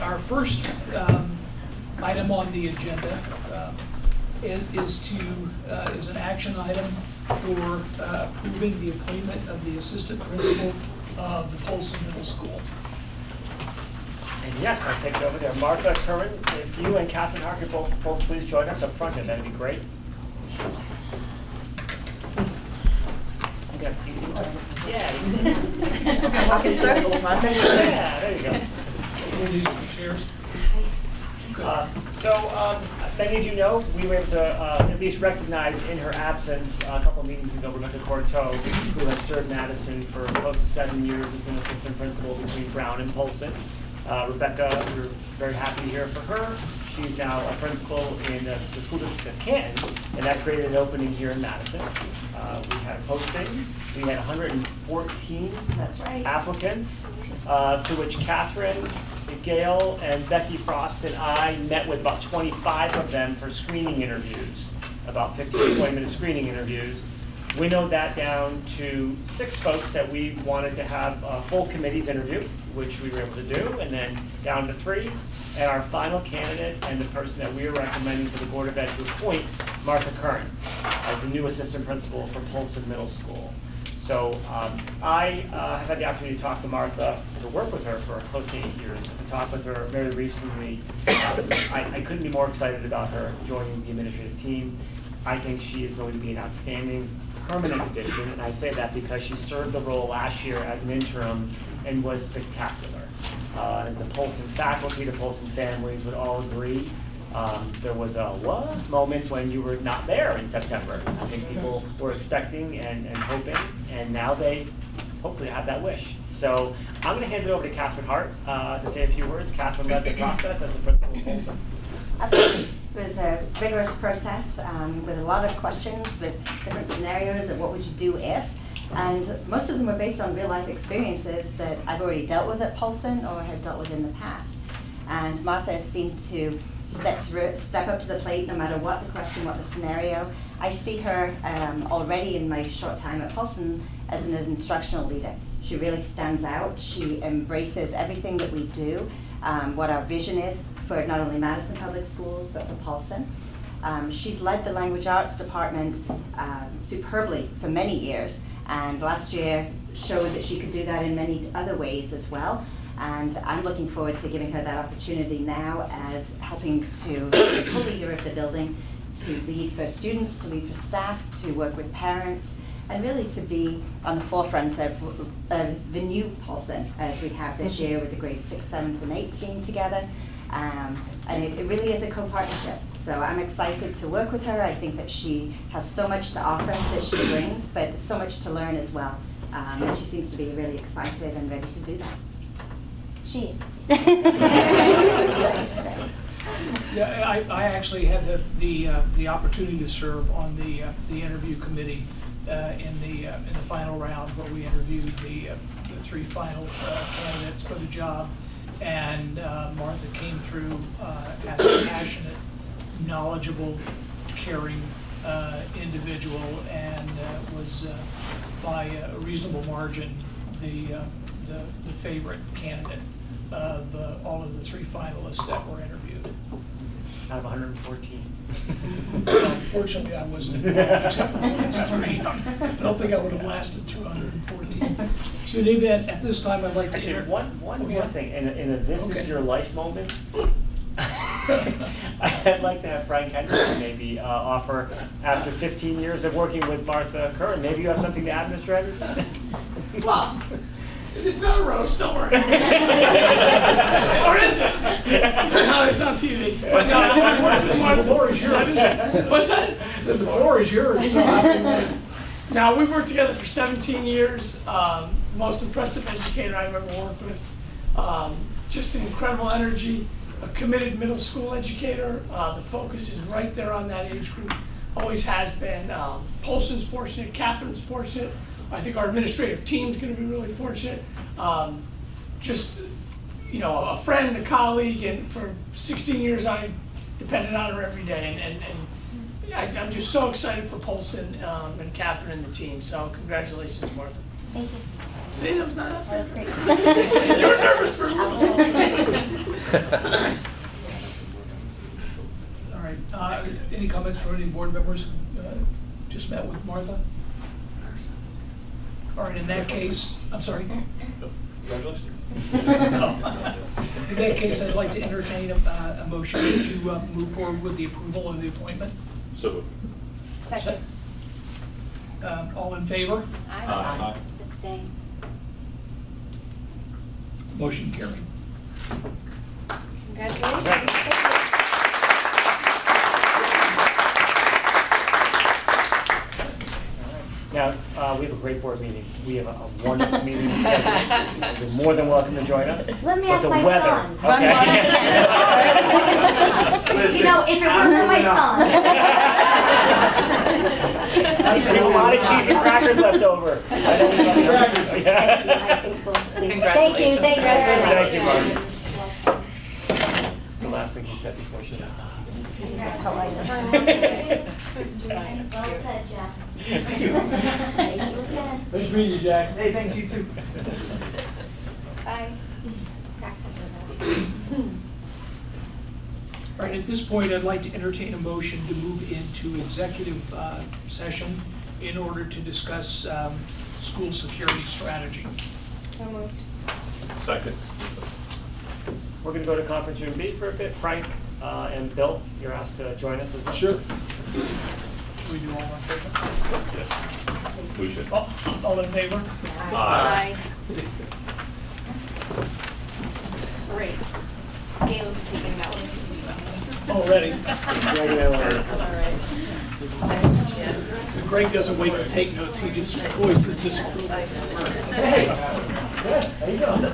Our first item on the agenda is an action item for approving the appointment of the assistant principal of the Polson Middle School. And yes, I'll take it over there. Martha Curran, if you and Catherine Hart could both please join us up front here, that'd be great. You got a seat? Yeah. Just walk in circles, Martha. Yeah, there you go. These chairs. Many of you know, we were able to at least recognize in her absence a couple of meetings ago, Rebecca Corteau, who had served Madison for close to 7 years as an assistant principal between Brown and Polson. Rebecca, we're very happy to hear from her. She's now a principal in the school district of Canton, and that created an opening here in Madison. We had a posting. We had 114 That's right. applicants, to which Catherine, Gail, and Becky Frost and I met with about 25 of them for screening interviews, about 15 to 20-minute screening interviews. Winnowed that down to 6 folks that we wanted to have full committees interview, which we were able to do, and then down to 3. And our final candidate and the person that we are recommending for the Board of Ed to appoint, Martha Curran, as the new assistant principal for Polson Middle School. So I have had the opportunity to talk to Martha, to work with her for close to 8 years, but to talk with her very recently. I couldn't be more excited about her joining the administrative team. I think she is going to be an outstanding permanent addition, and I say that because she served the role last year as an interim and was spectacular. And the Polson faculty, the Polson families would all agree. There was a what moment when you were not there in September. I think people were expecting and hoping, and now they hopefully have that wish. So I'm going to hand it over to Catherine Hart to say a few words. Catherine led the process as the principal of Polson. Absolutely. It was a rigorous process with a lot of questions, with different scenarios of what would you do if. And most of them were based on real life experiences that I've already dealt with at Polson or had dealt with in the past. And Martha seemed to step up to the plate no matter what the question, what the scenario. I see her already in my short time at Polson as an instructional leader. She really stands out. She embraces everything that we do, what our vision is for not only Madison Public Schools, but for Polson. She's led the language arts department superbly for many years, and last year showed that she could do that in many other ways as well. And I'm looking forward to giving her that opportunity now as helping to be the co-leader of the building, to lead for students, to lead for staff, to work with parents, and really to be on the forefront of the new Polson as we have this year with the grades 6th, 7th, and 8th being together. And it really is a co-partnership. So I'm excited to work with her. I think that she has so much to offer that she brings, but so much to learn as well. And she seems to be really excited and ready to do that. She is. Yeah, I actually had the opportunity to serve on the interview committee in the final round where we interviewed the 3 final candidates for the job. And Martha came through as a passionate, knowledgeable, caring individual, and was by a reasonable margin the favorite candidate of all of the 3 finalists that were interviewed. Out of 114. Unfortunately, I wasn't involved except for the last 3. I don't think I would have lasted through 114. So in any event, at this time, I'd like to Actually, one more thing. In a this is your life moment, I'd like to have Frank Henderson maybe offer, after 15 years of working with Martha Curran, maybe you have something to add, Mr. Henderson? Well, it's not a roast, don't worry. Or is it? No, it's on TV. But no, I worked with Martha. The floor is yours. What's that? So the floor is yours. So Now, we've worked together for 17 years. Most impressive educator I've ever worked with. Just an incredible energy, a committed middle school educator. The focus is right there on that age group. Always has been. Polson's fortunate, Catherine's fortunate. I think our administrative team's going to be really fortunate. Just, you know, a friend, a colleague, and for 16 years I depended on her every day. And I'm just so excited for Polson and Catherine and the team. So congratulations, Martha. Thank you. See, that was not that That was bad. great. You were nervous for a moment. All right, any comments from any board members? Just met with Martha? All right, in that case, I'm sorry? Congratulations. In that case, I'd like to entertain a motion to move forward with the approval of the appointment. So. Second. All in favor? Aye. Abstain. Motion carried. Congratulations. Now, we have a great board meeting. We have a wonderful meeting scheduled. You're more than welcome to join us. Let me But ask the my weather, son. okay. You know, if it wasn't my son. We have a lot of cheese and crackers left over. I know we love crackers. Yeah. Thank you, thank you very much. Thank you, Mark. The last thing he said before she left. Well said, Jeff. Thank you. Thank you again. Nice meeting you, Jack. Hey, thanks, you too. Bye. All right, at this point, I'd like to entertain a motion to move into executive session in order to discuss school security strategy. So moved. Second. We're going to go to conference room B for a bit. Frank and Bill, you're asked to join us as well. Sure. Should we do all in favor? Yes. We should. All in favor? Aye. Great. Gail's taking that one. Already. Regular. Greg doesn't wait to take notes, he just voices disapproval. Hey. Yes, how you doing? Good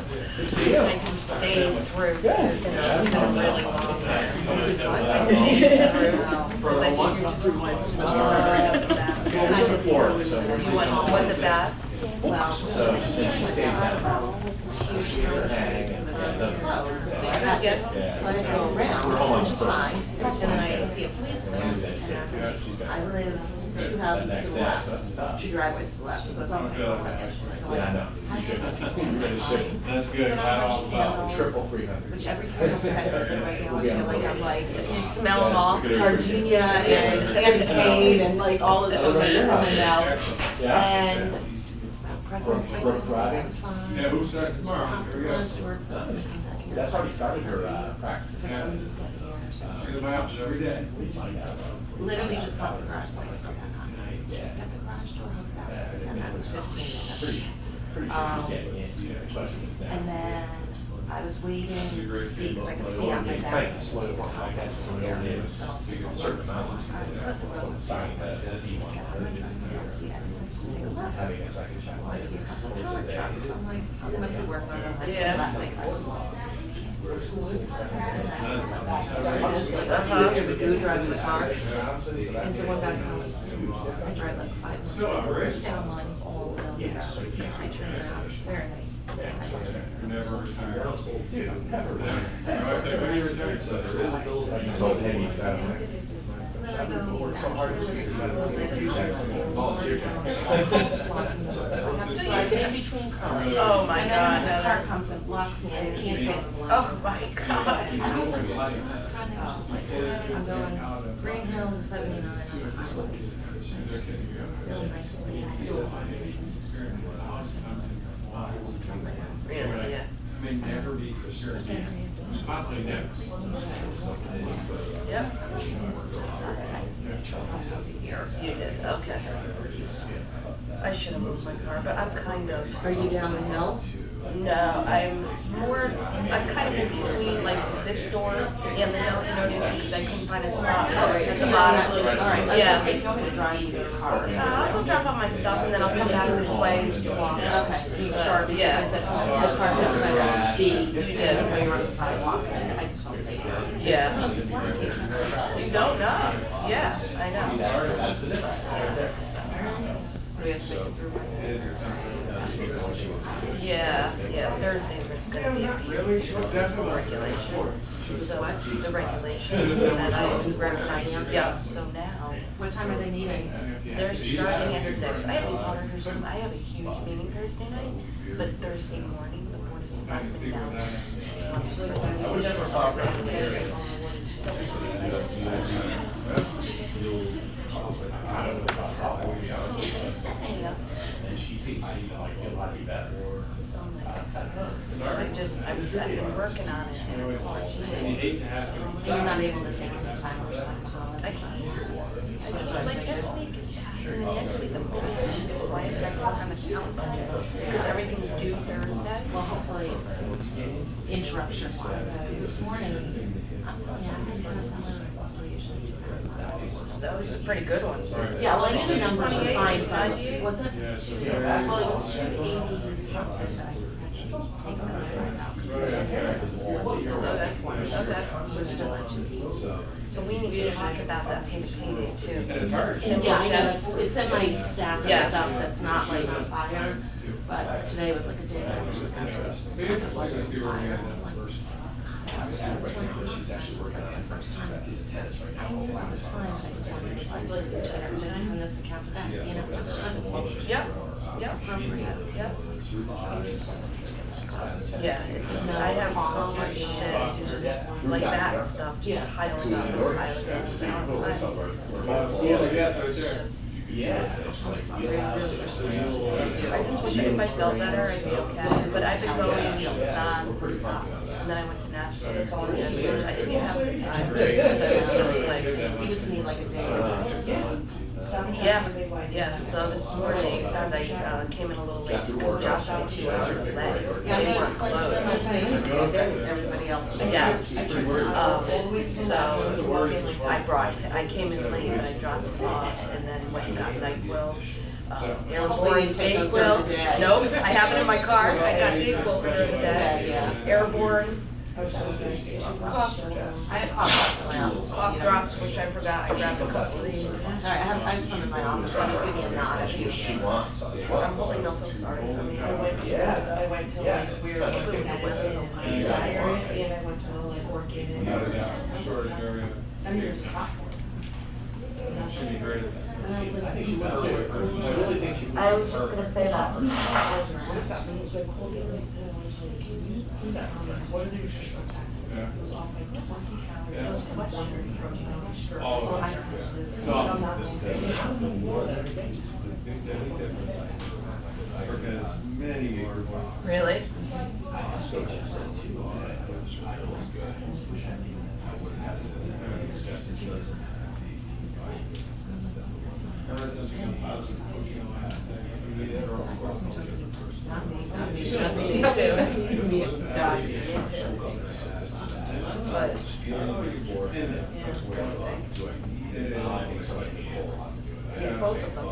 to see you. I just stayed through. Good. It's been really long. I stayed through because I needed to do my was it bad? Well, so you get go around, which is fine, and then I see a policeman, and I live 2 houses to the left, 2 driveways to the left. He goes, oh, Yeah, I know. That's good. Triple 300. which every sentence right now, I feel like I'm like, you smell them all? Gardenia and candy cane and like all of this coming out. And President's like, was fine. Yeah, who starts tomorrow? Here we go. That's already started her practice. Yeah. Go to my office every day. Literally just popped the garage door. Got the garage door hooked up, and that was 15 minutes. And then I was waiting to see, because I could see out my back. Having a second child. I see a couple of car trucks. I'm like, oh, they must be working on it. Yeah. Mr. Magoo driving the car. And so one guy's going, I drive like 5 minutes down lines all the way. I turn around. Very nice. Never retired. Dude, never retired. I say, when you retire, so there is. So then I go, Volunteer time. I have to slide in between cars. Oh my And God. then the car comes and blocks me and I can't get in line. Oh my God. I'm going Green Hill to 79 on the highway. Real nicely. Really, yeah. May never be for sure. Possibly never. Yep. You did, okay. I should have moved my car, but I'm kind of. Are you down the hill? No, I'm kind of in between like this door and the hill, you know what I mean? Because I couldn't find a spot. There's a lot of, All right, yeah. if you want me to drive you to your car. I'll go drop off my stuff and then I'll come back this way and just walk. Okay, being sure, because Yeah. I said, the car goes around B. You did. So you're on the sidewalk, and I just felt safer. Yeah. You don't know. Yeah, I know. So we have to make it through. Yeah, Thursdays are gonna be a piece of school regulations. So the regulations that I read, yeah, so now, What time are they meeting? they're starting at 6. I have the auditors, I have a huge meeting Thursday night, but Thursday morning, the board is selectmen down. And she seems to be like a lot better. So I've been working on it. You know, you hate to have to. So you're not able to take any time or something? Like this week is passed, and then next week I'm going to be quiet, I work on the calendar, because everything's due Thursday. Well, hopefully, interruption wise, because this morning, I'm gonna send a usually do that. That was a pretty good one. Yeah, well, I knew the numbers were 28, fine, so, I- was it? Yeah, so. Well, it was 280 something, but I just had to take some right out. Okay. So we need to talk about that pink payday too. And it's hard. Yeah, I know, it's in my stack of Yes. stuff that's not like on fire, but today was like a day that I was like, Be interesting to see where we end up. She's actually working on it first time at the tennis right now. I knew it was fine, but I just wanted to like, like this, everything from this account to that, you know, it's kind of. Yep. Appropriate. Yeah, I have so much shit, just like that stuff, just piles up and piles up. Yeah. I just wish if I felt better, I'd be okay, but I've been going non-stop, and then I went to Nashville this weekend, which I didn't have the time, because I was just like, You just need like a day. yeah, so this morning, as I came in a little late, because Josh had 2 hours delay, Yeah, I they know, weren't it's like, I'm closed. saying, everybody else. Yes, so I came in late, but I dropped it off and then went and got NyQuil, Airborne DayQuil. Nope, I have it in my car, I got DayQuil for the day. Airborne, cough, I have cough drops in my office. cough drops, which I forgot, I grabbed a couple of these. All right, I have some in my office, so just give me a nod if you. She wants. I'm holding up, I'm sorry, I mean, I went to like weird medicine and diary, and I went to like work in it. Shortage area. I'm your spot. Should be great. And I was like, I think she wants to. I really think she. I was just gonna say that. Yeah. All of us. Because many more. Really? But yeah, both of them.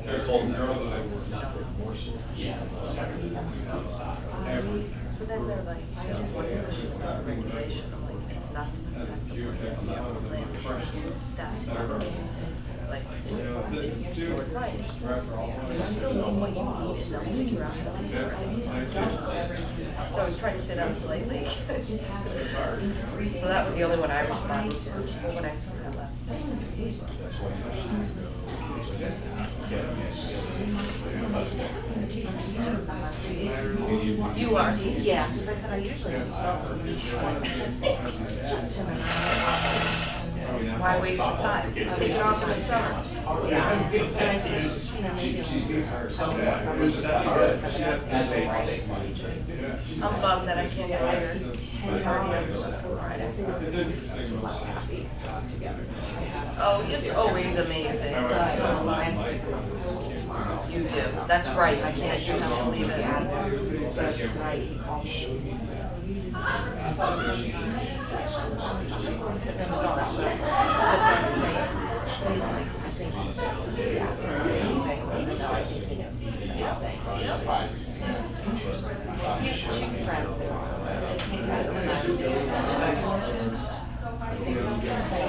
There's all the girls that I work with. So then they're like, what is this regulation? I'm like, it's not. Like, it's right. You still know what you need and they'll figure out how to do it. So I was trying to sit up politely. So that was the only one I responded to when I saw that last night. You are? yeah, because I said I usually just just him and I. Why waste the time? Take it off in the summer. Yeah, and I said, you know, maybe I'm bummed that I can't get hired. It's already on Friday. It's interesting. Oh, it's always amazing. You do. That's right. You said you have to leave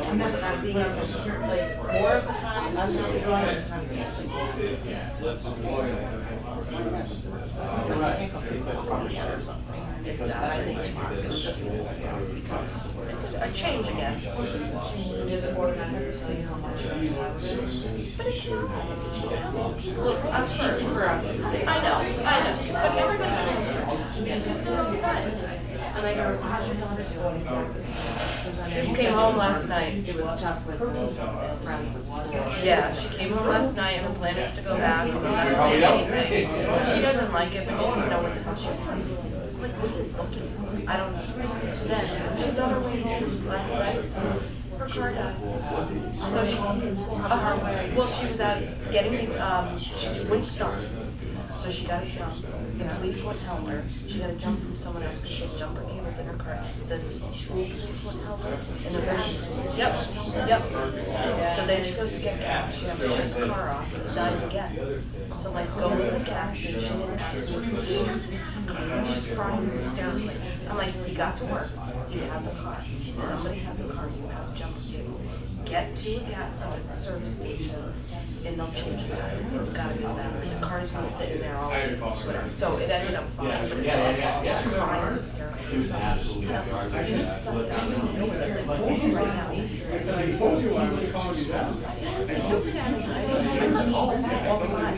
I'm not being like more of the time, I'm not drawing the time. Exactly. It's a change again. Is it more than I have to tell you how much I have? But it's not, it's a change. How many people? Well, it's easy for us to say. I know, but everybody knows. People do it all the time. And I go, how's your daughter doing exactly? She came home last night. It was tough with friends at school. Yeah, she came home last night and her plan is to go back, so I'm not saying anything. She doesn't like it, but she doesn't know what to do. Like, what are you looking for? I don't know. So then, she's on her way home last night, her car dies. So she, well, she was out getting the, wind started. So she got a jump. The police wouldn't help her. She got a jump from someone else because she had jumper cameras in her car. The school police wouldn't help her. And then, yep. So then she goes to get gas. She has to shut the car off. It dies again. So like go to the gas station and ask me, she's crying hysterically. I'm like, he got to work. He has a car. Somebody has a car. You have a jumper vehicle. Get to a service station and they'll change that. It's gotta be that. The car's been sitting there all whatever. So it ended up fine, but it was crying hysterically. So, you know, I should have sucked it up. You know what they're like right now. I told you I was calling you down. I'm not always saying all the time.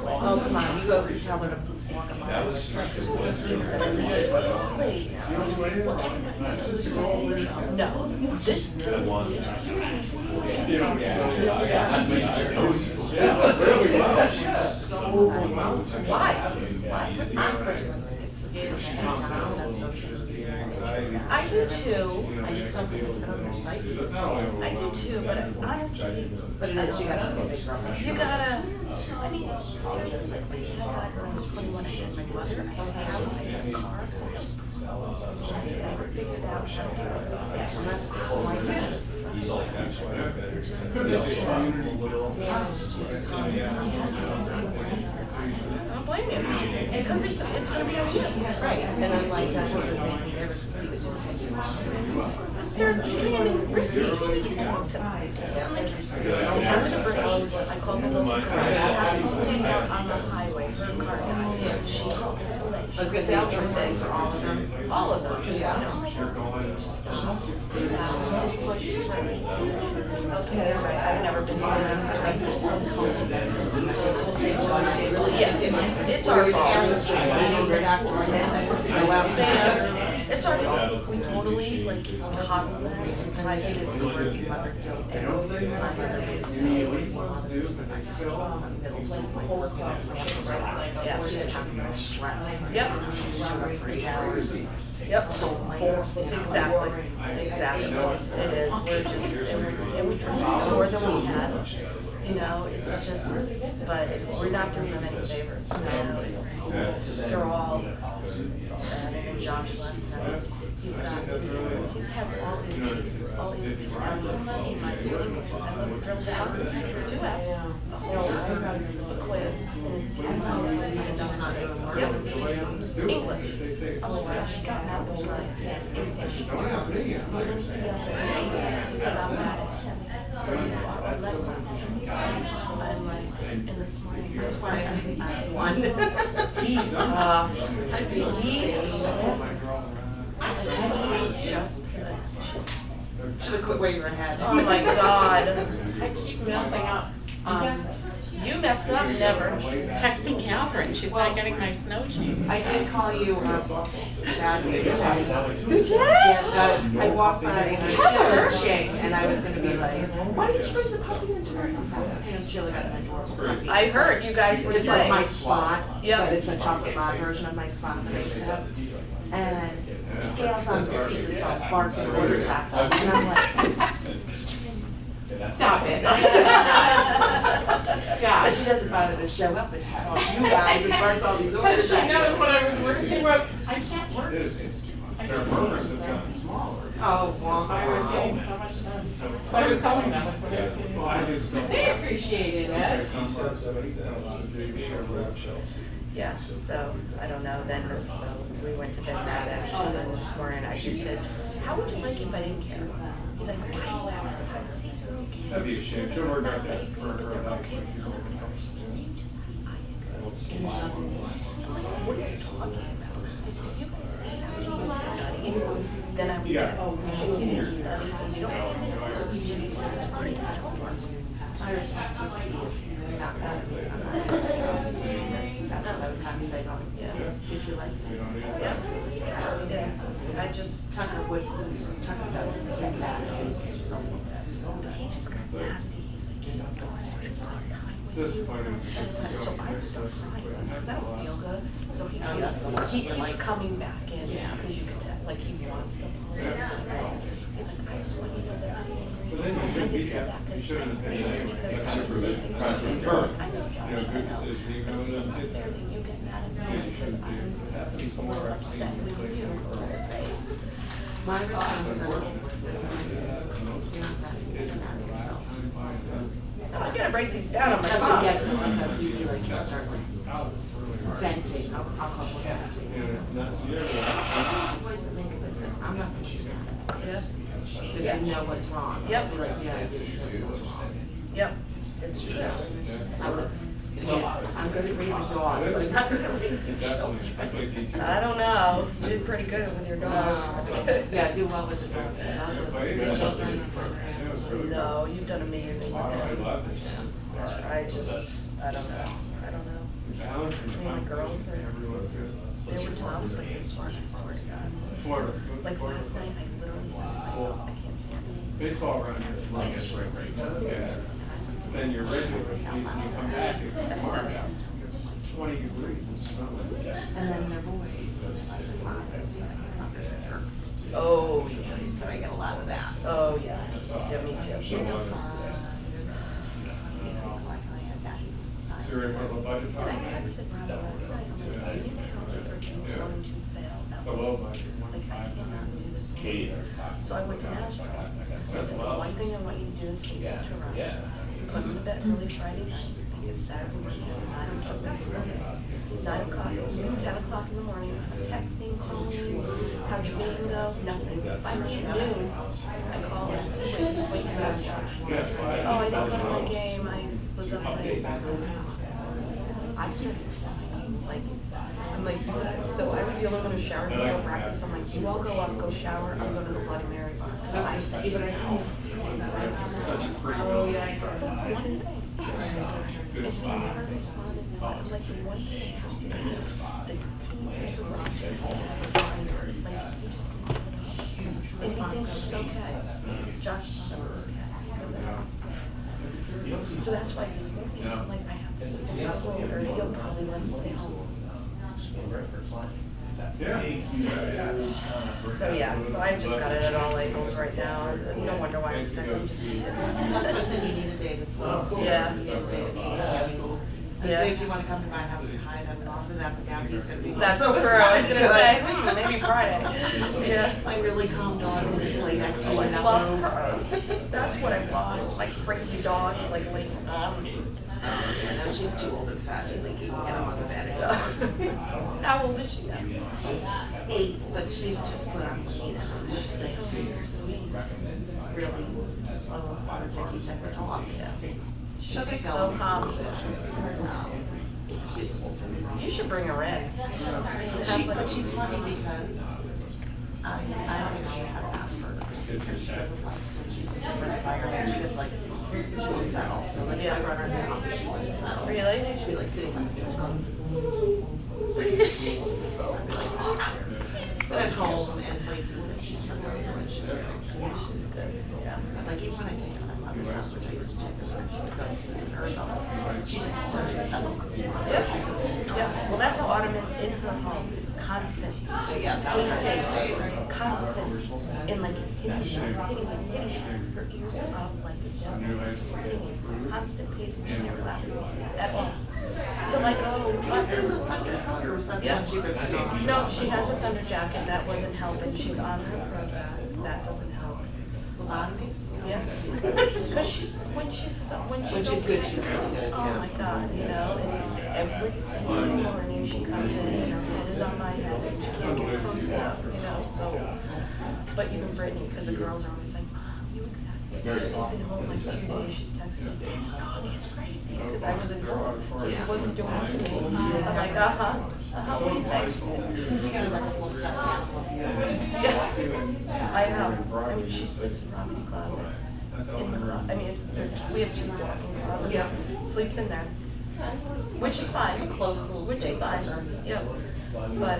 Oh, come on, you go tell her to walk them out. But seriously, no, this why? I'm personally I do too. I just don't think it's gonna recite this. I do too, but honestly. But it is, you gotta make it up. You gotta, I mean, seriously, like, I had that when I was 21, I had my mother, I had a house, I had a car, I never figured out how to do it. And that's why I did it. I don't blame you, because it's gonna be on you. Right, and I'm like, that's what would make me nervous to see the She can't even receive, she didn't even talk to me. I'm like, I'm gonna bring, I called the local car, I happened to get out on the highway, her car died. She called her I was gonna say, I'll turn things for all of them. all of them, just, you know, like, stop, push through. Okay, right, I've never been through that. Yeah, it's our fault. It's our fault. We totally, like, coddle that and tried to get the word be mother guilt. And it was my mother made it stay away from mother guilt. Yeah. Stress. Yep. Yep. Exactly. Exactly. It is. We're just, and we drink more than we had. You know, it's just, but we're not doing them any favors. You know, it's, they're all, and Josh last night, he's has all these P's, and he's seen my English, and then we drilled down 2 F's, a quiz, and 10 hours. Yep. English. I'm like, Josh, you got math or science? Yes. Because I'm mad at him. So you are relentless. I'm like, and this morning, that's why I won. He's off. He's just Should have quit where you were ahead. oh my God. I keep messing up. You mess up, never. Texting Catherine, she's not getting my snow jeans. I did call you badly. You did? Yeah, I walked by and I heard Shane, and I was gonna be like, why didn't you bring the puppy into her? And Sheila got my door. I heard you guys were It's like saying. my spot, Yep. but it's a chocolate bar version of my spot that I used to have. And Gail's on the speakerphone barking orders at them, and I'm like, stop it. Stop. So she doesn't bother to show up and call you guys and barks all these orders. Because she knows what I was working with. I can't work. I Their can't purpose work. has gotten smaller. Oh, well. I was getting so much done. So I was telling them what I was getting. They appreciated it. Yeah, so, I don't know, then, so we went to bed that afternoon this morning, I just said, how would you like it if I didn't care? He's like, why do you have Caesar okay? That'd be a shame. She'll work out that Right, for but her they're life. okay with other people. I'm like, what are you talking about? I said, if you guys see how he's studying, then I would get it. Oh, he's studying. You don't know anything. So he just says, great homework. That's what I would kind of say, if you like it. Yeah. I just, Tucker doesn't get that. He just got nasty. He's like, you know, Doris, I'm kind with you. So I would start crying because I don't feel good. So he keeps coming back in because you can tell, like he wants to. He's like, I just want you to know that I'm angry. I just sit back and because I'm saving you. I know Josh, I know. I'm saying out there that you get mad at me because I'm more upset with you over the grades. My response I gotta break these down on my that's phone. what gets him, because he like he'll start like venting. I'll call him venting. I'm not gonna shoot him. Yeah. Because you know what's wrong. Yep. Be like, yeah, it is what's wrong. Yep, it's true. I'm good at raising dogs, I'm not good at raising children. I don't know, you did pretty good with your dog. Yeah, do well with the dog. No, you've done amazing with him. I don't know. I mean, my girls are, they were tough, but this one, I swear to God. Like last night, I literally said to myself, I can't stand it. Baseball around here is like spring break. Yeah. Then your regular season, you come back, it's March. It's 20 degrees and snowing. And then their boys. Oh, yeah. So I get a lot of that. Oh, yeah. Yeah, me too. You're in for a budget And talk? I texted Robin last night, I'm like, you need to help me for things going to fail. It's a low budget, Like, I 1.5. cannot do this. So I went to Nashville. I said, the one thing I want you to do this week is to run. Put him to bed early Friday night, because Saturday morning has a 9 o'clock school. 9 o'clock, 10 o'clock in the morning, I'm texting, calling, how'd your game go? Nothing. Finally at noon, I call him, he's waiting for lunch. Oh, I didn't go to my game, I was up late. I started like, I'm like, you guys, so I was the only one who showered before practice. I'm like, you all go up, go shower, I'm going to the Bloody Mary bar. Such a great It's never responded to that. Like, the one thing the team is a roster. Like, he just didn't. And he thinks it's okay. Josh thinks it's okay. So that's why this morning, I'm like, I have to take him to school, or he'll probably let him stay home. So yeah, so I've just got it at all angles right now. No wonder why I'm sick. I'm just being. You need a day to slow. Yeah. You need a day to ease. And say if you want to come to my house and hide, I can offer that, but Gabby's gonna be. That's true. I was gonna say, maybe Friday. Yeah. My really calm dog is like next to Oh, me. I love her. That's what I want. My crazy dog is like laying on me. No, she's too old and fat to like even get on the bed anymore. How old is she now? She's 8, but she's just put on weight. She's So sweet. really energetic type of dog. She's so calm. She's You should bring her in. she's funny because I don't think she has Asperger's. She doesn't like when she's in different environment. She gets like she won't settle. So like if I run her in the office, she wouldn't settle. Really? She'd be like sitting on the phone. At home and places that she's familiar with. She's good. Yeah. Like even when I take her to my mother's house, which I used to take her, she was like her adult. She just doesn't settle. Yeah. Well, that's how Autumn is in her home. Constant. Yeah, that was Pacing. Constant. And like hitting. Her ears are up like she's hitting. Constant pacing. She never laughs at all. So like, yeah. No, she has a thunder jacket. That wasn't helping. She's on her Prozac. That doesn't help. Yeah. Because when she's good, she's really good. Oh my God, you know. every single morning she comes in and her head is on my head and she can't get close enough, you know, so. But even Brittany, because the girls are always like, Mom, you exactly. She's been home like 2 days, she's texting me, it's going, it's crazy, because I wasn't home. It wasn't doing it to me. I'm like, what do you think? You gotta like a whole stuffed animal. Yeah, I know. I mean, she sleeps in Robbie's closet. In the closet. I mean, we have 2 walk-in closets. Yeah. Sleeps in there, which is fine. Which is fine. Yeah. But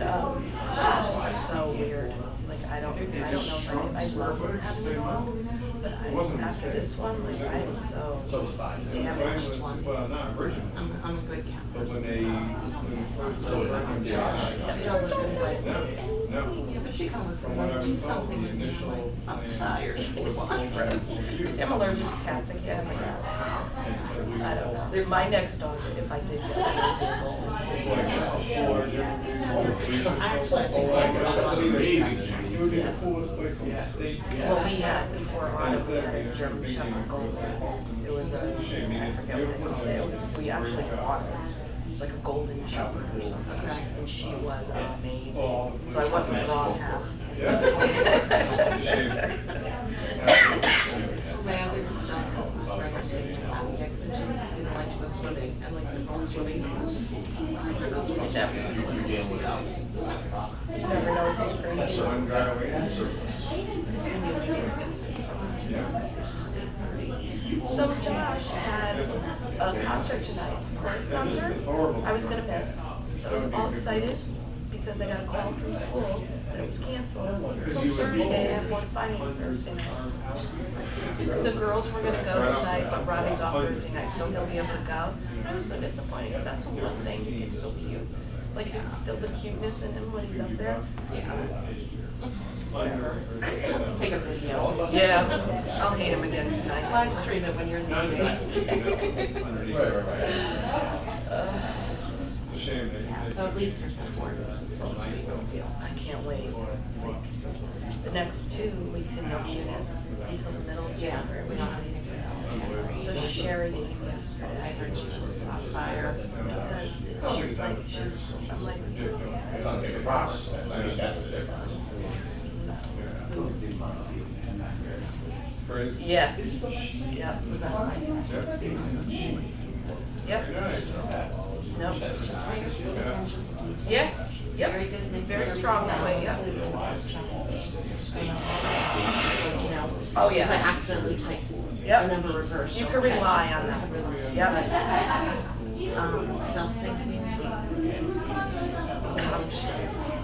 she's just so weird. Like I don't know if I love having it all, but after this one, like I am so damaged. Well, not originally. I'm a good cat. But when they first no. Yeah, but she comes From and what I like do was told, something. the initial I'm tired. See, I'm allergic to cats. I can't have a cat. I don't know. They're my next dog. If I did get It would be the coolest place on the state. Well, we had before Autumn, we had a German Shepherd Golden. It was a, I forget what they called it. It was, we actually bought it. It was like a Golden Shepherd or something. And she was amazing. So I went with the wrong half. My other job was the springer swimming. The exhibition, you know, like the swimming and like the whole swimming. You never know if it's crazy. One guy away in circles. So Josh had a concert tonight, chorus concert. I was gonna miss, so I was all excited because I got a call from school that it was canceled until Thursday. I have one finals Thursday night. The girls were gonna go tonight, but Robbie's off Thursday night, so he'll be able to go. And I was so disappointed because that's the one thing. It's so cute. Like it's still the cuteness in him when he's up there. Take a video. Yeah, I'll hate him again tonight. Live stream it when you're in the game. It's a shame that you So at least there's no more. I can't wait. Like, the next 2 weeks in Eunice until the middle of January, which so Sherry came yesterday. I heard she was on fire. Because she's like, I'm like, It's not a big problem. I mean, that's a difference. crazy. yes, yep. Yep. Nope. Yeah, yep. Very strong that way, yeah. Oh, If I yeah. accidentally type the Yep. number reverse. You can rely on that. Yep. Self-thinking.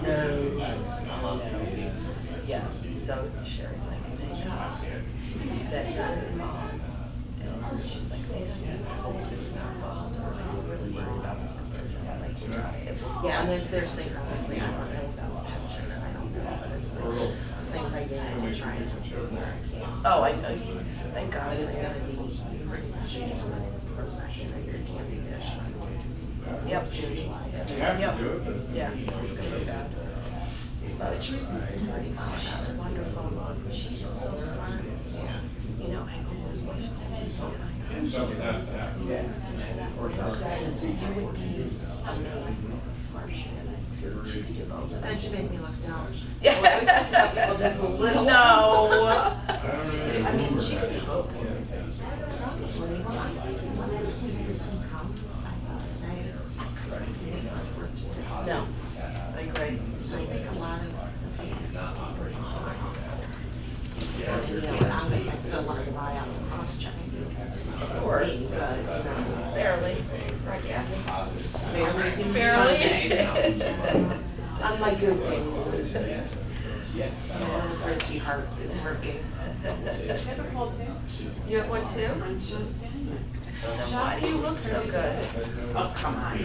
No. Yeah, so Sherry's like, thank God that you're involved. And she's like, thank God you hold this more involved. I'm really worried about this conversion. I'm like, you got it. Yeah, and there's things obviously I don't know about pension and I don't know, but it's like things I did and trying to do where I can. Oh, I know. Thank God. But it's gonna be pretty much professional, your candy dish. Yep. You have to do it, but it's. Yeah, it's gonna be bad. But she's wonderful. She's so smart. Yeah. You know, I always wish Something has to happen. you would be amazed how smart she is. She could do all that. And she made me look down. Yeah. Well, I was thinking about people just a little. No. I I mean, she could cook. No, I agree. I think a lot of. You know, I still want to rely on the cross-checking. Of course. Barely. Right, yeah. Barely. Barely. On my good days. The Richie heart is working. You have one too? Then why do you look so good? Oh, come on.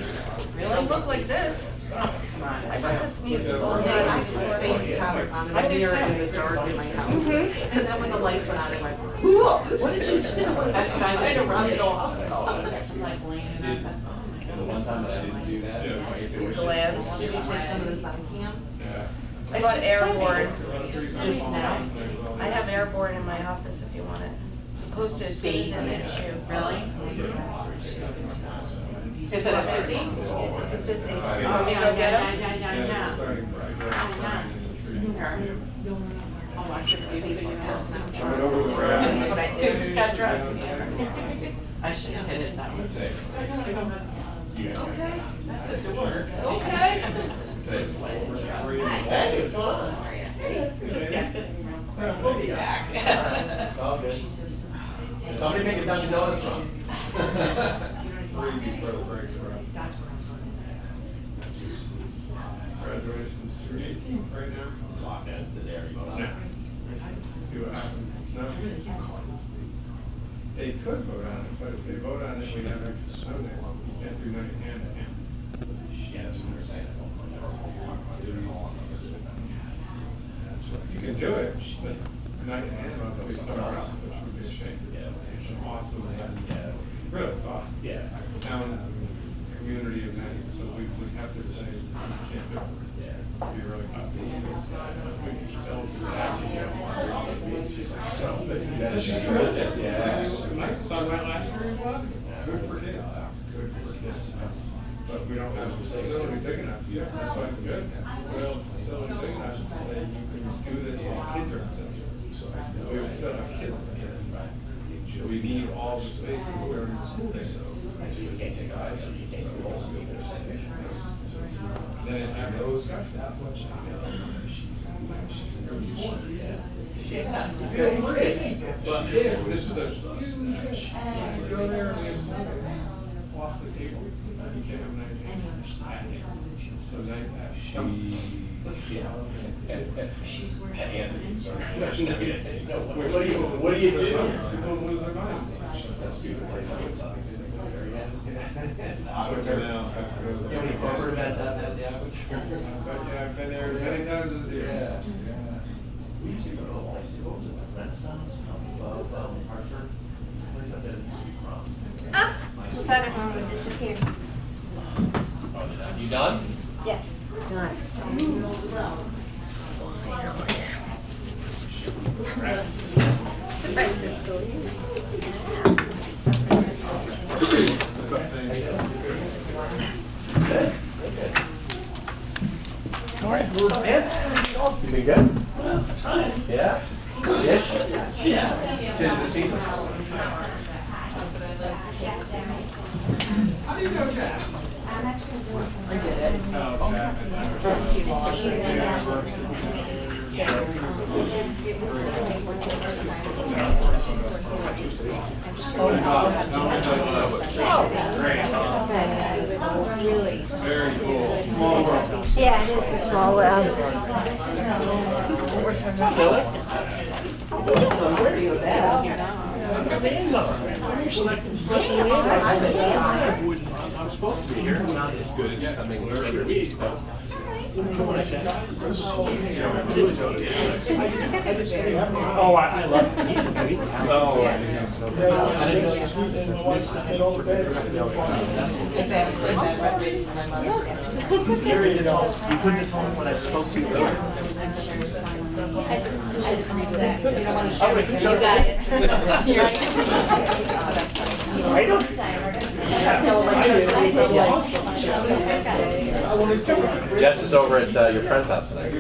Really? You look like this. Come on. I must have sneezed a One couple day I times put before. face powder on the mirror in the dark in my house. And then when the lights went on, I went, whoa, what did you do? That's what I did to run it off. I'm like laying in bed. The one time that I didn't do that, These glands. Did you take some of this on cam? I bought airborne. Just now? I have airborne in my office if you want it. It's supposed to as soon as it hits you. Really? Is it a busy? It's a fizzy. You want me to go get him? Yeah, starting right. Oh, I should have seen Coming over the ground. That's what I did. Susan's got dressed. I should have hit it that way. Okay. That's a dessert. Okay. Hey, what's going on? Just texted. We'll be back. All good. Somebody make a Dunkin' Donuts run. Three before the breaks are up. That's what I was Graduation's through 18th right now. Lock in the dairy. Yeah. See what happens. No. They could vote on it, but if they vote on it, we have extra snow next week. You can't do nothing hand to hand. Yeah, that's what they're saying. You can do it, but not in hand, it'll be somewhere else, which would be a shame. It's an awesome, really, it's awesome. Yeah. Town, community event, so we would have to say, you can't do it. It'd be really awesome. We could tell people that you don't want to. So, That's true. Yeah. My son went last year, he loved it. Good for kids. Good for kids. But we don't have a facility big enough yet, that's why it's good. Well, facility big enough to say you can do this while kids are in session. So we would still have kids there. We need all the spaces during the school day, so. You can't take eyes, so you can't do the whole school. Then it have those discussions. Feel free, but if this is a huge, you go there and there's nothing off the table, you can't have night. So night. She's Anthony, sorry. What do you do? People lose their minds. That's stupid. Place on the side. Aperture now, have to go to the. You know how many corporate events happen at the Aperture? But yeah, I've been there many times this year. Yeah. We used to go to the whole school, Renaissance, above Hartford. Place up there that used to be prom. I thought everyone would disappear. Oh, they're done. You done? Yes. Done. All right. You been good? Yeah? Dish? Yeah. Tis the season. How do you know Jack? I did it. Oh, Jack. She lost Really? Very cool. Small world. Yeah, it is a small world. Where are you at? I'm supposed to be here, not as good as coming here. Oh, I love it. He's a talent. Oh, I didn't know so good. I didn't know she's sweet. Here you go. You couldn't have told me what I spoke to you earlier. I just read that. You don't want to Oh, wait, You got it. I don't. Jess is over at your friend's house tonight.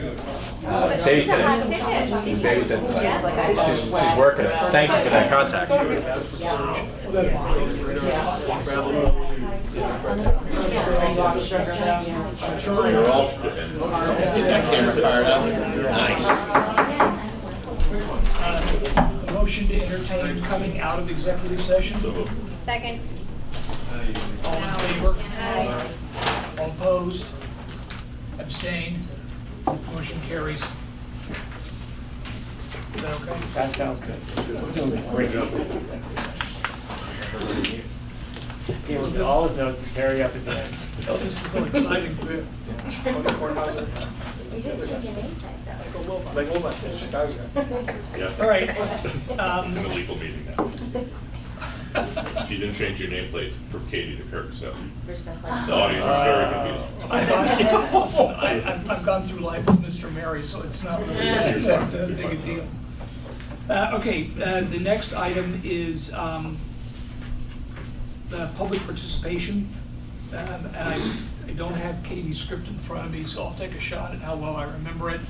Babysitting. She's babysitting tonight. She's working it. Thank you for that contact. You're all sitting. That camera fired up. Nice. Motion to entertain coming out of executive session. Second. All in favor? All opposed? Abstained? Motion carries. Is that okay? That sounds good. Doing great. He will all his notes to tear you up at the end. Oh, this is so exciting. You didn't change your name tag though. Like all my Chicago. All right. It's an illegal meeting now. So you didn't change your nameplate from Katie to Kirk, so the audience is very confused. I've gone through life as Mr. Mary, so it's not really that big a deal. Okay, the next item is public participation. And I don't have Katie's script in front of me, so I'll take a shot at how well I remember it.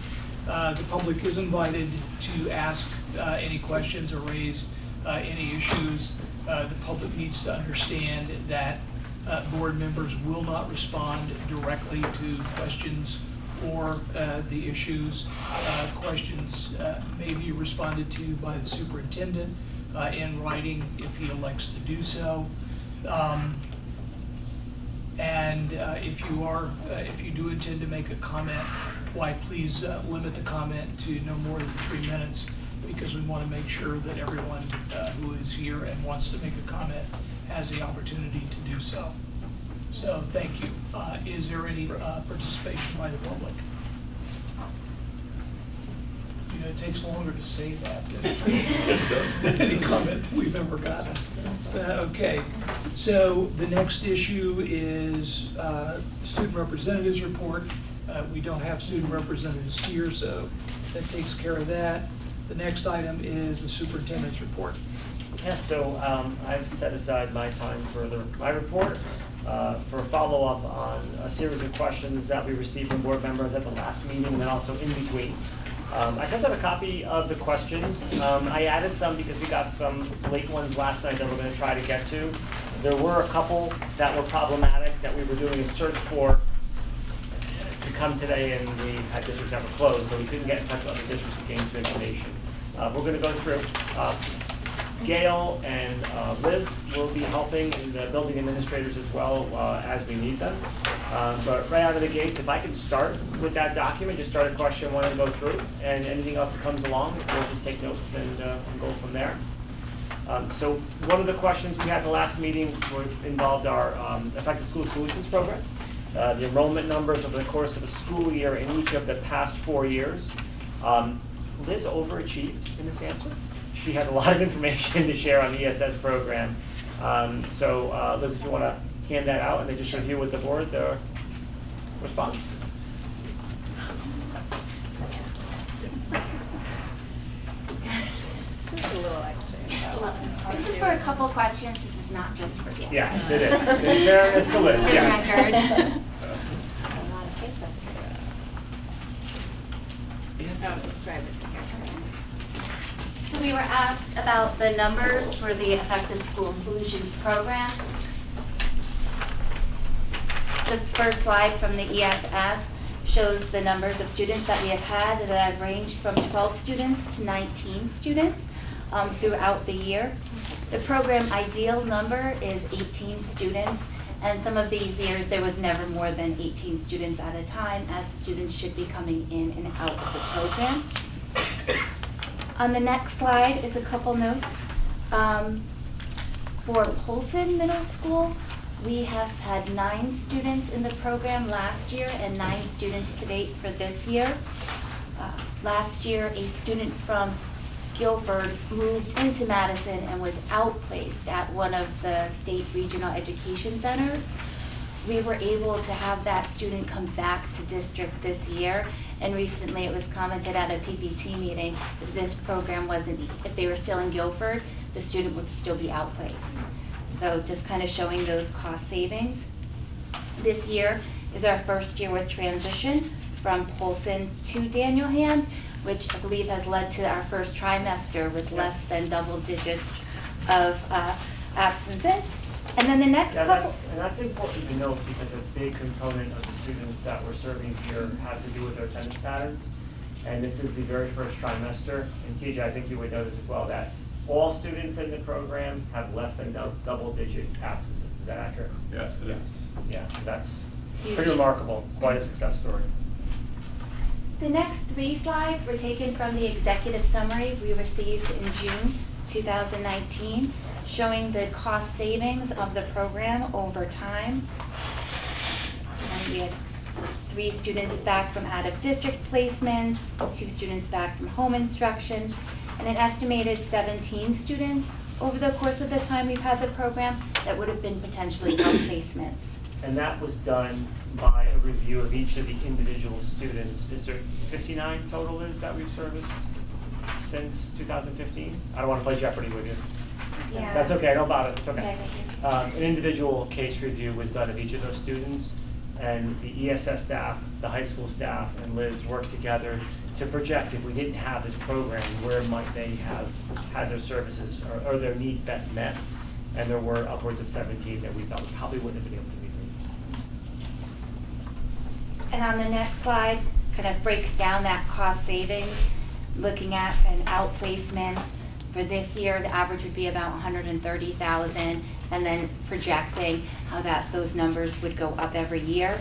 The public is invited to ask any questions or raise any issues. The public needs to understand that board members will not respond directly to questions or the issues. Questions may be responded to by the superintendent in writing if he elects to do so. And if you do intend to make a comment, why please limit the comment to no more than 3 minutes, because we want to make sure that everyone who is here and wants to make a comment has the opportunity to do so. So thank you. Is there any participation by the public? You know, it takes longer to say that than any comment that we've ever gotten. Okay, so the next issue is student representatives report. We don't have student representatives here, so that takes care of that. The next item is the superintendent's report. Yeah, so I've set aside my time for my report for a follow-up on a series of questions that we received from board members at the last meeting and then also in between. I sent out a copy of the questions. I added some because we got some late ones last night that we're going to try to get to. There were a couple that were problematic that we were doing a search for to come today, and we had districts that were closed, so we couldn't get in touch with other districts to gain some information. We're going to go through. Gail and Liz will be helping, and the building administrators as well as we need them. But right out of the gates, if I can start with that document, just start a question, one, and go through, and anything else that comes along, we'll just take notes and go from there. So one of the questions we had the last meeting involved our Effective School Solutions program. The enrollment numbers over the course of a school year in each of the past 4 years. Liz overachieved in this answer. She has a lot of information to share on the ESS program. So Liz, if you want to hand that out and then just review with the board the response. Just a little extra. This is for a couple questions. This is not just for ESS. Yes, it is. In fairness to Liz, yes. So we were asked about the numbers for the Effective School Solutions program. The first slide from the ESS shows the numbers of students that we have had that have ranged from 12 students to 19 students throughout the year. The program ideal number is 18 students, and some of these years there was never more than 18 students at a time, as students should be coming in and out of the program. On the next slide is a couple notes. For Polson Middle School, we have had 9 students in the program last year and 9 students to date for this year. Last year, a student from Guilford moved into Madison and was outplaced at one of the state regional education centers. We were able to have that student come back to district this year, and recently it was commented at a PPT meeting that this program wasn't, if they were still in Guilford, the student would still be outplaced. So just kind of showing those cost savings. This year is our first year with transition from Polson to Daniel Hand, which I believe has led to our first trimester with less than double digits of absences. And then the next couple. That's important to note, because a big component of the students that we're serving here has to do with their attendance patterns. And this is the very first trimester. And TJ, I think you would know this as well, that all students in the program have less than double-digit absences. Is that accurate? Yes, it is. Yeah, so that's pretty remarkable. Quite a success story. The next 3 slides were taken from the executive summary we received in June 2019, showing the cost savings of the program over time. And we had 3 students back from out-of-district placements, 2 students back from home instruction, and an estimated 17 students over the course of the time we've had the program that would have been potentially outplacements. And that was done by a review of each of the individual students. Is there 59 total that we've serviced since 2015? I don't want to play Jeopardy with you. Yeah. That's okay, don't bother, it's okay. Okay, thank you. An individual case review was done of each of those students, and the ESS staff, the high school staff, and Liz worked together to project if we didn't have this program, where might they have had their services or their needs best met. And there were upwards of 17 that we thought we probably wouldn't have been able to meet their needs. And on the next slide, kind of breaks down that cost savings, looking at an outplacement. For this year, the average would be about 130,000, and then projecting how those numbers would go up every year.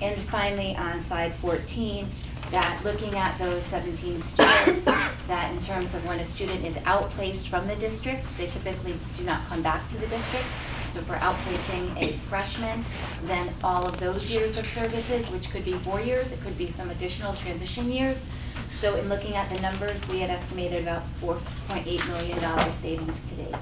And finally, on slide 14, that looking at those 17 students, that in terms of when a student is outplaced from the district, they typically do not come back to the district. So if we're outplacing a freshman, then all of those years of services, which could be 4 years, it could be some additional transition years. So in looking at the numbers, we had estimated about $4.8 million savings to date.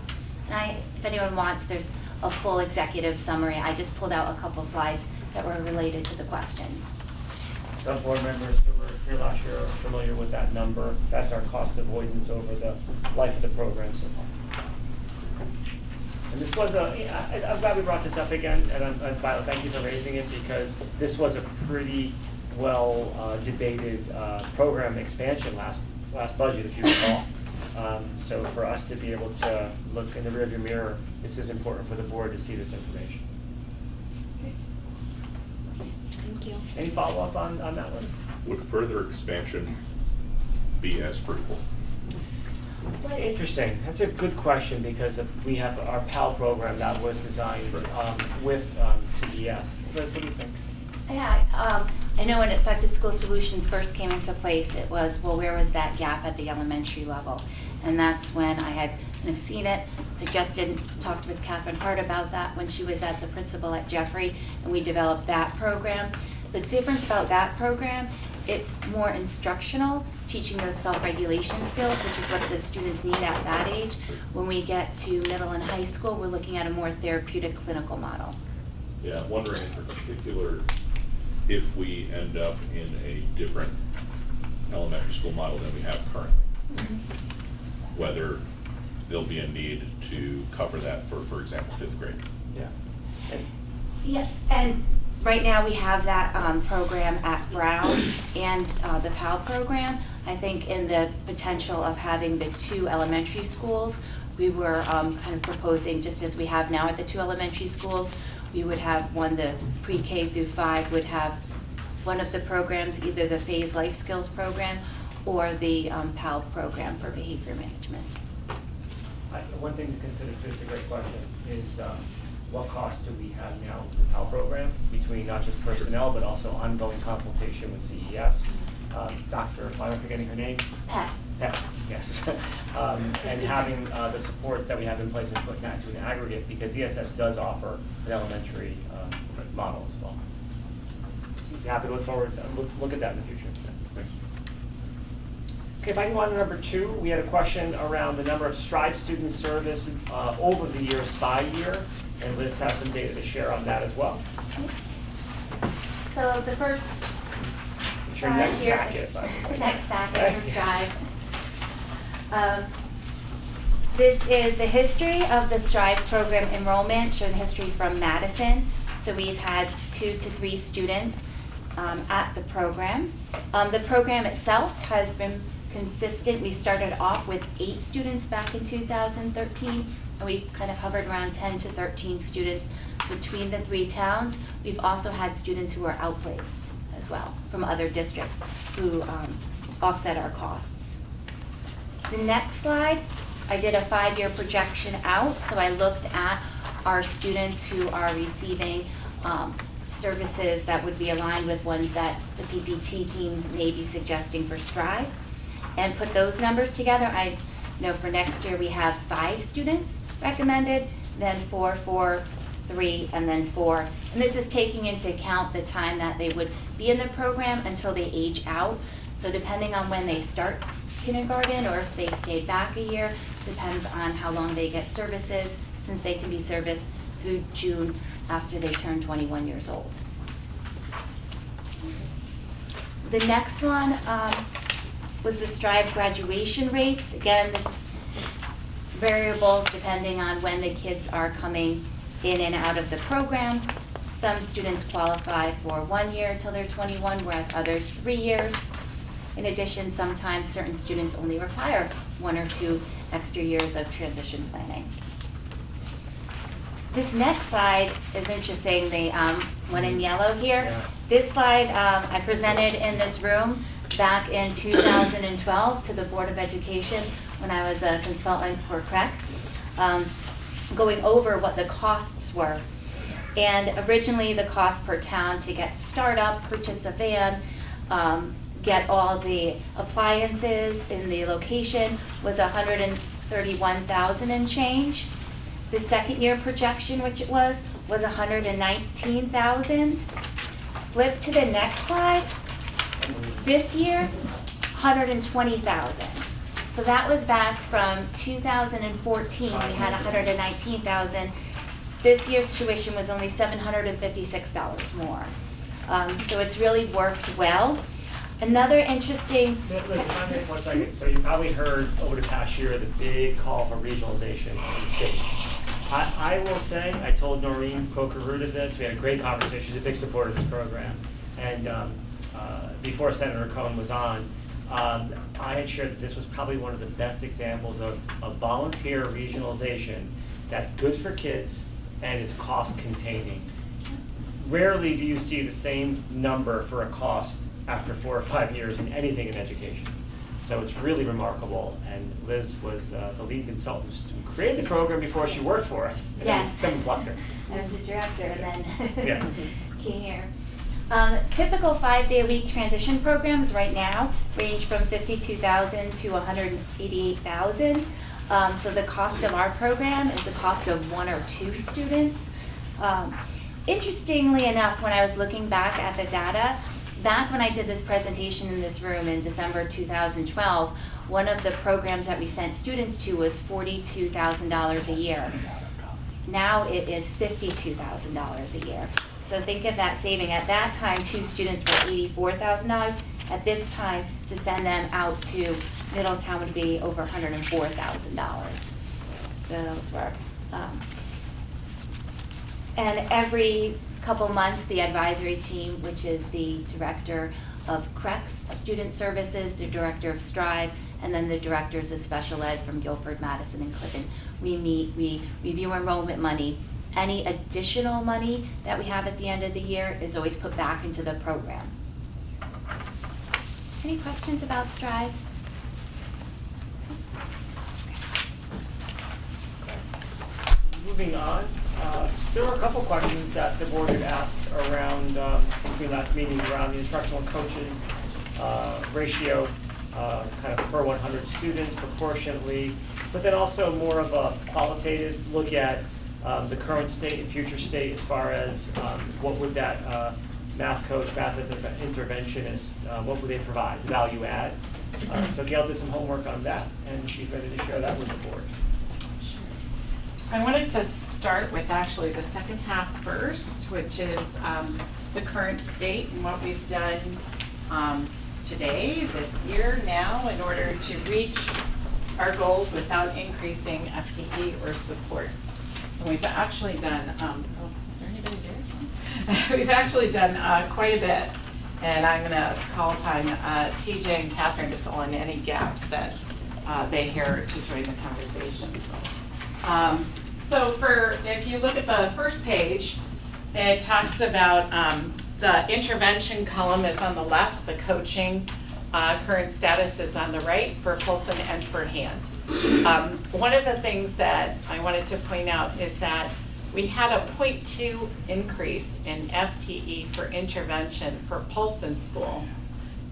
And if anyone wants, there's a full executive summary. I just pulled out a couple slides that were related to the questions. Some board members who were here last year are familiar with that number. That's our cost avoidance over the life of the program so far. And this was I'm glad we brought this up again, and Violet, thank you for raising it, because this was a pretty well debated program expansion last budget, if you recall. So for us to be able to look in the rearview mirror, this is important for the board to see this information. Thank you. Any follow-up on that one? Would further expansion be as fruitful? Interesting. That's a good question, because we have our PAL program that was designed with CES. Liz, what do you think? Yeah, I know when Effective School Solutions first came into place, it was, well, where was that gap at the elementary level? And that's when I had kind of seen it, suggested, talked with Catherine Hart about that when she was at the principal at Jeffrey, and we developed that program. The difference about that program, it's more instructional, teaching those self-regulation skills, which is what the students need at that age. When we get to middle and high school, we're looking at a more therapeutic clinical model. Yeah, I'm wondering in particular if we end up in a different elementary school model than we have currently. Whether there'll be a need to cover that for example, 5th grade. Yeah. Yeah, and right now we have that program at Brown and the PAL program. I think in the potential of having the 2 elementary schools, we were kind of proposing, just as we have now at the 2 elementary schools, we would have one, the pre-K through 5 would have one of the programs, either the Phase Life Skills program or the PAL program for behavior management. One thing to consider too, it's a great question, is what cost do we have now with the PAL program, between not just personnel, but also ongoing consultation with CES, Dr., why am I forgetting her name? Pat. Pat, yes. And having the supports that we have in place and putting that to an aggregate, because ESS does offer an elementary model as well. Happy to look forward, look at that in the future. Thanks. Okay, if I can go on to number 2, we had a question around the number of Strive students serviced over the years by year, and Liz has some data to share on that as well. So the first Your slide next here, packet, by the way. next packet for Yes. Strive. This is the history of the Strive program enrollment, showing history from Madison. So we've had 2 to 3 students at the program. The program itself has been consistent. We started off with 8 students back in 2013, and we've kind of hovered around 10 to 13 students between the 3 towns. We've also had students who are outplaced as well from other districts who offset our costs. The next slide, I did a 5-year projection out, so I looked at our students who are receiving services that would be aligned with ones that the PPT teams may be suggesting for Strive, and put those numbers together. I know for next year we have 5 students recommended, then 4, 4, 3, and then 4. And this is taking into account the time that they would be in the program until they age out. So depending on when they start kindergarten, or if they stayed back a year, depends on how long they get services, since they can be serviced through June after they turn 21 years old. The next one was the Strive graduation rates. Again, variables depending on when the kids are coming in and out of the program. Some students qualify for 1 year till they're 21, whereas others 3 years. In addition, sometimes certain students only require 1 or 2 extra years of transition planning. This next slide is interesting, the one in yellow here. Yeah. This slide I presented in this room back in 2012 to the Board of Education when I was a consultant for CREC, going over what the costs were. And originally the cost per town to get startup, purchase a van, get all the appliances in the location was $131,000 and change. The second year projection, which it was $119,000. Flip to the next slide. This year, $120,000. So that was back from 2014, we had $119,000. This year's tuition was only $756 more. So it's really worked well. Another interesting. One second. So you probably heard over the past year the big call for regionalization in the state. I will say, I told Noreen Coker-Root this, we had a great conversation, she's a big supporter of this program. And before Senator Cohn was on, I had shared that this was probably one of the best examples of volunteer regionalization that's good for kids and is cost containing. Rarely do you see the same number for a cost after 4 or 5 years in anything in education. So it's really remarkable, and Liz was the lead consultant who created the program before she worked for us. Yes. Someone plucked her. I was a director and then Yeah. came here. Typical 5-day-a-week transition programs right now range from $52,000 to $188,000. So the cost of our program is the cost of 1 or 2 students. Interestingly enough, when I was looking back at the data, back when I did this presentation in this room in December 2012, one of the programs that we sent students to was $42,000 a year. Now it is $52,000 a year. So think of that saving. At that time, 2 students were $84,000. At this time, to send them out to Middletown would be over $104,000. So those were. And every couple months, the advisory team, which is the director of CREC's Student Services, the director of Strive, and then the directors of special ed from Guilford, Madison, and Clinton. We meet, we review enrollment money. Any additional money that we have at the end of the year is always put back into the program. Any questions about Strive? Moving on, there were a couple questions that the board had asked around, since we last meeting, around the instructional coaches ratio, kind of per 100 students proportionately, but then also more of a qualitative look at the current state and future state as far as what would that math coach, math interventionist, what would they provide, value add. So Gail did some homework on that, and she's ready to share that with the board. So I wanted to start with actually the second half first, which is the current state and what we've done today, this year now, in order to reach our goals without increasing FTE or supports. And we've actually done, is there anybody there? We've actually done quite a bit. And I'm going to call upon TJ and Catherine to fill in any gaps that they hear to join the conversations. So if you look at the first page, it talks about the intervention column is on the left, the coaching current status is on the right for Polson and for Hand. One of the things that I wanted to point out is that we had a 0.2 increase in FTE for intervention for Polson School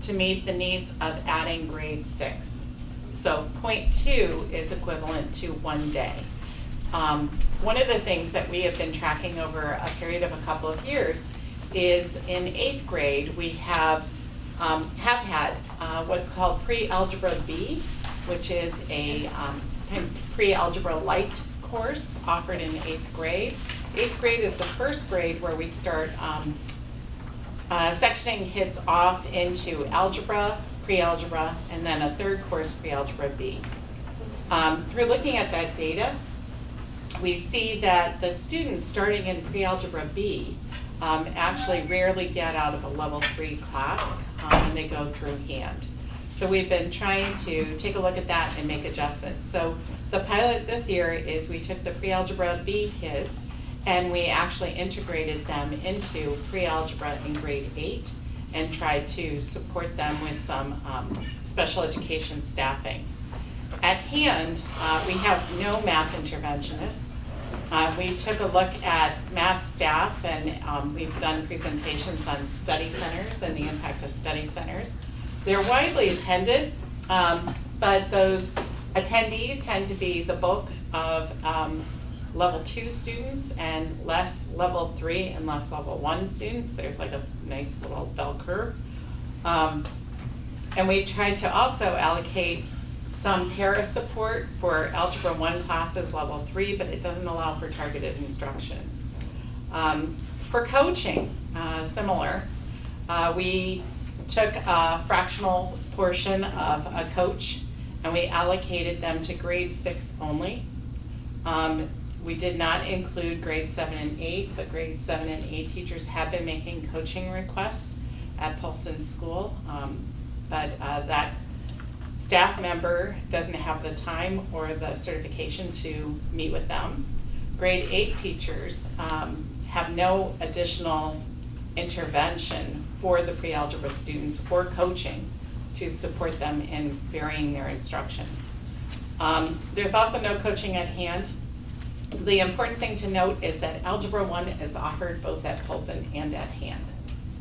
to meet the needs of adding grade 6. So 0.2 is equivalent to 1 day. One of the things that we have been tracking over a period of a couple of years is in 8th grade we have had what's called pre-algebra B, which is a kind of pre-algebra light course offered in 8th grade. 8th grade is the first grade where we start sectioning kids off into algebra, pre-algebra, and then a 3rd course, pre-algebra B. Through looking at that data, we see that the students starting in pre-algebra B actually rarely get out of a level 3 class when they go through hand. So we've been trying to take a look at that and make adjustments. So the pilot this year is we took the pre-algebra B kids and we actually integrated them into pre-algebra in grade 8 and tried to support them with some special education staffing. At hand, we have no math interventionists. We took a look at math staff and we've done presentations on study centers and the impact of study centers. They're widely attended, but those attendees tend to be the bulk of level 2 students and less level 3 and less level 1 students. There's like a nice little bell curve. And we tried to also allocate some para support for Algebra 1 classes level 3, but it doesn't allow for targeted instruction. For coaching, similar, we took a fractional portion of a coach and we allocated them to grade 6 only. We did not include grade 7 and 8, but grade 7 and 8 teachers have been making coaching requests at Polson School, but that staff member doesn't have the time or the certification to meet with them. Grade 8 teachers have no additional intervention for the pre-algebra students or coaching to support them in varying their instruction. There's also no coaching at hand. The important thing to note is that Algebra 1 is offered both at Polson and at hand,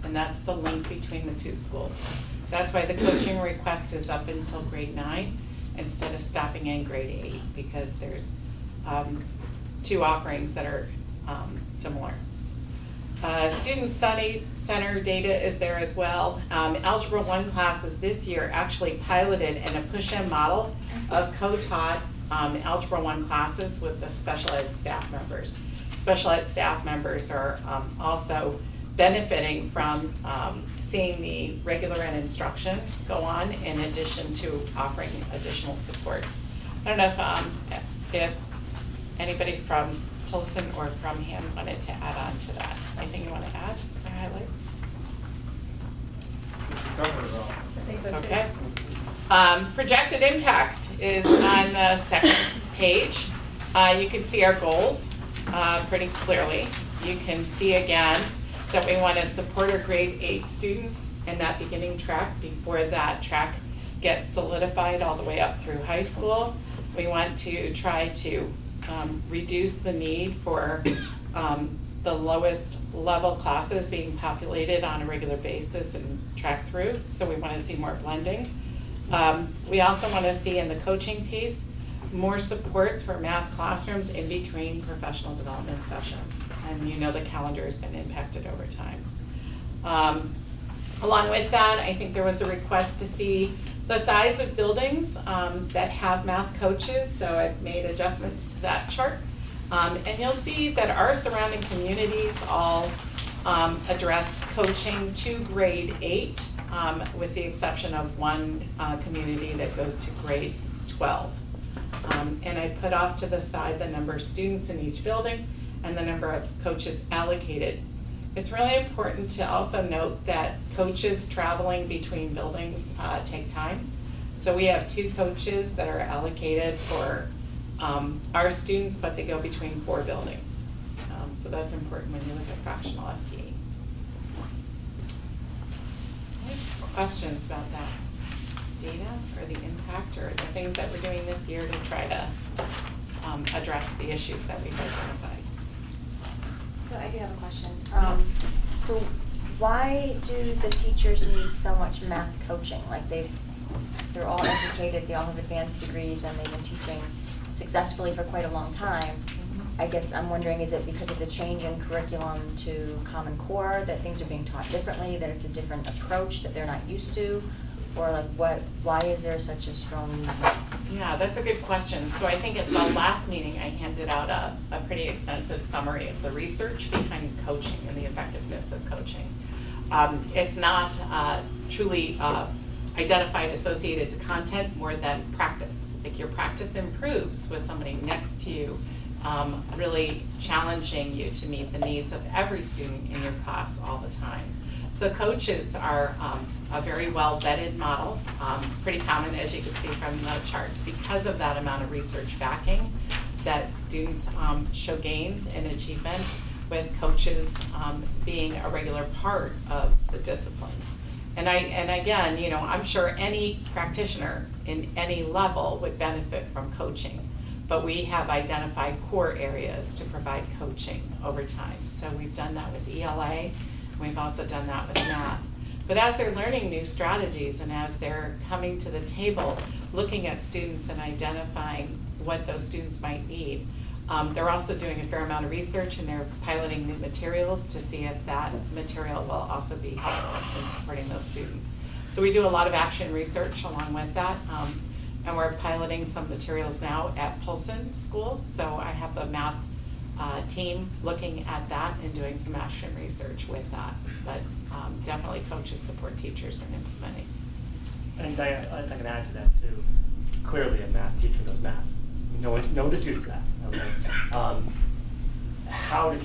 and that's the link between the two schools. That's why the coaching request is up until grade 9 instead of stopping in grade 8, because there's 2 offerings that are similar. Student study center data is there as well. Algebra 1 classes this year actually piloted in a push-in model of co-taught Algebra 1 classes with the special ed staff members. Special ed staff members are also benefiting from seeing the regular ed instruction go on in addition to offering additional supports. I don't know if anybody from Polson or from Ham wanted to add on to that. Anything you want to add or highlight? I think so too. Okay. Projected impact is on the second page. You can see our goals pretty clearly. You can see again that we want to support our grade 8 students in that beginning track before that track gets solidified all the way up through high school. We want to try to reduce the need for the lowest level classes being populated on a regular basis and track through, so we want to see more blending. We also want to see in the coaching piece more supports for math classrooms in between professional development sessions, and you know the calendar has been impacted over time. Along with that, I think there was a request to see the size of buildings that have math coaches, so I've made adjustments to that chart. And you'll see that our surrounding communities all address coaching to grade 8, with the exception of one community that goes to grade 12. And I put off to the side the number of students in each building and the number of coaches allocated. It's really important to also note that coaches traveling between buildings take time. So we have 2 coaches that are allocated for our students, but they go between 4 buildings. So that's important when you look at fractional FTE. Any questions about that data or the impact or the things that we're doing this year to try to address the issues that we've identified? So I do have a question. So why do the teachers need so much math coaching? Like they're all educated, they all have advanced degrees, and they've been teaching successfully for quite a long time. I guess I'm wondering, is it because of the change in curriculum to Common Core that things are being taught differently, that it's a different approach that they're not used to? Or like why is there such a strong need? Yeah, that's a good question. So I think at the last meeting I handed out a pretty extensive summary of the research behind coaching and the effectiveness of coaching. It's not truly identified associated to content more than practice. Like your practice improves with somebody next to you, really challenging you to meet the needs of every student in your class all the time. So coaches are a very well vetted model, pretty common as you can see from the charts because of that amount of research backing that students show gains in achievement with coaches being a regular part of the discipline. And again, you know, I'm sure any practitioner in any level would benefit from coaching, but we have identified core areas to provide coaching over time. So we've done that with ELA, we've also done that with math. But as they're learning new strategies and as they're coming to the table, looking at students and identifying what those students might need, they're also doing a fair amount of research and they're piloting new materials to see if that material will also be helpful in supporting those students. So we do a lot of action research along with that. And we're piloting some materials now at Polson School. So I have the math team looking at that and doing some action research with that. But definitely coaches support teachers in implementing. And I can add to that too. Clearly a math teacher knows math. No one disputes that. Okay?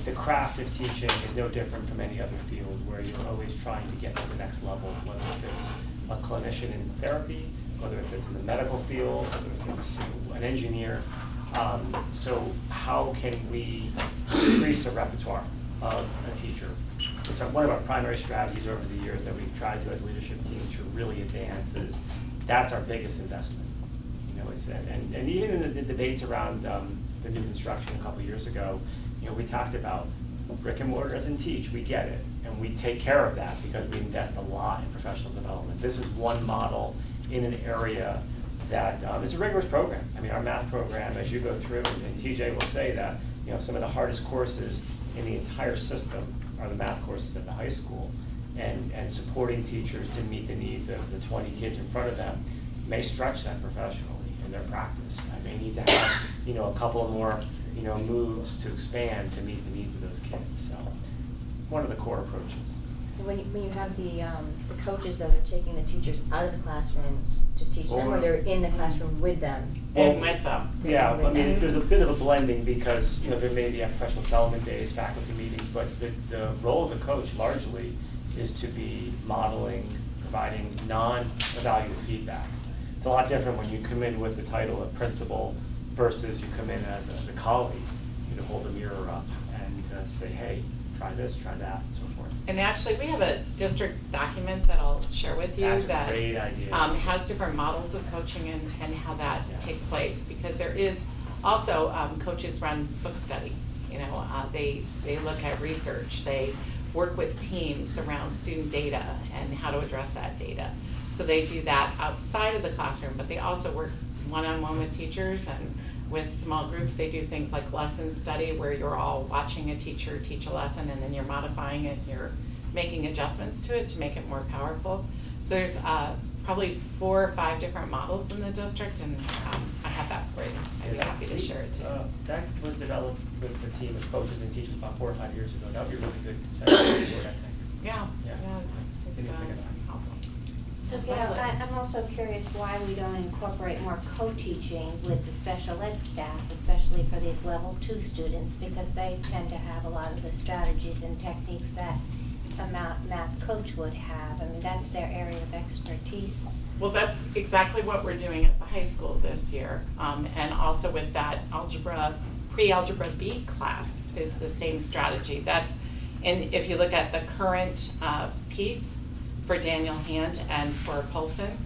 The craft of teaching is no different from any other field where you're always trying to get to the next level, whether if it's a clinician in therapy, whether if it's in the medical field, whether if it's an engineer. So how can we increase the repertoire of a teacher? It's one of our primary strategies over the years that we've tried to as leadership team to really advance is that's our biggest investment. You know, and even in the debates around the new construction a couple years ago, you know, we talked about brick and mortar doesn't teach, we get it, and we take care of that because we invest a lot in professional development. This is one model in an area that is a rigorous program. I mean, our math program, as you go through, and TJ will say that, you know, some of the hardest courses in the entire system are the math courses at the high school, and supporting teachers to meet the needs of the 20 kids in front of them may stretch that professionally in their practice. I may need to have, you know, a couple more, you know, moves to expand to meet the needs of those kids. So, one of the core approaches. When you have the coaches, though, they're taking the teachers out of the classrooms to teach them, or they're in the classroom with them? And with them. Yeah, I mean, there's a bit of a blending because, you know, there may be professional development days, faculty meetings, but the role of the coach largely is to be modeling, providing non-evaluative feedback. It's a lot different when you come in with the title of principal versus you come in as a colleague, you know, hold a mirror up and say, hey, try this, try that, and so forth. And actually, we have a district document that I'll share with you That's that a great idea. Has different models of coaching and how that takes place. Because there is also, coaches run book studies. You know, they look at research. They work with teams around student data and how to address that data. So they do that outside of the classroom, but they also work one-on-one with teachers and with small groups. They do things like lesson study where you're all watching a teacher teach a lesson and then you're modifying it, you're making adjustments to it to make it more powerful. So there's probably 4 or 5 different models in the district, and I have that for you. I'd be happy to share it too. That was developed with the team of coaches and teachers about 4 or 5 years ago. That would be a really good conception, I think. Yeah, it's helpful. So, Gail, I'm also curious why we don't incorporate more co-teaching with the special ed staff, especially for these level 2 students, because they tend to have a lot of the strategies and techniques that a math coach would have. I mean, that's their area of expertise. Well, that's exactly what we're doing at the high school this year. And also with that pre-algebra B class is the same strategy. And if you look at the current piece, for Daniel Hand and for Polson,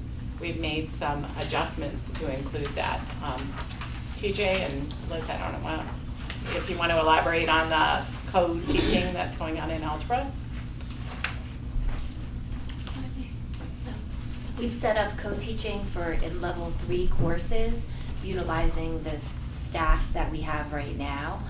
we've made some adjustments to include that. TJ and Liz, I don't know if you want to elaborate on the co-teaching that's going on in algebra. We've set up co-teaching for in level 3 courses, utilizing the staff that we have right now.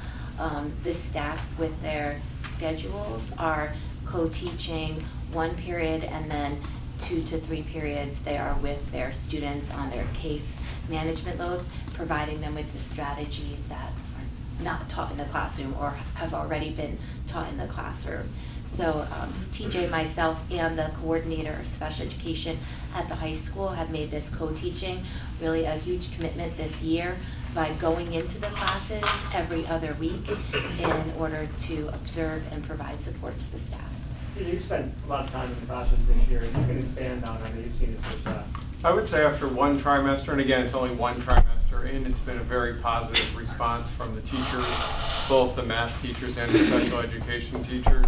The staff with their schedules are co-teaching 1 period, and then 2 to 3 periods they are with their students on their case management load, providing them with the strategies that are not taught in the classroom or have already been taught in the classroom. So TJ, myself, and the coordinator of special education at the high school have made this co-teaching really a huge commitment this year by going into the classes every other week in order to observe and provide support to the staff. You spent a lot of time in the classrooms this year. You can expand on it. I know you've seen it firsthand. I would say after one trimester, and again, it's only one trimester in, it's been a very positive response from the teachers, both the math teachers and the special education teachers.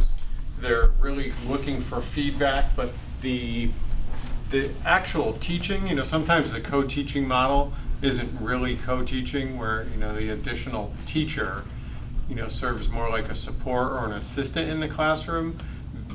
They're really looking for feedback, but the actual teaching, you know, sometimes the co-teaching model isn't really co-teaching, where, you know, the additional teacher, you know, serves more like a support or an assistant in the classroom.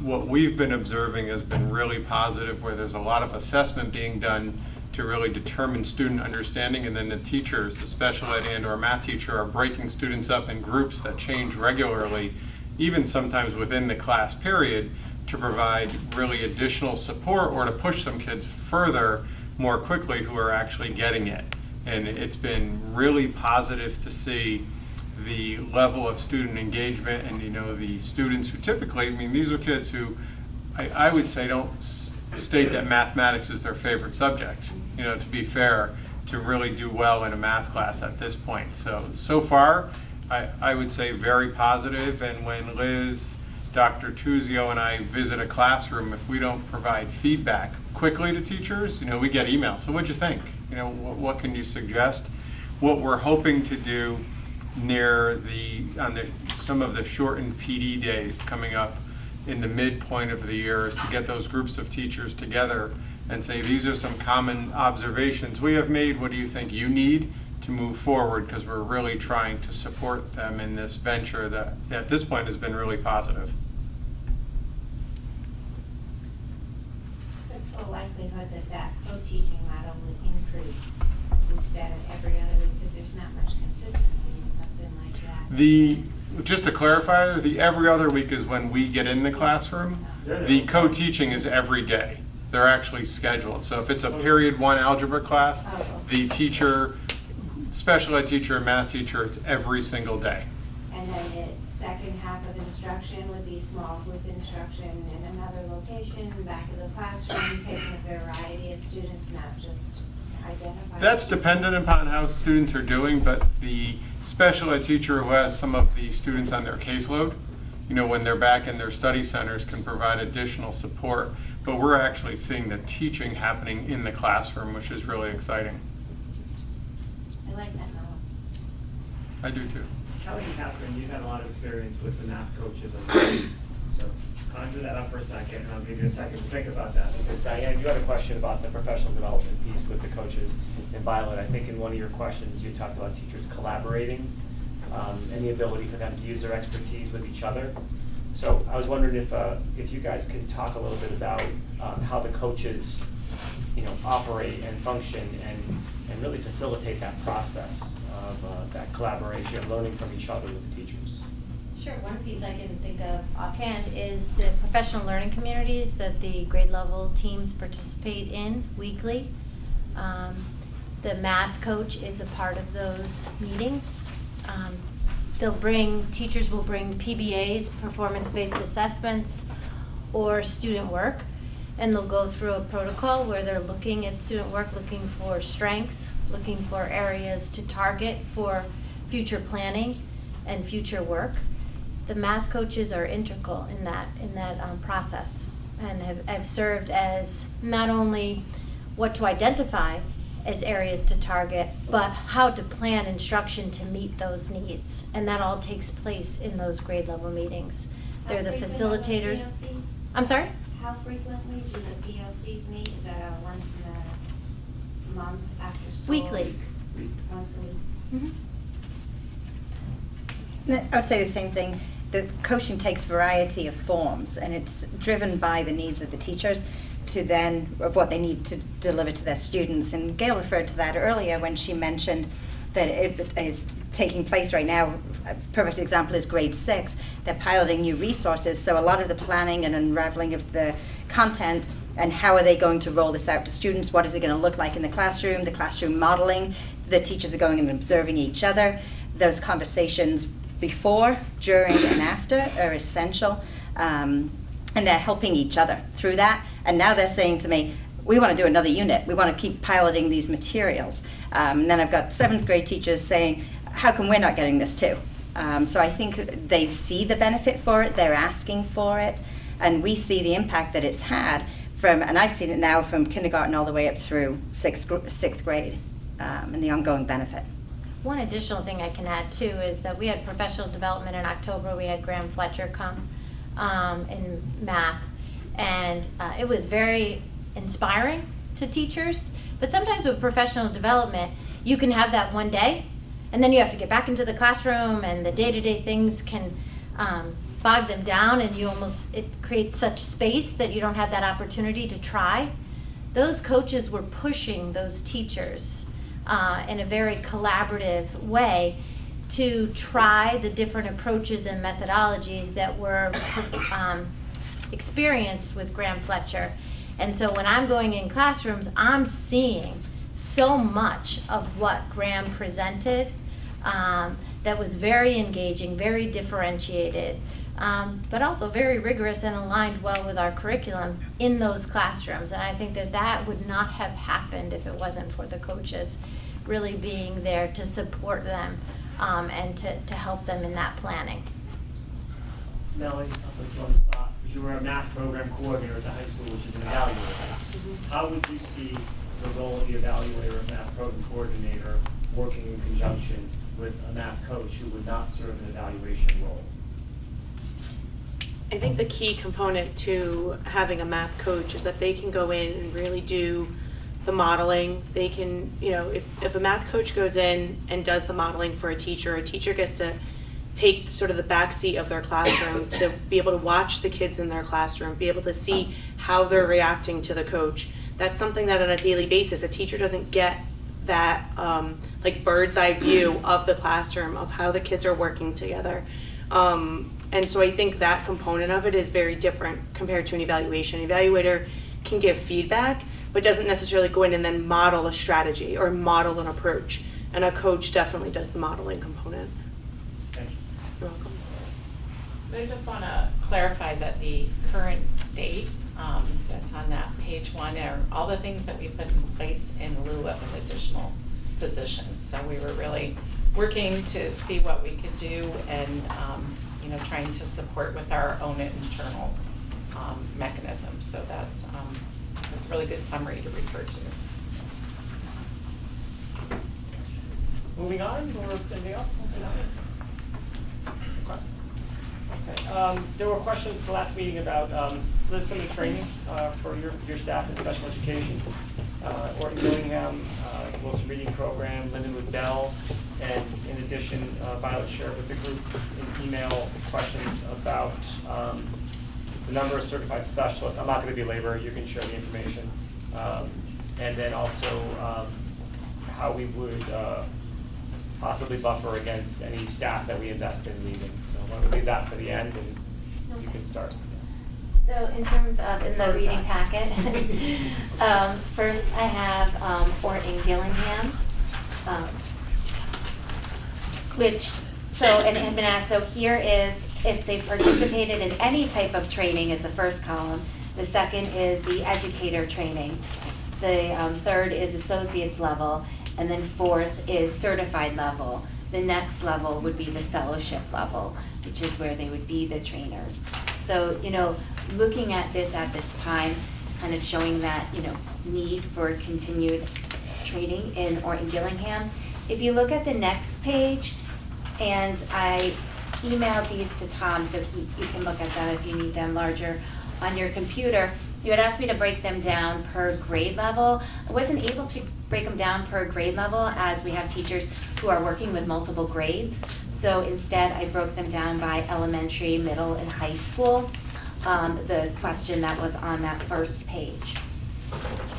What we've been observing has been really positive, where there's a lot of assessment being done to really determine student understanding, and then the teachers, the special ed and or math teacher, are breaking students up in groups that change regularly, even sometimes within the class period, to provide really additional support or to push some kids further more quickly who are actually getting it. And it's been really positive to see the level of student engagement, and, you know, the students who typically, I mean, these are kids who I would say don't state that mathematics is their favorite subject, you know, to be fair, to really do well in a math class at this point. So far, I would say very positive. And when Liz, Dr. Tuzio, and I visit a classroom, if we don't provide feedback quickly to teachers, you know, we get emails. So what'd you think? You know, what can you suggest? What we're hoping to do near some of the shortened PD days coming up in the midpoint of the year is to get those groups of teachers together and say, these are some common observations we have made. What do you think you need to move forward? Because we're really trying to support them in this venture that at this point has been really positive. What's the likelihood that co-teaching model would increase instead of every other week, because there's not much consistency in something like that? Just to clarify, the every other week is when we get in the classroom. The co-teaching is every day. They're actually scheduled. So if it's a period 1 algebra class, the teacher, special ed teacher and math teacher, it's every single day. And then the second half of instruction would be small group instruction in another location, back of the classroom, taking a variety of students, not just identifying. That's dependent upon how students are doing, but the special ed teacher who has some of the students on their caseload, you know, when they're back in their study centers, can provide additional support. But we're actually seeing the teaching happening in the classroom, which is really exciting. I like that model. I do too. Kelly and Catherine, you've had a lot of experience with the math coaches. So conjure that up for a second, and I'll give you a second to think about that. Because Diane, you had a question about the professional development piece with the coaches. And Violet, I think in one of your questions, you talked about teachers collaborating and the ability for them to use their expertise with each other. So I was wondering if you guys could talk a little bit about how the coaches, you know, operate and function and really facilitate that process of that collaboration, learning from each other with the teachers. Sure. One piece I can think of offhand is the professional learning communities that the grade level teams participate in weekly. The math coach is a part of those meetings. Teachers will bring PBAs, performance-based assessments, or student work, and they'll go through a protocol where they're looking at student work, looking for strengths, looking for areas to target for future planning and future work. The math coaches are integral in that process, and have served as not only what to identify as areas to target, but how to plan instruction to meet those needs. And that all takes place in those grade level meetings. They're the facilitators. I'm sorry? How frequently do the PLCs meet? Is that a once in a month after school? Weekly. Once a week? I would say the same thing. The coaching takes variety of forms, and it's driven by the needs of the teachers of what they need to deliver to their students. And Gail referred to that earlier when she mentioned that it is taking place right now. A perfect example is grade 6. They're piloting new resources, so a lot of the planning and unraveling of the content and how are they going to roll this out to students, what is it going to look like in the classroom modeling, the teachers are going and observing each other. Those conversations before, during, and after are essential. And they're helping each other through that. And now they're saying to me, we want to do another unit. We want to keep piloting these materials. And then I've got 7th grade teachers saying, how come we're not getting this too? So I think they see the benefit for it, they're asking for it, and we see the impact that it's had from, and I've seen it now from kindergarten all the way up through 6th grade, and the ongoing benefit. One additional thing I can add too is that we had professional development in October. We had Graham Fletcher come in math, and it was very inspiring to teachers. But sometimes with professional development, you can have that one day, and then you have to get back into the classroom, and the day-to-day things can bog them down, and it creates such space that you don't have that opportunity to try. Those coaches were pushing those teachers in a very collaborative way to try the different approaches and methodologies that were experienced with Graham Fletcher. And so when I'm going in classrooms, I'm seeing so much of what Graham presented that was very engaging, very differentiated, but also very rigorous and aligned well with our curriculum in those classrooms. And I think that that would not have happened if it wasn't for the coaches really being there to support them and to help them in that planning. Melanie, I'll put you on the spot. You were a math program coordinator at the high school, which is an evaluator. How would you see the role of the evaluator or math program coordinator working in conjunction with a math coach who would not serve an evaluation role? I think the key component to having a math coach is that they can go in and really do the modeling. They can, if a math coach goes in and does the modeling for a teacher gets to take sort of the backseat of their classroom to be able to watch the kids in their classroom, be able to see how they're reacting to the coach. That's something that on a daily basis, a teacher doesn't get that like bird's eye view of the classroom, of how the kids are working together. And so I think that component of it is very different compared to an evaluation. An evaluator can give feedback, but doesn't necessarily go in and then model a strategy or model an approach. And a coach definitely does the modeling component. Thank you. You're welcome. I just want to clarify that the current state that's on that page 1 are all the things that we put in place in lieu of an additional position. So we were really working to see what we could do and trying to support with our own internal mechanisms. So that's a really good summary to refer to. Moving on, or anything else? Okay. There were questions at the last meeting about listening training for your staff in special education. Orton Gillingham, Wilson Reading Program, Lindenwood Bell, and in addition, Violet shared with the group in email questions about the number of certified specialists. I'm not going to belabor, you can share the information. And then also how we would possibly buffer against any staff that we invest in leaving. So I'm going to leave that for the end, and you can start. So in terms of in the reading packet, first I have Orton Gillingham, and have been asked, so here is if they participated in any type of training is the first column. The second is the educator training. The third is associate's level. And then fourth is certified level. The next level would be the fellowship level, which is where they would be the trainers. So, looking at this time, kind of showing that, need for continued training in Orton Gillingham. If you look at the next page, and I emailed these to Tom, so you can look at them if you need them larger on your computer. You had asked me to break them down per grade level. I wasn't able to break them down per grade level as we have teachers who are working with multiple grades. So instead, I broke them down by elementary, middle, and high school, the question that was on that first page.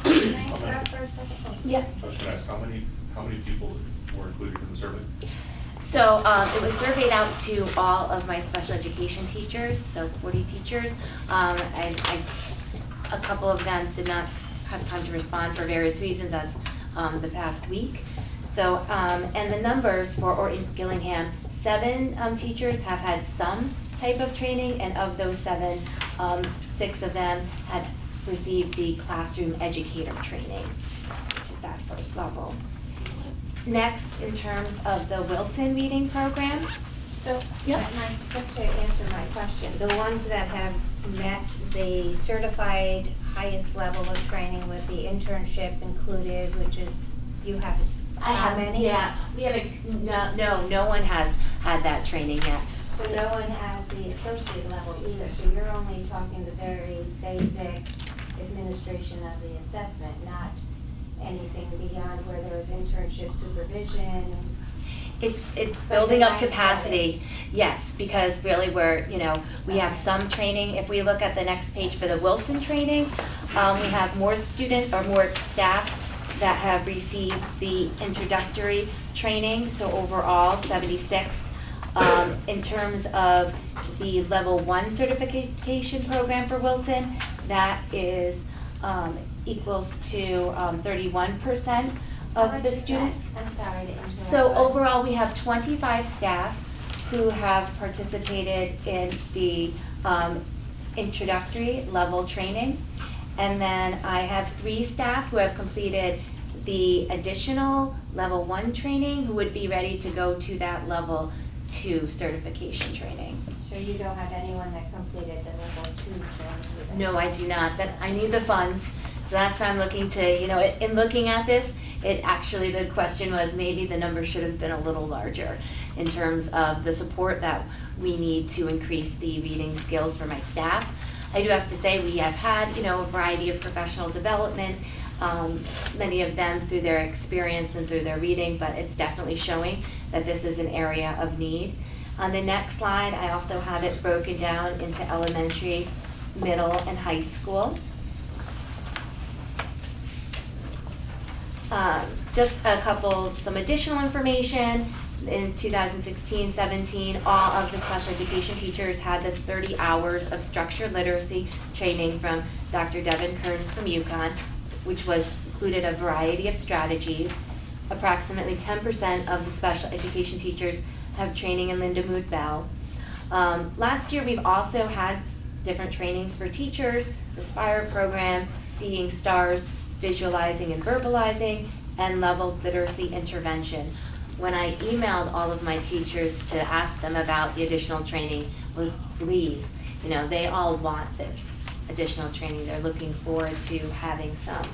Can I interrupt for a second? Yeah. I was going to ask, how many people were included in the survey? So it was surveyed out to all of my special education teachers, so 40 teachers. A couple of them did not have time to respond for various reasons as the past week. So, and the numbers for Orton Gillingham, 7 teachers have had some type of training, and of those 7, 6 of them had received the classroom educator training, which is that first level. Next, in terms of the Wilson reading program. So, Yep. just to answer my question, the ones that have met the certified highest level of training with the internship included, which is, you have, how many? Yeah, we haven't, no one has had that training yet. So no one has the associate level either, so you're only talking the very basic administration of the assessment, not anything beyond where there is internship supervision. It's So building you're up not capacity, credits. yes, because really we have some training. If we look at the next page for the Wilson training, we have more students or more staff that have received the introductory training, so overall 76. In terms of the level 1 certification program for Wilson, that is equals to 31% How of much the is that? students. I'm sorry to interrupt. So but- overall, we have 25 staff who have participated in the introductory level training. And then I have 3 staff who have completed the additional level 1 training, who would be ready to go to that level 2 certification training. So you don't have anyone that completed the level 2 training either? No, I do not. That I need the funds. So that's why I'm looking to, in looking at this, the question was maybe the number should have been a little larger in terms of the support that we need to increase the reading skills for my staff. I do have to say we have had, a variety of professional development, many of them through their experience and through their reading, but it's definitely showing that this is an area of need. On the next slide, I also have it broken down into elementary, middle, and high school. Just some additional information. In 2016-17, all of the special education teachers had the 30 hours of structured literacy training from Dr. Devin Kearns from UConn, which included a variety of strategies. Approximately 10% of the special education teachers have training in Linda Mood Bell. Last year, we've also had different trainings for teachers, the SPIRE program, Seeing Stars, Visualizing and Verbalizing, and Level Literacy Intervention. When I emailed all of my teachers to ask them about the additional training, was please, they all want this additional training. They're looking forward to having some.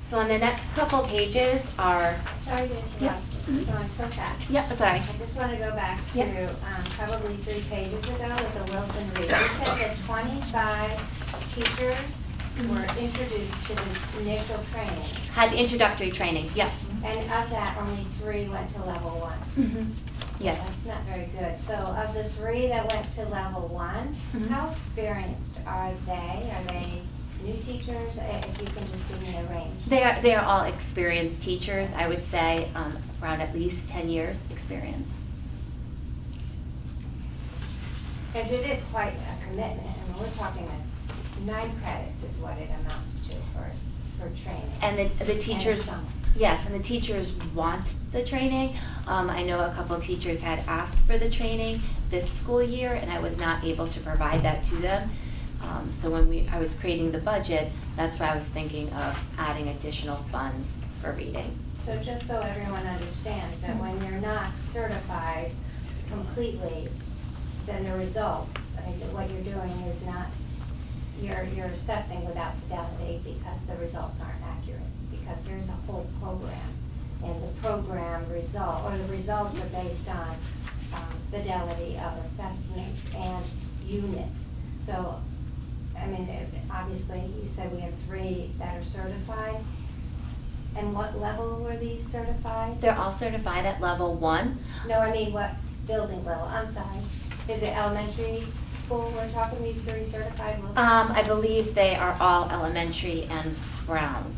So on the next couple pages are... Sorry to interrupt, you're going so fast. Yep, sorry. I just want to go back to Yep. Probably 3 pages ago with the Wilson read. You said that 25 teachers were introduced to the initial training, Had the introductory training, yep. and of that, only 3 went to level 1. Mm-hmm. Yes. That's not very good. So of the 3 that went to level 1, Mhm. how experienced are they? Are they new teachers? If you can just give me a range. They are all experienced teachers, I would say, around at least 10 years experience. Because it is quite a commitment. I mean, we're talking 9 credits is what it amounts to for training. And the teachers, And some. yes, and the teachers want the training. I know a couple teachers had asked for the training this school year, and I was not able to provide that to them. So when I was creating the budget, that's why I was thinking of adding additional funds for reading. So just so everyone understands that when you're not certified completely, then the results, I mean, what you're doing is not, you're assessing without fidelity because the results aren't accurate, because there's a whole program. And the program result, or the results are based on fidelity of assessments and units. So, I mean, obviously, you said we have 3 that are certified. And what level were these certified? They're all certified at level 1. No, I mean, what building level? I'm sorry. Is it elementary school we're talking, these 3 certified Wilson? I believe they are all elementary and Brown.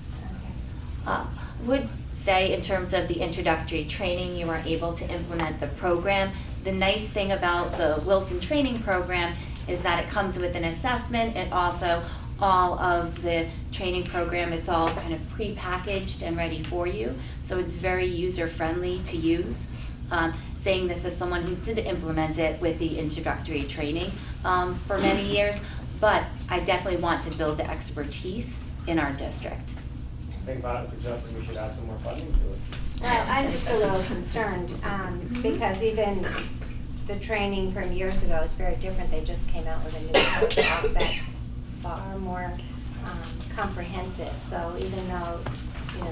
Okay. Would say in terms of the introductory training, you are able to implement the program. The nice thing about the Wilson training program is that it comes with an assessment. It also, all of the training program, it's all kind of pre-packaged and ready for you. So it's very user-friendly to use. saying this as someone who did implement it with the introductory training for many years, but I definitely want to build the expertise in our district. Think about it, suggesting we should add some more funding to it. Well, I'm just a little concerned, because even the training from years ago is very different. They just came out with a new protocol that's far more comprehensive. So even though,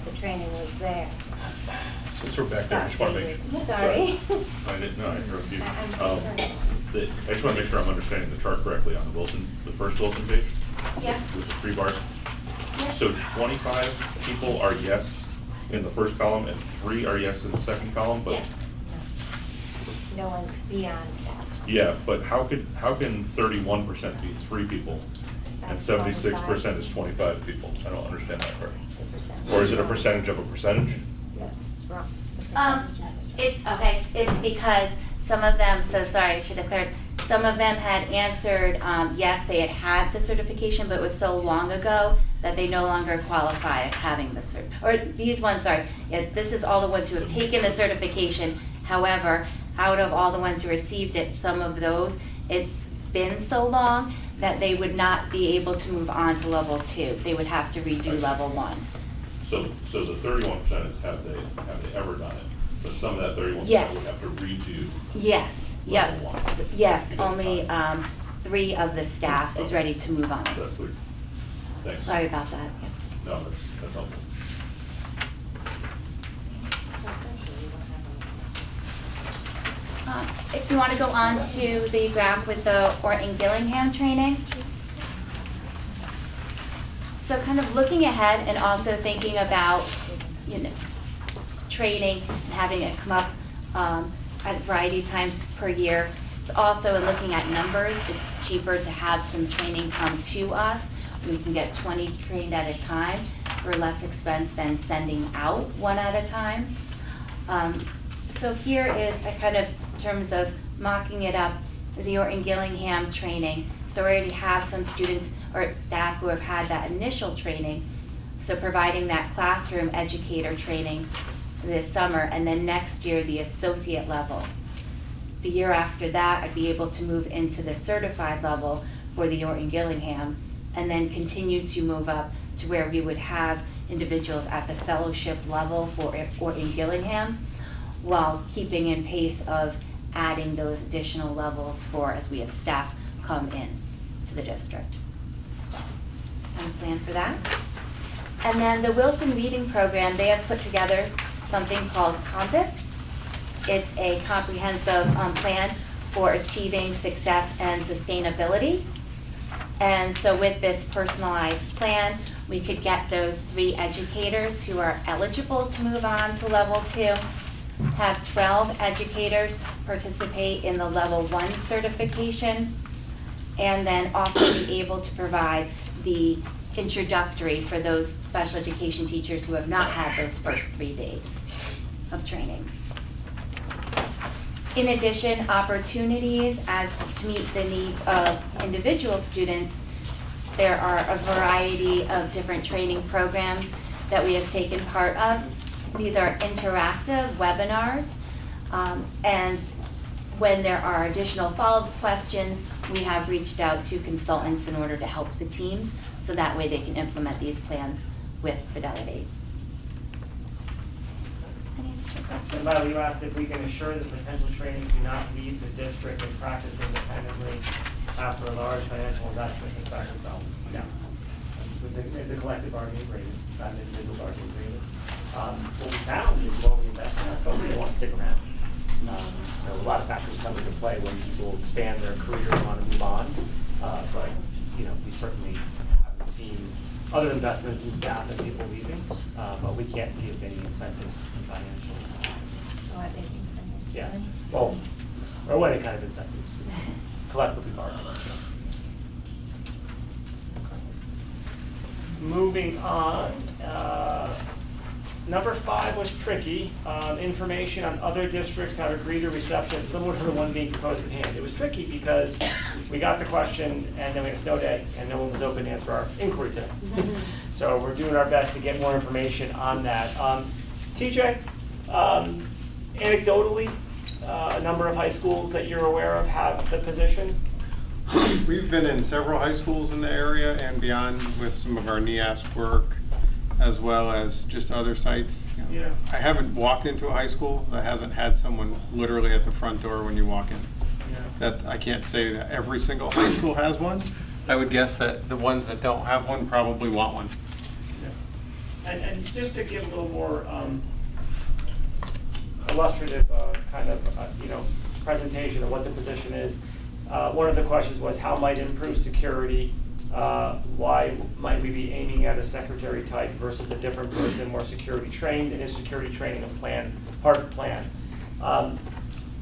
the training was there. Since we're back there, I just want to make. Sorry. I didn't know, I interrupted you. I'm concerned. I just want to make sure I'm understanding the chart correctly on the first Wilson page. Yeah. With the 3 bars. So 25 people are yes in the first column and 3 are yes in the second column, but. Yes. No one's beyond that. Yeah, but how can 31% be 3 people and 76% is 25 people? I don't understand that part. Or is it a percentage of a percentage? Yeah, it's wrong. It's because some of them, so sorry, I should have cleared, some of them had answered, yes, they had the certification, but it was so long ago that they no longer qualify as having the cert, or these ones, sorry, yeah, this is all the ones who have taken the certification. However, out of all the ones who received it, some of those, it's been so long that they would not be able to move on to level 2. They would have to redo level 1. So the 31% is have they ever done it? But some of that 31% Yes. would have to redo. Yes, yep, level 1. yes, Because of only time. 3 of the staff is ready to move on. That's clear. Thanks. Sorry about that. No, that's helpful. If you want to go on to the graph with the Orton-Gillingham training. So kind of looking ahead and also thinking about, training and having it come up at a variety of times per year. It's also in looking at numbers, it's cheaper to have some training come to us. We can get 20 trained at a time for less expense than sending out 1 at a time. So here is a kind of, in terms of mocking it up, the Orton-Gillingham training. So we already have some students or staff who have had that initial training. So providing that classroom educator training this summer, and then next year the associate level. The year after that, I'd be able to move into the certified level for the Orton-Gillingham, and then continue to move up to where we would have individuals at the fellowship level for Orton-Gillingham, while keeping in pace of adding those additional levels for as we have staff come in to the district. So, kind of plan for that. And then the Wilson Reading Program, they have put together something called Compass. It's a comprehensive plan for achieving success and sustainability. And so with this personalized plan, we could get those 3 educators who are eligible to move on to level 2, have 12 educators participate in the level 1 certification, and then also be able to provide the introductory for those special education teachers who have not had those first 3 days of training. In addition, opportunities as to meet the needs of individual students. There are a variety of different training programs that we have taken part of. These are interactive webinars, and when there are additional follow-up questions, we have reached out to consultants in order to help the teams, so that way they can implement these plans with fidelity. Any additional questions? And Violet, you asked if we can assure that potential trainees do not leave the district and practice independently after a large financial investment in fact of no. It's a collective bargaining agreement, not an individual bargaining agreement. What we found is when we invest in our folks, they want to stick around. So a lot of factors come into play when people expand their career and want to move on. But we certainly haven't seen other investments in staff and people leaving, but we can't give any incentives to financial. Yeah. Well, or any kind of incentives. It's collectively bargained. Moving on. Number 5 was tricky. Information on other districts how to greet a receptionist similar to the one being proposed at hand. It was tricky because we got the question and then we had a snow day and no one was open to answer our inquiry today. So we're doing our best to get more information on that. TJ, Anecdotally, a number of high schools that you're aware of have the position? We've been in several high schools in the area and beyond with some of our NEASC work, as well as just other sites. You know, I haven't walked into a high school that hasn't had someone literally at the front door when you walk in. That I can't say that every single high school has one. I would guess that the ones that don't have one probably want one. And just to give a little more illustrative kind of presentation of what the position is, one of the questions was how might it improve security? Why might we be aiming at a secretary type versus a different person, more security trained, and is security training part of the plan?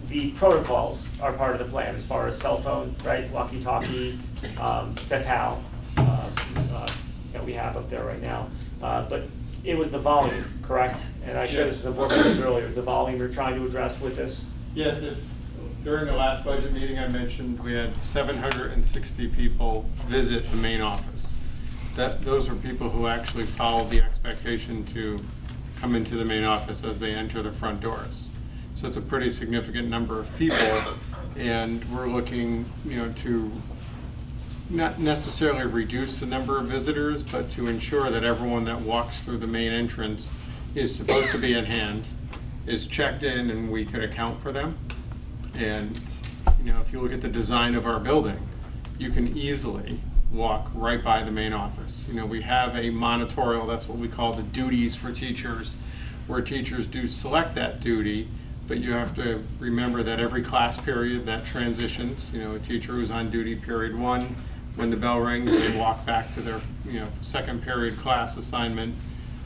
The protocols are part of the plan as far as cell phone, right, walkie-talkie, the PAL that we have up there right now. But it was the volume, correct? And I showed it to the board members earlier. It was the volume you're trying to address with this? Yes, during the last budget meeting I mentioned we had 760 people visit the main office. Those were people who actually followed the expectation to come into the main office as they enter the front doors. So it's a pretty significant number of people, and we're looking, to not necessarily reduce the number of visitors, but to ensure that everyone that walks through the main entrance is supposed to be in hand, is checked in, and we could account for them. And if you look at the design of our building, you can easily walk right by the main office. We have a monitorial, that's what we call the duties for teachers, where teachers do select that duty, but you have to remember that every class period that transitions, a teacher who's on duty period 1, when the bell rings, they walk back to their second period class assignment.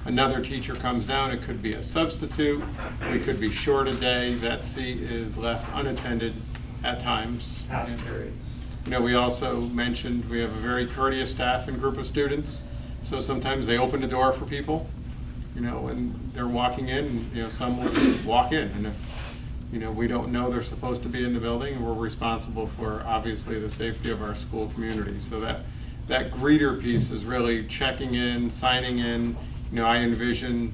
Another teacher comes down, it could be a substitute, we could be short a day, that seat is left unattended at times. Past periods. We also mentioned we have a very courteous staff and group of students, so sometimes they open the door for people, when they're walking in, some will just walk in, and if we don't know they're supposed to be in the building, we're responsible for obviously the safety of our school community. So that greeter piece is really checking in, signing in. I envision,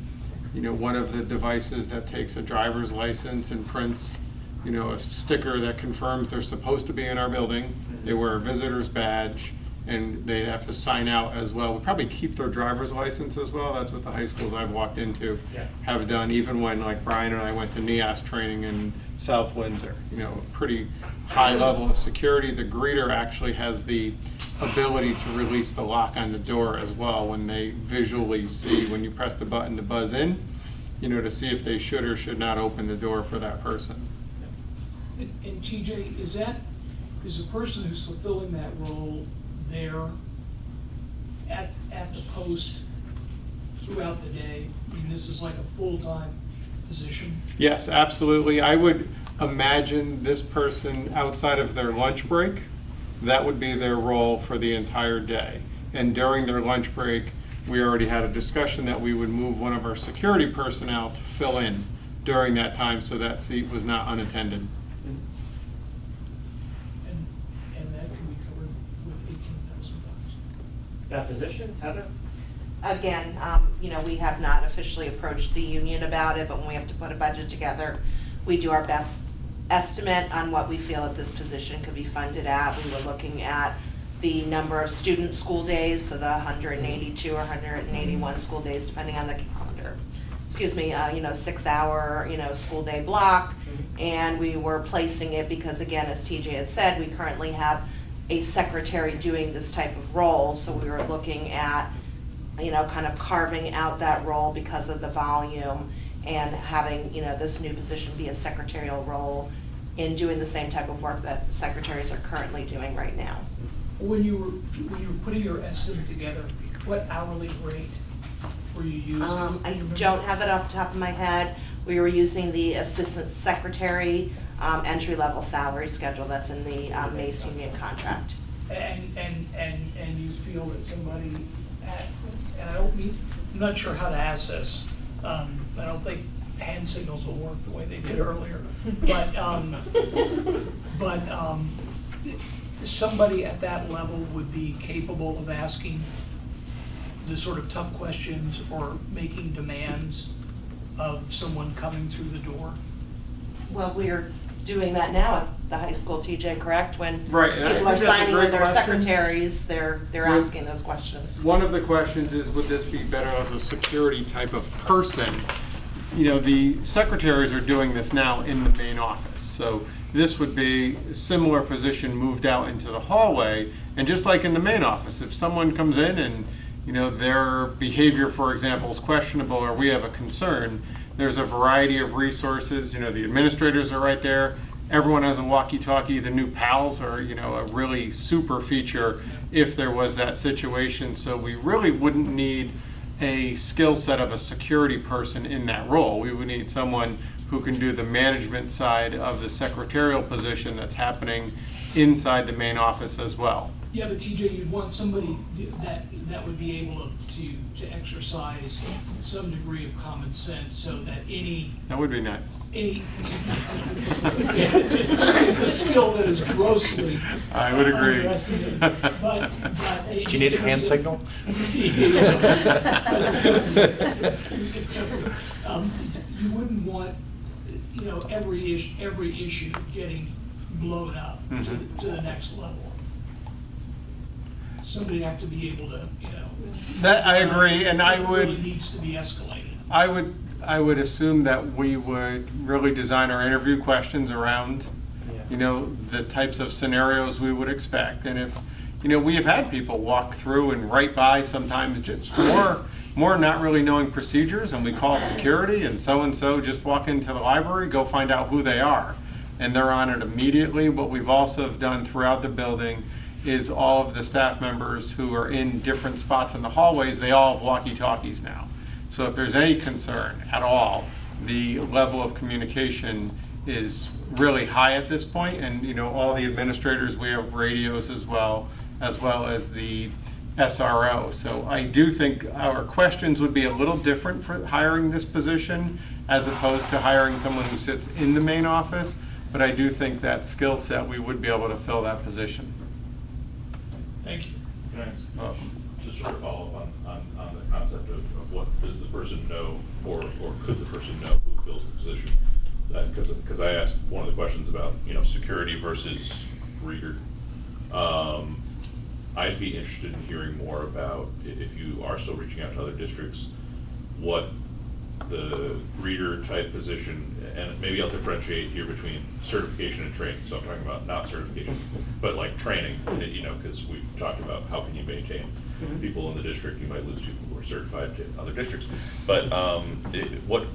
one of the devices that takes a driver's license and prints, a sticker that confirms they're supposed to be in our building. They wear a visitor's badge, and they have to sign out as well. We probably keep their driver's license as well. That's what the high schools I've walked into have done, even when like Brian and I went to NEASC training in South Windsor. A pretty high level of security. The greeter actually has the ability to release the lock on the door as well when they visually see, when you press the button to buzz in, to see if they should or should not open the door for that person. And TJ, is the person who's fulfilling that role there at the post throughout the day? I mean, this is like a full-time position? Yes, absolutely. I would imagine this person outside of their lunch break, that would be their role for the entire day. And during their lunch break, we already had a discussion that we would move one of our security personnel to fill in during that time so that seat was not unattended. And that can be covered with $18,000. That position, Heather? Again, we have not officially approached the union about it, but when we have to put a budget together, we do our best estimate on what we feel that this position could be funded at. We were looking at the number of student school days, so the 182 or 181 school days, depending on the calendar. 6-hour, school day block. And we were placing it because, again, as TJ had said, we currently have a secretary doing this type of role. So we were looking at, kind of carving out that role because of the volume and having, this new position be a secretarial role in doing the same type of work that secretaries are currently doing right now. When you were putting your estimate together, what hourly rate were you using? I don't have it off the top of my head. We were using the assistant secretary entry-level salary schedule that's in the Mace Union contract. And you feel that somebody, and I'm not sure how to ask this. I don't think hand signals will work the way they did earlier, but somebody at that level would be capable of asking the sort of tough questions or making demands of someone coming through the door. Well, we're doing that now at the high school, TJ, correct? When Right, and I people think are that's a signing great with their question. secretaries, they're Would- asking those questions. One of the questions is, would this be better as a security type of person? You know, the secretaries are doing this now in the main office. So this would be a similar position moved out into the hallway. And just like in the main office, if someone comes in and, you know, their behavior, for example, is questionable or we have a concern, there's a variety of resources. You know, the administrators are right there. Everyone has a walkie-talkie. The new pals are, you know, a really super feature if there was that situation. So we really wouldn't need a skill set of a security person in that role. We would need someone who can do the management side of the secretarial position that's happening inside the main office as well. Yeah, but TJ, you'd want somebody that would be able to exercise some degree of common sense so that any... That would be nice. It's a skill that is grossly I would agree. underestimated. But Do you need a hand signal? You wouldn't want, you know, every issue getting blown up to the next level. Somebody would have to be able to, you know. That I agree, and I it would. really needs to be escalated. I would assume that we would really design our interview questions around, you know, the types of scenarios we would expect. And if, you know, we have had people walk through and right by sometimes just more not really knowing procedures, and we call security and so just walk into the library, go find out who they are. And they're on it immediately. What we've also done throughout the building is all of the staff members who are in different spots in the hallways, they all have walkie-talkies now. So if there's any concern at all, the level of communication is really high at this point. And, you know, all the administrators, we have radios as well as the SRO. So I do think our questions would be a little different for hiring this position as opposed to hiring someone who sits in the main office. But I do think that skill set, we would be able to fill that position. Thank you. Can I ask, just sort of follow up on the concept of what does the person know, or could the person know who fills the position? Because I asked one of the questions about, you know, security versus reader. I'd be interested in hearing more about, if you are still reaching out to other districts, what the reader type position, and maybe I'll differentiate here between certification and training. So I'm talking about not certification, but like training, you know, because we've talked about how can you maintain people in the district. You might lose people who are certified to other districts. But what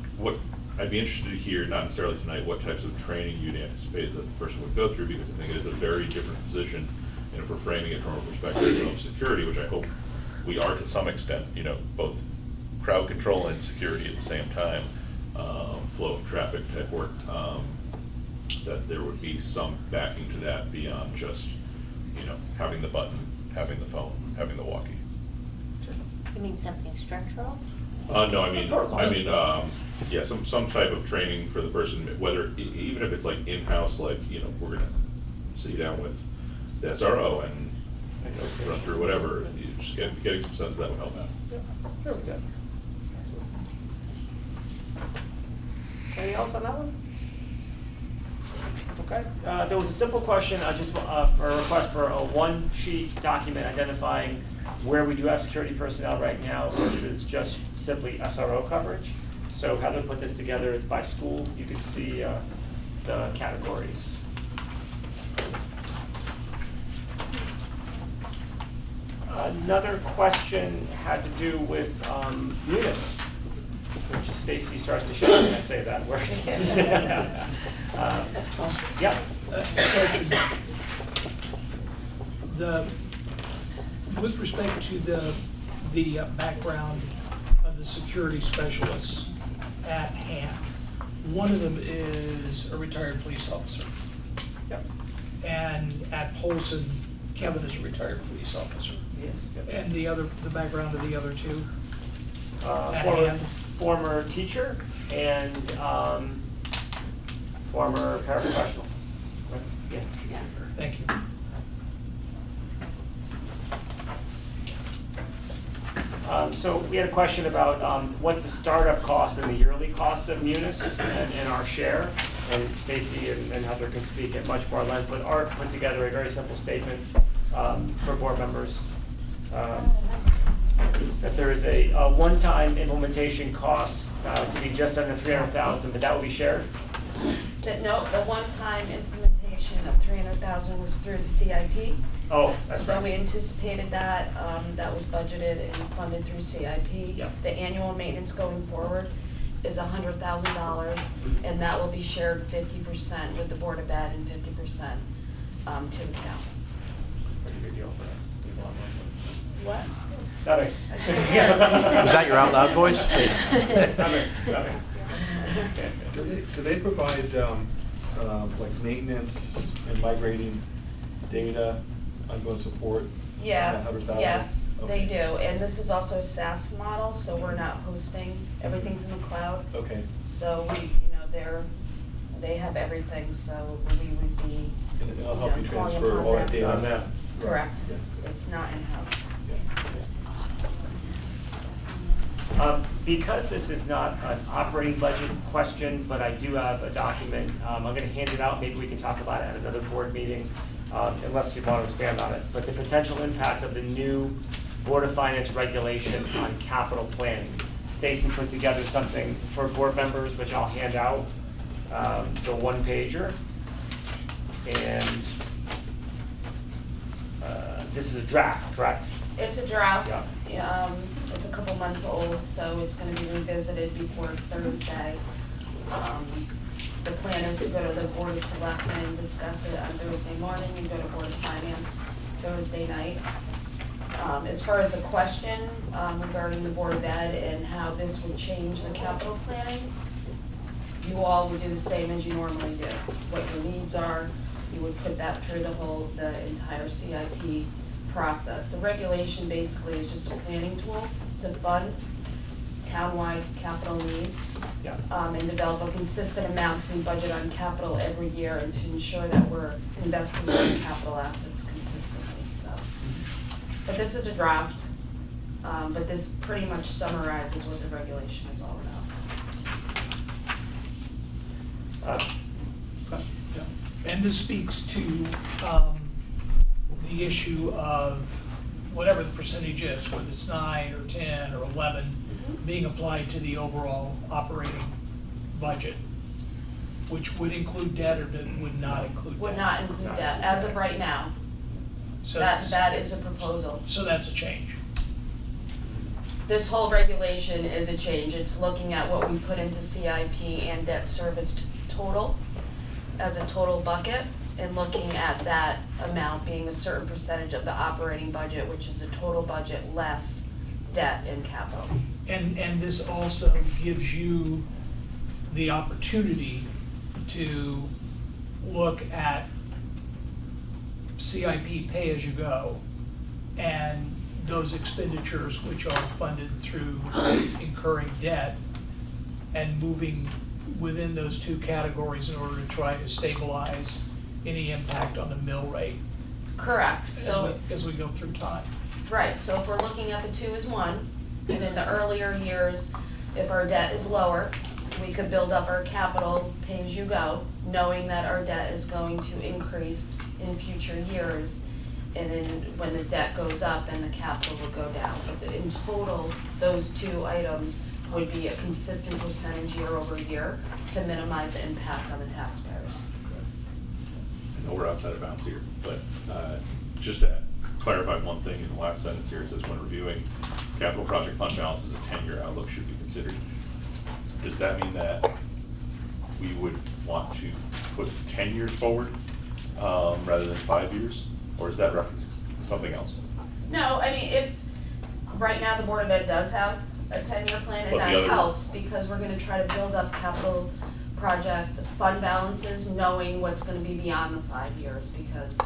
I'd be interested to hear, not necessarily tonight, what types of training you'd anticipate that the person would go through, because I think it is a very different position. And if we're framing it from a perspective of security, which I hope we are to some extent, you know, both crowd control and security at the same time, flow of traffic type work, that there would be some backing to that beyond just, you know, having the button, having the phone, having the walkie. You mean something structural? No, I mean, yeah, some type of training for the person, whether, even if it's like in-house, like, you know, we're gonna sit you down with the SRO and, you know, run through whatever, you just getting some sense of that would help out. Yeah, there we go. Anything else on that one? Okay. There was a simple question, just for a request for a one-sheet document identifying where we do have security personnel right now versus just simply SRO coverage. So Heather put this together. It's by school. You can see the categories. Another question had to do with Munis, which Stacy starts to show when I say that word. Yeah. With respect to the background of the security specialists at hand, one of them is a retired police officer. Yep. And at Polson, Kevin is a retired police officer. Yes. Yep. And the background of the other two? At hand? Former teacher and former paraprofessional. Yeah. Thank you. So we had a question about what's the startup cost and the yearly cost of Munis and our share. and Stacy and Heather can speak at much more length, but Art put together a very simple statement for board members. That there is a one-time implementation cost to be just under $300,000, but that will be shared. No, the one-time implementation of 300,000 was through the CIP. Oh, that's So right. we anticipated that, that was budgeted and funded through CIP. Yep. The annual maintenance going forward is $100,000, and that will be shared 50% with the Board of Ed and 50% to the town. Pretty good deal for us. People on one. What? Nothing. Was that your out loud voice? Nothing. Do they provide like maintenance and migrating data, ongoing support? Yeah, 100,000? yes, they Okay. do. And this is also a SaaS model, so we're not hosting, everything's in the cloud. Okay. So we, they have everything, so we would be, And it'll help you calling transfer upon all that them. data? On that. Correct. Yeah. It's not in-house. Because this is not an operating budget question, but I do have a document, I'm going to hand it out, maybe we can talk about it at another board meeting, unless you want to expand on it. But the potential impact of the new Board of Finance regulation on capital planning. Stacy put together something for board members, which I'll hand out. It's a one-pager. And this is a draft, correct? It's a draft. Yeah. It's a couple months old, so it's gonna be revisited before Thursday. The plan is to go to the Board of Selectmen and discuss it on Thursday morning, and go to Board of Finance Thursday night. As far as a question regarding the Board of Ed and how this would change the capital planning, you all would do the same as you normally do. What your needs are, you would put that through the entire CIP process. The regulation basically is just a planning tool to fund townwide capital needs. Yeah. And develop a consistent amount to be budgeted on capital every year, and to ensure that we're investing in capital assets consistently, so. But this is a draft, but this pretty much summarizes what the regulation is all about. Yeah. And this speaks to the issue of whatever the percentage is, whether it's 9 or 10 or 11, being applied to the overall operating budget, which would include debt or would not include debt? Would not include that, as of right now. So That is a proposal. So that's a change. This whole regulation is a change. It's looking at what we put into CIP and debt service total as a total bucket, and looking at that amount being a certain percentage of the operating budget, which is a total budget less debt and capital. And this also gives you the opportunity to look at CIP pay-as-you-go and those expenditures which are funded through incurring debt, and moving within those two categories in order to try to stabilize any impact on the mill rate Correct, so. as we go through time. Right, so if we're looking at the 2 as 1, and in the earlier years, if our debt is lower, we could build up our capital pay-as-you-go, knowing that our debt is going to increase in future years. And then when the debt goes up, then the capital will go down. But in total, those 2 items would be a consistent percentage year over year to minimize the impact on the taxpayers. I know we're outside of bounds here, but just to clarify one thing in the last sentence here, it says when reviewing capital project fund balances, a 10-year outlook should be considered. Does that mean that we would want to put 10 years forward rather than 5 years? Or is that referencing something else? No, I mean, if, right now, the Board of Ed does have a 10-year plan, and But the that other helps, because we're gonna try to build up capital project fund balances, knowing what's gonna be beyond the 5 years, because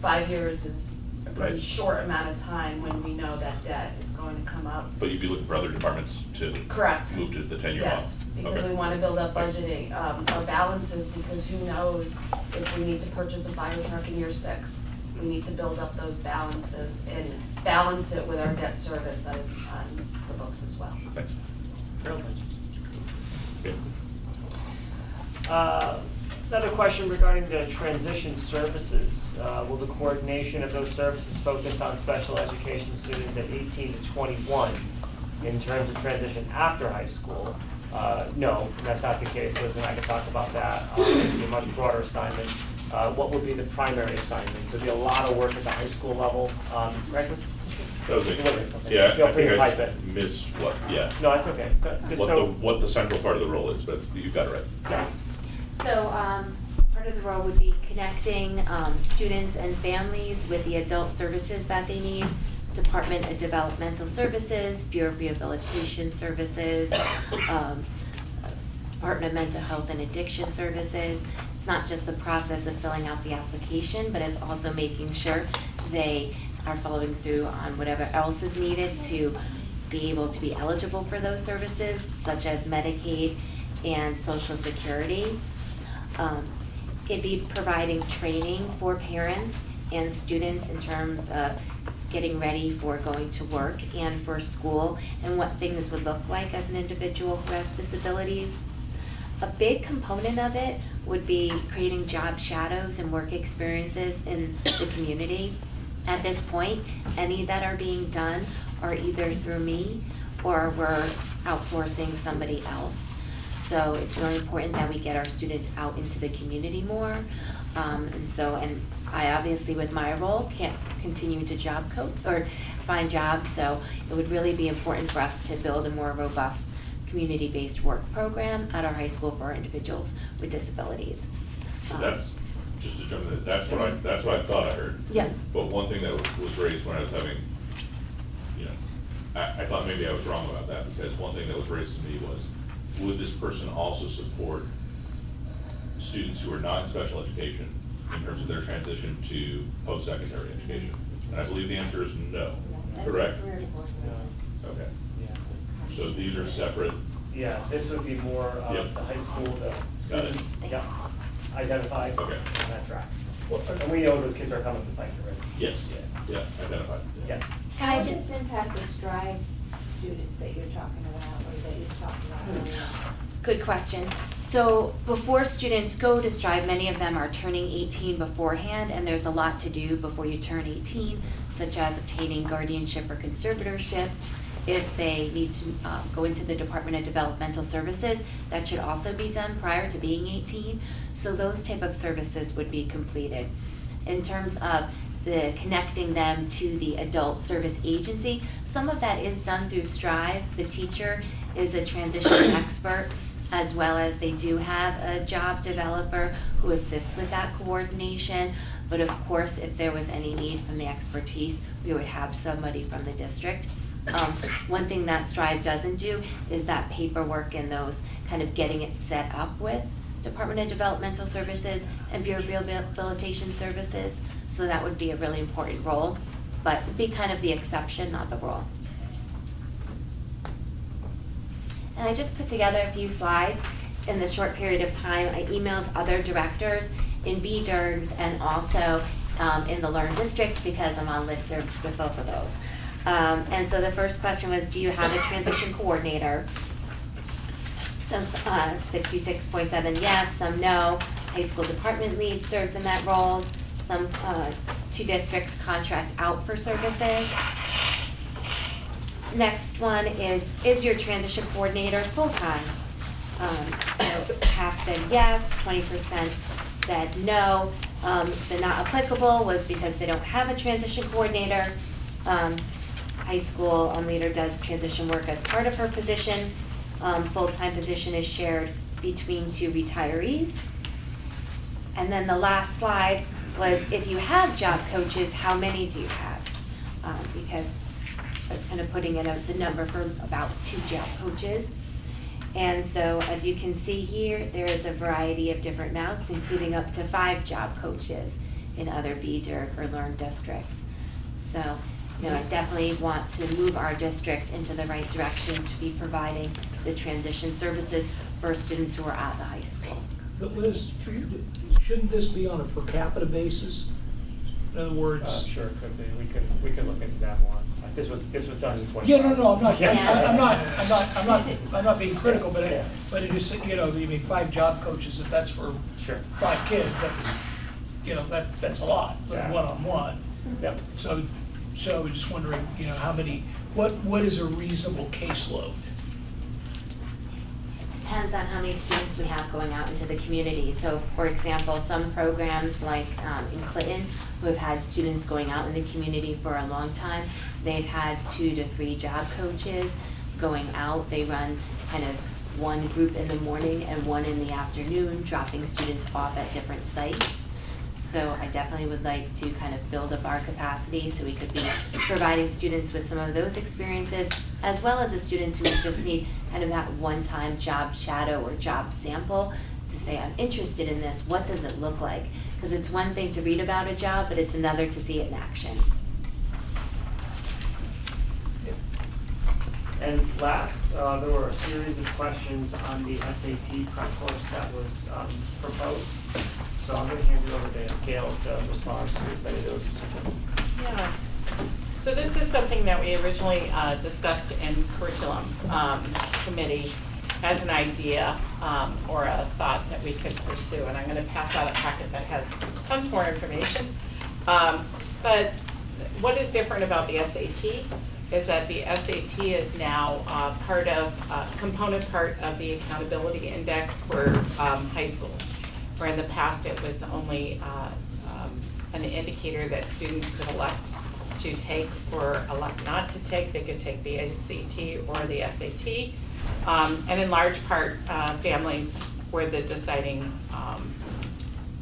5 years is a pretty Right. short amount of time when we know that debt is going to come up. But you'd be looking for other departments to Correct. move to the 10-year model? Yes, because Okay. we wanna build up budgeting, our balances, because who knows if we need to purchase a fire truck in year 6. We need to build up those balances and balance it with our debt service that is on the books as well. Thanks. Trailblazer. Okay. Another question regarding the transition services. Will the coordination of those services focus on special education students at 18 to 21 in terms of transition after high school? No, that's not the case. Liz and I can talk about that. It would be a much broader assignment. What would be the primary assignment? So it'd be a lot of work at the high school level. Right? That was it. Okay. Yeah, Feel I free think to I pipe just in. missed what, yeah. No, that's okay. Good. What the central part of the role is, but you got it right. Yeah. So part of the role would be connecting students and families with the adult services that they need. Department of Developmental Services, Bureau of Rehabilitation Services, Department of Mental Health and Addiction Services. It's not just the process of filling out the application, but it's also making sure they are following through on whatever else is needed to be able to be eligible for those services, such as Medicaid and Social Security. It'd be providing training for parents and students in terms of getting ready for going to work and for school and what things would look like as an individual who has disabilities. A big component of it would be creating job shadows and work experiences in the community. At this point, any that are being done are either through me or we're outsourcing somebody else. So it's really important that we get our students out into the community more. And I obviously with my role can't continue to job coach or find jobs, so it would really be important for us to build a more robust community-based work program at our high school for individuals with disabilities. So that's, just to jump in, that's what I thought I heard. Yeah. But one thing that was raised when I was having, I thought maybe I was wrong about that, because one thing that was raised to me was, would this person also support students who are not in special education in terms of their transition to post-secondary education? And I believe the answer is no, correct? Okay. So these are separate? Yeah, this would be more Yep. the high school, the Got it. students, yep, identified Okay. on that track. And we know those kids are coming to Pike already. Yes, yeah, identified. Yeah. How does this impact the STRIVE students that you're talking about, or that you're talking about earlier? Good question. So before students go to Strive, many of them are turning 18 beforehand, and there's a lot to do before you turn 18, such as obtaining guardianship or conservatorship. If they need to go into the Department of Developmental Services, that should also be done prior to being 18. So those type of services would be completed. In terms of the connecting them to the adult service agency, some of that is done through Strive. The teacher is a transition expert, as well as they do have a job developer who assists with that coordination. But of course, if there was any need from the expertise, we would have somebody from the district. One thing that Strive doesn't do is that paperwork and those kind of getting it set up with Department of Developmental Services and Bureau of Rehabilitation Services. So that would be a really important role, but it'd be kind of the exception, not the rule. And I just put together a few slides in the short period of time. I emailed other directors in BDERGs and also in the Learn District, because I'm on listservs with both of those. And so the first question was, do you have a transition coordinator? Some 66.7 yes, some no. High school department lead serves in that role. Some 2 districts contract out for services. Next one is your transition coordinator full-time? So half said yes, 20% said no. The not applicable was because they don't have a transition coordinator. High school leader does transition work as part of her position. Full-time position is shared between 2 retirees. And then the last slide was, if you have job coaches, how many do you have? Because I was kind of putting in the number for about 2 job coaches. And so as you can see here, there is a variety of different amounts, including up to 5 job coaches in other BDERG or Learn districts. So, I definitely want to move our district into the right direction to be providing the transition services for students who are at the high school. But Liz, shouldn't this be on a per capita basis? In other words, Sure, could be. We could look into that more. this was done in 25. Yeah, no, I'm not, Yeah. I'm not being critical, but Yeah. but it is, you know, you mean 5 job coaches, if that's for Sure. 5 kids, that's, you know, that's a lot, Yeah. one-on-one. Yep. So I was just wondering, you know, how many, what is a reasonable caseload? Depends on how many students we have going out into the community. So for example, some programs like in Clinton, who have had students going out in the community for a long time, they've had 2 to 3 job coaches going out. They run kind of one group in the morning and one in the afternoon, dropping students off at different sites. So I definitely would like to kind of build up our capacity so we could be providing students with some of those experiences, as well as the students who just need kind of that one-time job shadow or job sample to say, I'm interested in this, what does it look like? Because it's one thing to read about a job, but it's another to see it in action. And last, there were a series of questions on the SAT prep course that was proposed. So I'm going to hand it over to Gail to respond to as many of those as you can. Yeah. So this is something that we originally discussed in curriculum committee as an idea or a thought that we could pursue. And I'm going to pass out a packet that has tons more information. But what is different about the SAT is that the SAT is now component part of the accountability index for high schools, where in the past it was only an indicator that students could elect to take or elect not to take. They could take the ACT or the SAT. And in large part, families were the deciding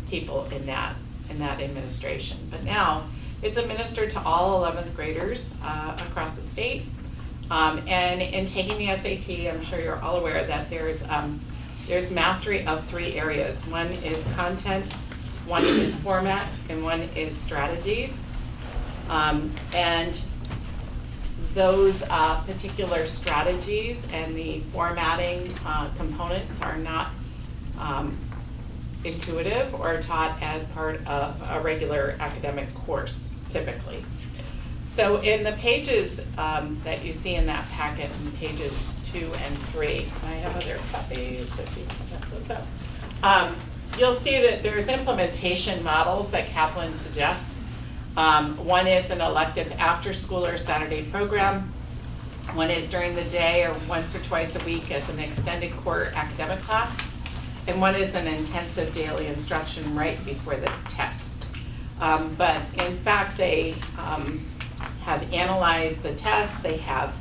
people in that administration. But now it's administered to all 11th graders across the state. And in taking the SAT, I'm sure you're all aware that there's mastery of 3 areas. One is content, one is format, and one is strategies. And those particular strategies and the formatting components are not intuitive or taught as part of a regular academic course, typically. So in the pages that you see in that packet, in pages 2 and 3, I have other copies if you can mess those up. You'll see that there's implementation models that Kaplan suggests. One is an elective after-school or Saturday program. One is during the day or once or twice a week as an extended core academic class. And one is an intensive daily instruction right before the test. But in fact, they have analyzed the test. They have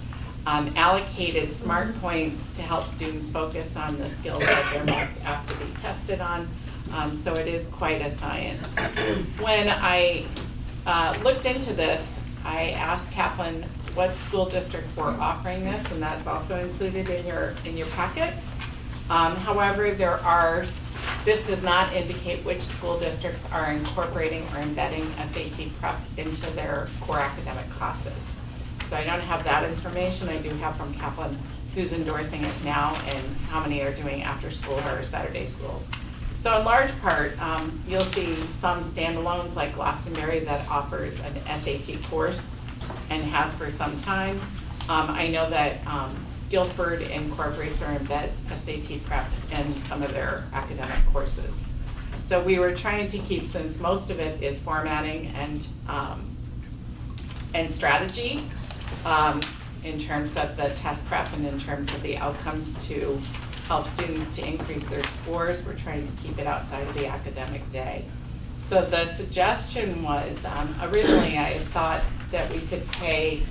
allocated SMART points to help students focus on the skills that they're most apt to be tested on. So it is quite a science. When I looked into this, I asked Kaplan what school districts were offering this, and that's also included in your packet. However, this does not indicate which school districts are incorporating or embedding SAT prep into their core academic classes. So I don't have that information. I do have from Kaplan who's endorsing it now and how many are doing after school or Saturday schools. So in large part, you'll see some standalones like Glastonbury that offers an SAT course and has for some time. I know that Guilford incorporates or embeds SAT prep in some of their academic courses. So we were trying to keep, since most of it is formatting and strategy, in terms of the test prep and in terms of the outcomes to help students to increase their scores, we're trying to keep it outside of the academic day. So the suggestion was, originally I thought that we could pay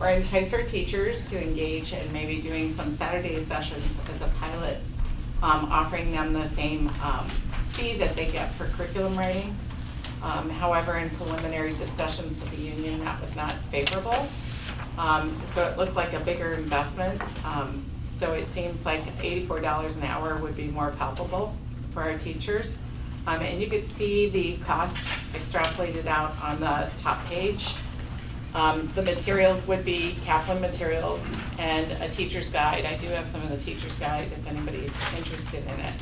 or entice our teachers to engage in maybe doing some Saturday sessions as a pilot, offering them the same fee that they get for curriculum writing. However, in preliminary discussions with the union, that was not favorable. So it looked like a bigger investment. So it seems like $84 an hour would be more palpable for our teachers. And you could see the cost extrapolated out on the top page. The materials would be Kaplan materials and a teacher's guide. I do have some of the teacher's guide if anybody's interested in it.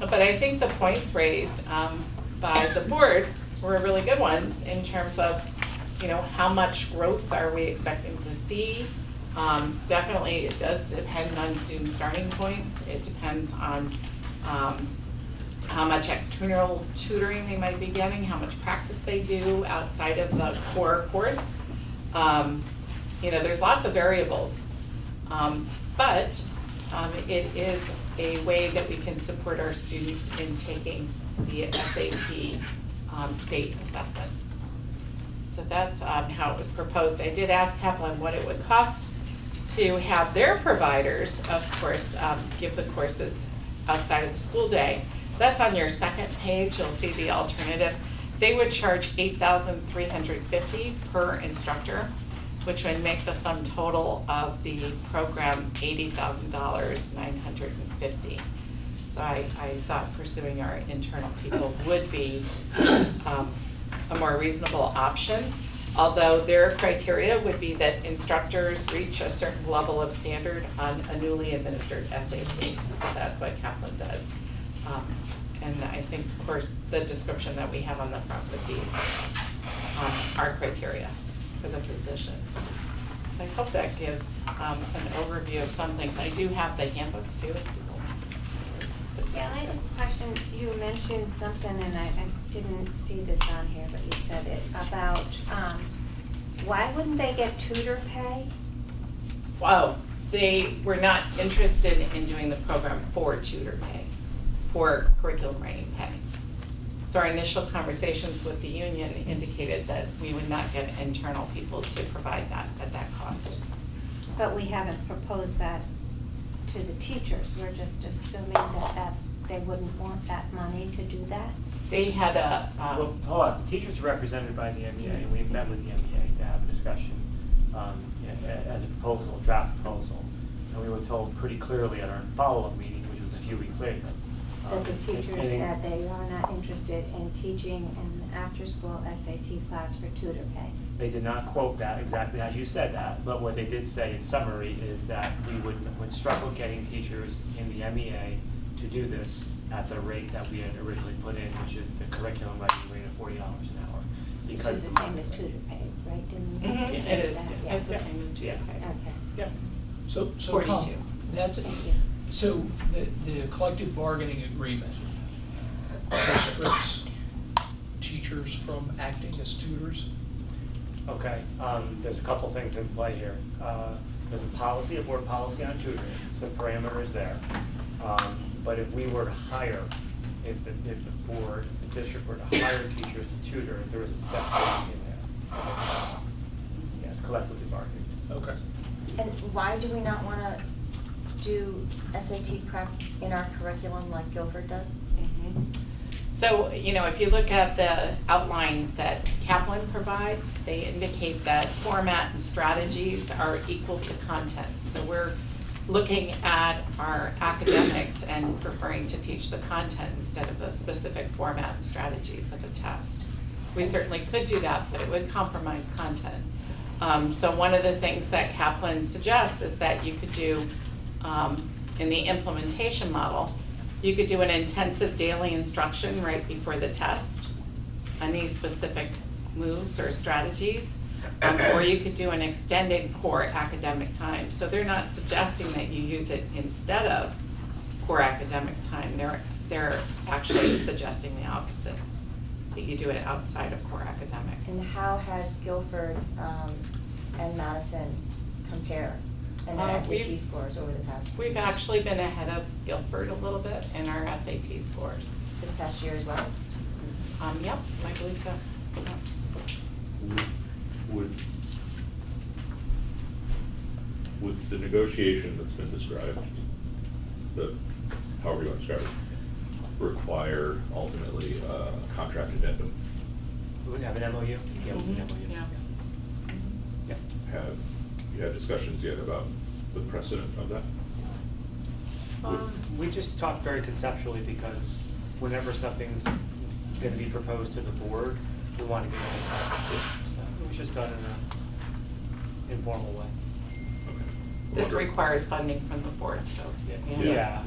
But I think the points raised by the board were really good ones in terms of how much growth are we expecting to see? Definitely, it does depend on student starting points. It depends on how much external tutoring they might be getting, how much practice they do outside of the core course. There's lots of variables. But it is a way that we can support our students in taking the SAT state assessment. So that's how it was proposed. I did ask Kaplan what it would cost to have their providers, of course, give the courses outside of the school day. That's on your second page. You'll see the alternative. They would charge $8,350 per instructor, which would make the sum total of the program $80,950. So I thought pursuing our internal people would be a more reasonable option, although their criteria would be that instructors reach a certain level of standard on a newly administered SAT. So that's what Kaplan does. And I think, of course, the description that we have on the front would be our criteria for the position. So I hope that gives an overview of some things. I do have the handbooks too. Yeah, I had a question. You mentioned something, and I didn't see this on here, but you said it, about why wouldn't they get tutor pay? Wow, they were not interested in doing the program for tutor pay, for curriculum writing pay. So our initial conversations with the union indicated that we would not get internal people to provide that at that cost. But we haven't proposed that to the teachers. We're just assuming that they wouldn't want that money to do that? They had a... Well, hold on, the teachers are represented by the MEA, and we met with the MEA to have a discussion as a proposal, a draft proposal. And we were told pretty clearly at our follow-up meeting, which was a few weeks later. That the teachers said they are not interested in teaching an after-school SAT class for tutor pay. They did not quote that exactly as you said that, but what they did say in summary is that we would struggle getting teachers in the MEA to do this at the rate that we had originally put in, which is the curriculum writing rate of $40 an hour. Because it's the same as tutor pay, right? Didn't we change It is. that? It's the same as tutor pay. Okay. Yep. So 42. Tom, that's, so the collective bargaining agreement restricts teachers from acting as tutors? Okay, there's a couple things in play here. There's a policy, a board policy on tutoring, some parameters there. But if we were to hire, if the board, if the district were to hire teachers to tutor, there is a set rate in there. Yeah, it's collectively bargained. Okay. And why do we not want to do SAT prep in our curriculum like Guilford does? So, if you look at the outline that Kaplan provides, they indicate that format and strategies are equal to content. So we're looking at our academics and preferring to teach the content instead of the specific format and strategies of a test. We certainly could do that, but it would compromise content. So one of the things that Kaplan suggests is that you could do, in the implementation model, you could do an intensive daily instruction right before the test on these specific moves or strategies, or you could do an extended core academic time. So they're not suggesting that you use it instead of core academic time. They're actually suggesting the opposite, that you do it outside of core academic. And how has Guilford and Madison compare in their SAT scores over the past? We've actually been ahead of Guilford a little bit in our SAT scores. This past year as well? Yep, I believe so. Yep. Would the negotiation that's been described, however you want to describe it, require ultimately a contract addendum? We would have an MOU? Yeah, we would have an MOU. Yeah. Have you had discussions yet about the precedent of that? We just talked very conceptually because whenever something's going to be proposed to the board, we want to get it. So it was just done in an informal way. This requires funding from the board, so. Yeah.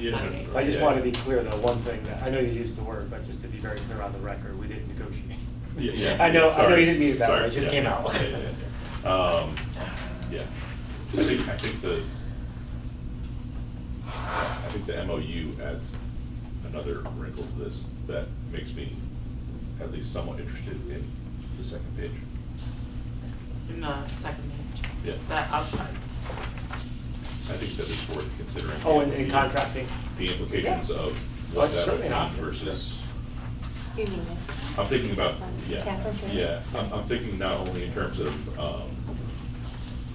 I just Yeah. want to be clear though, one thing that, I know you used the word, but just to be very clear on the record, we didn't negotiate. I know sorry. you didn't mean it that way, Sorry, it just yeah, came out. Yeah. I think the MOU adds another wrinkle to this that makes me at least somewhat interested in the second page. In the second page. Yeah. The outside. I think that it's worth considering. Oh, in contracting. The implications Yeah. of Well, what that would certainly mean not. versus, You mean this? I'm thinking about, Catholic Church? I'm thinking not only in terms of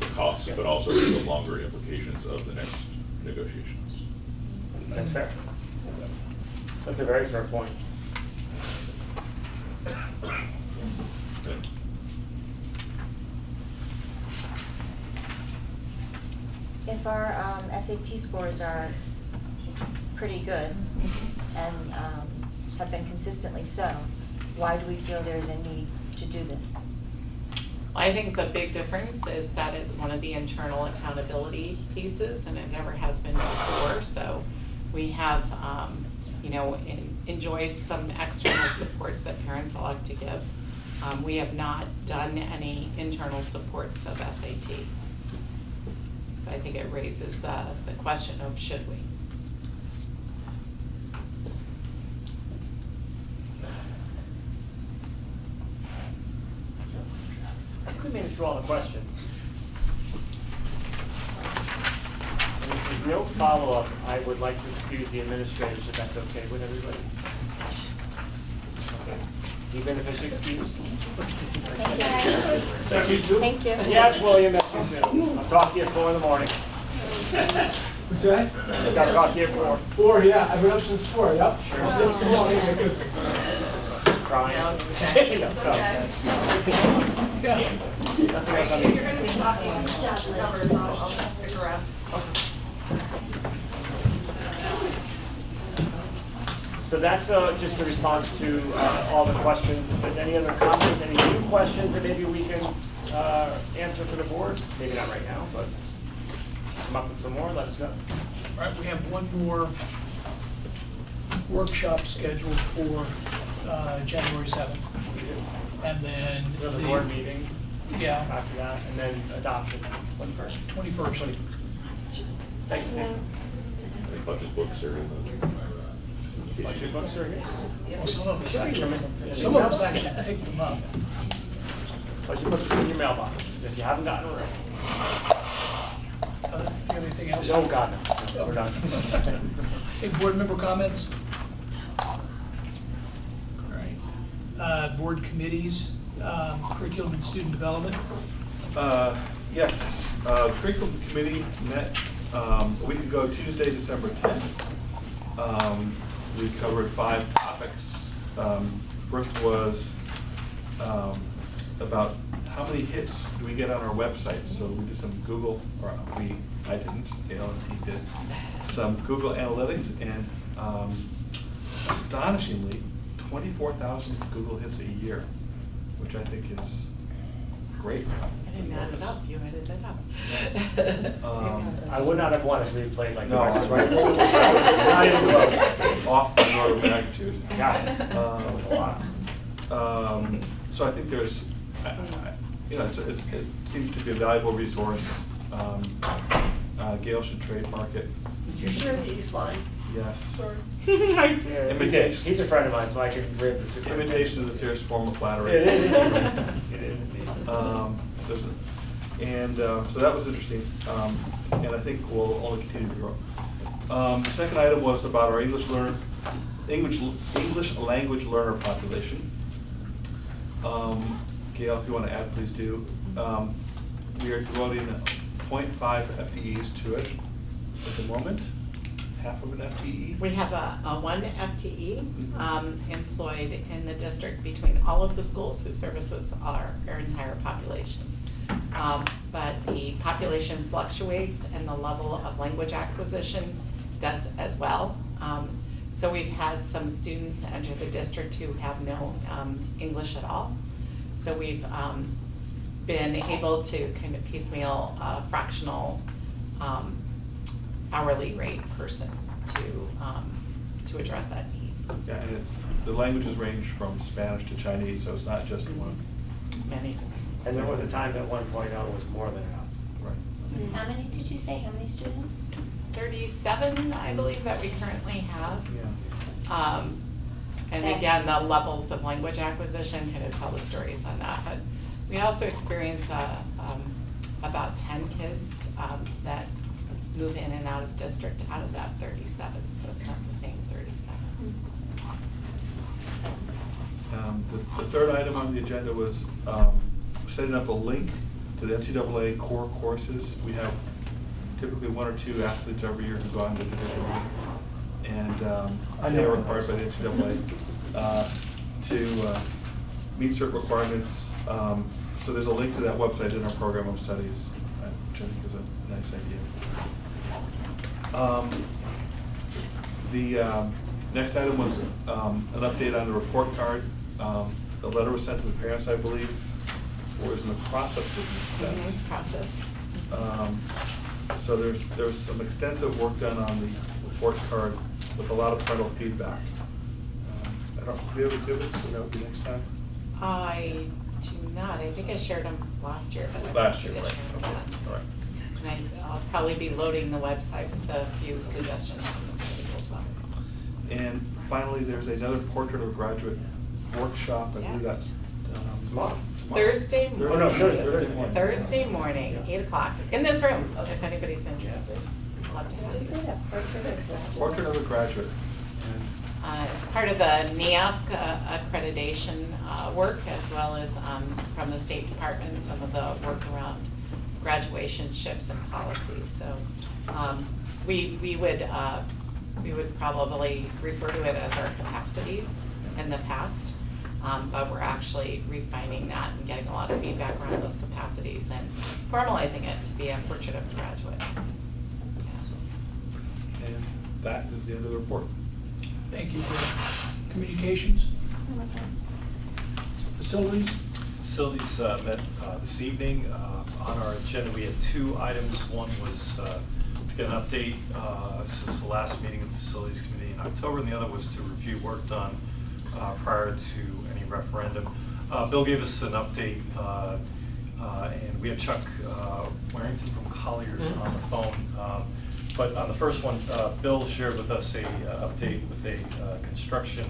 the costs, but also the longer implications of the next negotiations. That's fair. That's a very fair point. If our SAT scores are pretty good and have been consistently so, why do we feel there's a need to do this? I think the big difference is that it's one of the internal accountability pieces, and it never has been before. So we have, enjoyed some external supports that parents elect to give. We have not done any internal supports of SAT. So I think it raises the question of should we? I think we made it through all the questions. And if there's no follow-up, I would like to excuse the administrators, if that's okay with everybody. Okay. You beneficially excused? Thank you. Thank you. Yes, William, that's you too. I'll talk to you at 4 in the morning. What's that? I'll talk to you at 4. 4, yeah, I've been up since 4, yep. Sure. Crying. No, it's okay. It's okay. Nothing else on the You're gonna be talking numbers, I'll stick around. So that's just a response to all the questions. If there's any other comments, any new questions that maybe we can answer for the board, maybe not right now, but come up with some more, let us know. All right, we have one more workshop scheduled for January 7th. And then We have a board meeting Yeah. after that, and then adoption, 21st. 21st. Thank you, Tim. I think budget books are in the. Budget books are here. Well, some of us actually picked them up. Budget books are in your mailbox, if you haven't gotten it. Do you have anything else? No, God, no. We're done. Hey, board member comments? All right. Board committees, curriculum and student development. Yes, curriculum committee met a week ago, Tuesday, December 10th. We covered 5 topics. First was about how many hits do we get on our website. So we did some Google, or I didn't, ALT did, some Google Analytics, and astonishingly, 24,000 Google hits a year, which I think is great. I didn't add it up, you added it up. I would not have wanted to replay like No, the right. Not even close. Off the order of magnitude. Got it. So I think there's, it seems to be a valuable resource. Gail should trademark it. Did you share the East line? Yes. Sorry. I did. We did. He's a friend of mine, so I can rib this. Imitation is a serious form of flattery. It is indeed. It is indeed. So that was interesting, and I think we'll only continue to grow. The second item was about our English language learner population. Gail, if you want to add, please do. We are devoting 0.5 FTEs to it at the moment. Half of an FTE. We have a 1 FTE employed in the district between all of the schools who services our entire population. But the population fluctuates and the level of language acquisition does as well. So we've had some students enter the district who have no English at all. So we've been able to kind of piecemeal a fractional hourly rate person to address that need. Yeah, and the languages range from Spanish to Chinese, so it's not just one. Many. And there was a time at 1.0 was more than enough. Right. How many did you say? How many students? 37, I believe, that we currently have. Yeah. And again, the levels of language acquisition kind of tell the stories on that. But we also experience about 10 kids that move in and out of district out of that 37, so it's not the same 37. The third item on the agenda was setting up a link to the NCAA core courses. We have typically 1 or 2 athletes every year who go on to Division I, and they are required by the NCAA to meet certain requirements. So there's a link to that website in our program of studies, which I think is a nice idea. The next item was an update on the report card. The letter was sent to the parents, I believe, or is in the process of being sent. Process. So there's some extensive work done on the report card with a lot of parental feedback. I don't, do we have exhibits, so that would be next time? I do not. I think I shared them last year. But Last year, I right. didn't Okay. share them All right. And I'll probably be loading the website with a few suggestions from the people as well. And finally, there's another portrait of a graduate workshop. I believe Yes. that's tomorrow. Thursday Oh, morning. no, Thursday morning. Thursday morning, 8 o'clock, in this room, if anybody's interested. Love to have Did you say you. that portrait of graduate? Portrait of a graduate. It's part of the NEASC accreditation work, as well as from the State Department, some of the work around graduation shifts and policies. So we would probably refer to it as our capacities in the past, but we're actually refining that and getting a lot of feedback around those capacities and formalizing it to be a portrait of a graduate. And that is the end of the report. Thank you. Communications? Facilities? Facilities met this evening. On our agenda, we had 2 items. One was to get an update since the last meeting of the Facilities Committee in October, and the other was to review work done prior to any referendum. Bill gave us an update, and we had Chuck Warrington from Colliers on the phone. But on the first one, Bill shared with us a update with a construction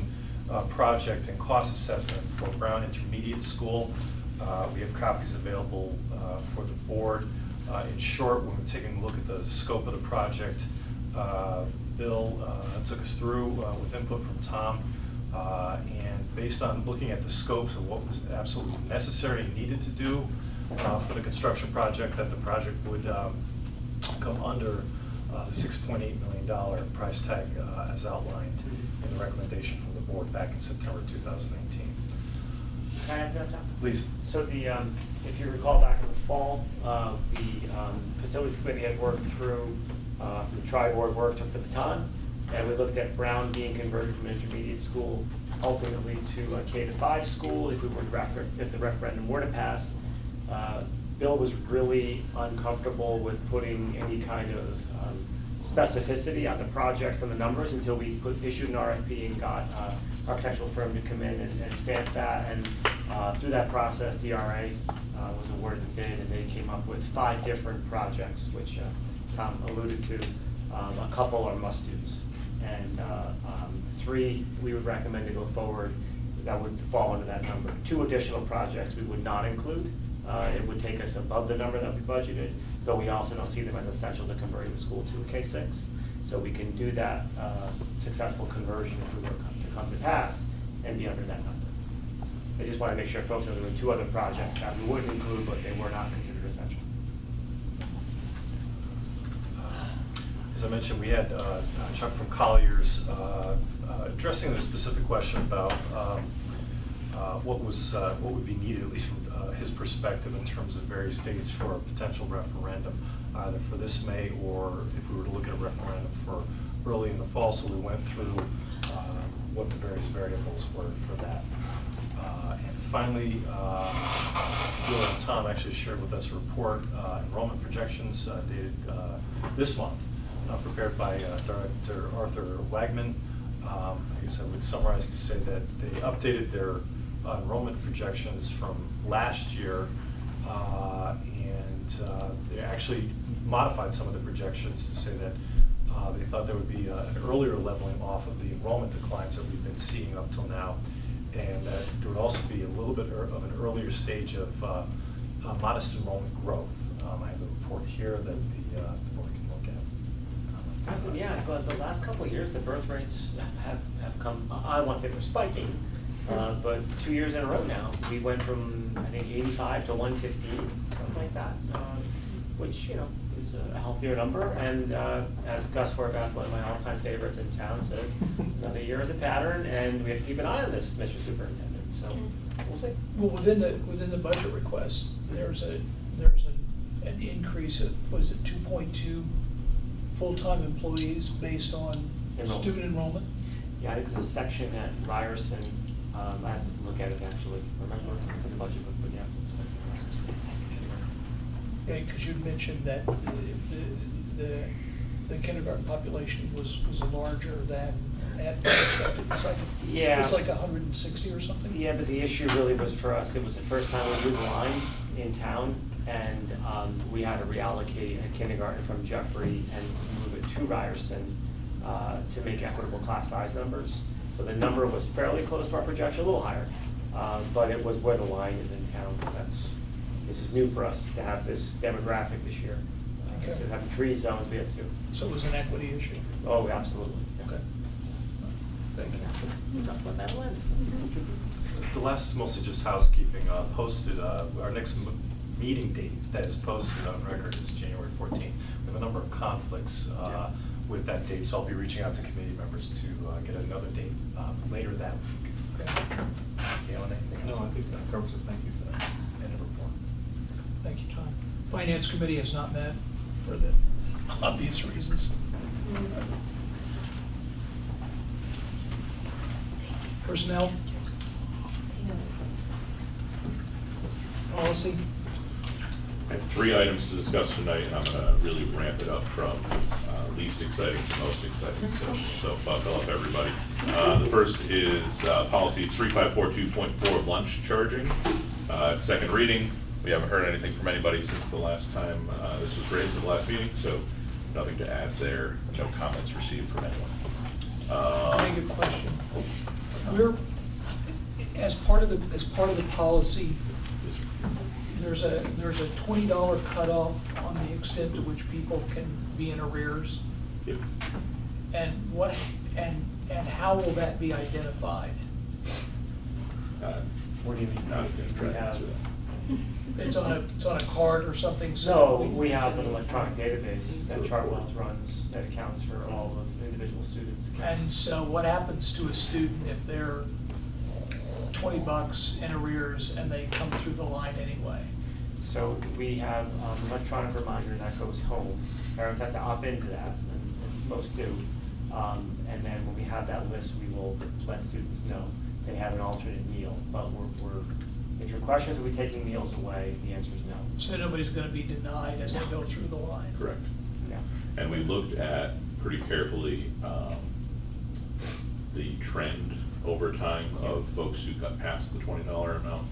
project and cost assessment for Brown Intermediate School. We have copies available for the board. In short, when we're taking a look at the scope of the project, Bill took us through with input from Tom, and based on looking at the scopes of what was absolutely necessary and needed to do for the construction project, that the project would come under the $6.8 million price tag as outlined in the recommendation from the board back in September 2019. Can I add to that, Tom? Please. So if you recall back in the fall, the Facilities Committee had worked through, the tri-board work took the baton, and we looked at Brown being converted from intermediate school ultimately to a K-5 school if the referendum were to pass. Bill was really uncomfortable with putting any kind of specificity on the projects and the numbers until we issued an RFP and got an architectural firm to come in and stamp that. And through that process, DRA was awarded the bid, and they came up with 5 different projects, which Tom alluded to. A couple are must-dos, and 3 we would recommend to go forward that would fall under that number. 2 additional projects we would not include. It would take us above the number that we budgeted, but we also don't see them as essential to converting the school to a K-6. So we can do that successful conversion if we were to come to pass and be under that number. I just want to make sure folks know there were 2 other projects that we wouldn't include, but they were not considered essential. As I mentioned, we had Chuck from Colliers addressing the specific question about what would be needed, at least from his perspective, in terms of various dates for a potential referendum, either for this May or if we were to look at a referendum for early in the fall. So we went through what the various variables were for that. And finally, Bill and Tom actually shared with us a report, Enrollment Projections, dated this month, prepared by Director Arthur Wagman. I guess I would summarize to say that they updated their enrollment projections from last year, and they actually modified some of the projections to say that they thought there would be an earlier leveling off of the enrollment declines that we've been seeing up till now, and that there would also be a little bit of an earlier stage of modest enrollment growth. I have a report here that the board can look at. Yeah, but the last couple of years, the birth rates have come, I don't want to say they're spiking, but 2 years in a row now, we went from, I think, 85 to 115, something like that, which, you know, is a healthier number. And as Gus Horvath, one of my all-time favorites in town, says, another year is a pattern, and we have to keep an eye on this, Mr. Superintendent, so we'll see. Well, within the budget request, there's an increase of, what is it, 2.2 full-time employees based on student enrollment? Yeah, I think there's a section at Ryerson, I have to look at it actually, remember in the budget book, but yeah. Yeah, because you mentioned that the kindergarten population was larger than at expected. Yeah. It was like 160 or something? Yeah, but the issue really was for us, it was the first time we moved the line in town, and we had to reallocate a kindergarten from Jeffrey and move it to Ryerson to make equitable class size numbers. So the number was fairly close to our projection, a little higher, but it was where the line is in town. This is new for us to have this demographic this year. Instead of having 3 zones, we have 2. So it was an equity issue? Oh, absolutely. Yeah. Okay. Thank you. Talk about that one. The last is mostly just housekeeping. Posted, our next meeting date that is posted on record is January 14th. We have a number of conflicts with that date, so I'll be reaching out to committee members to get another date later that week. Okay. Gail, anything else? No, I think that covers it. Thank you for that. End of report. Thank you, Tom. Finance Committee has not met for the obvious reasons. Personnel? Policy? I have 3 items to discuss tonight, and I'm going to really ramp it up from least exciting to most exciting, so buckle up, everybody. The first is policy 3542.4, lunch charging. Second reading. We haven't heard anything from anybody since the last time this was raised at the last meeting, so nothing to add there. No comments received from anyone. Very good question. We're, as part of the policy, there's a $20 cutoff on the extent to which people can be in arrears. Yep. And how will that be identified? What do you mean? Not going to try to answer that. It's on a card or something? No, we have an electronic database that Chartwell's runs that accounts for all of the individual students' accounts. And so what happens to a student if they're $20 in arrears and they come through the line anyway? So we have an electronic reminder that goes home. Parents have to opt into that, and most do. And then when we have that list, we will let students know they have an alternate meal. But if your question is, are we taking meals away, the answer is no. So nobody's going to be denied as they go through the line? Correct. Yeah. And we looked at pretty carefully the trend over time of folks who got past the $20 amount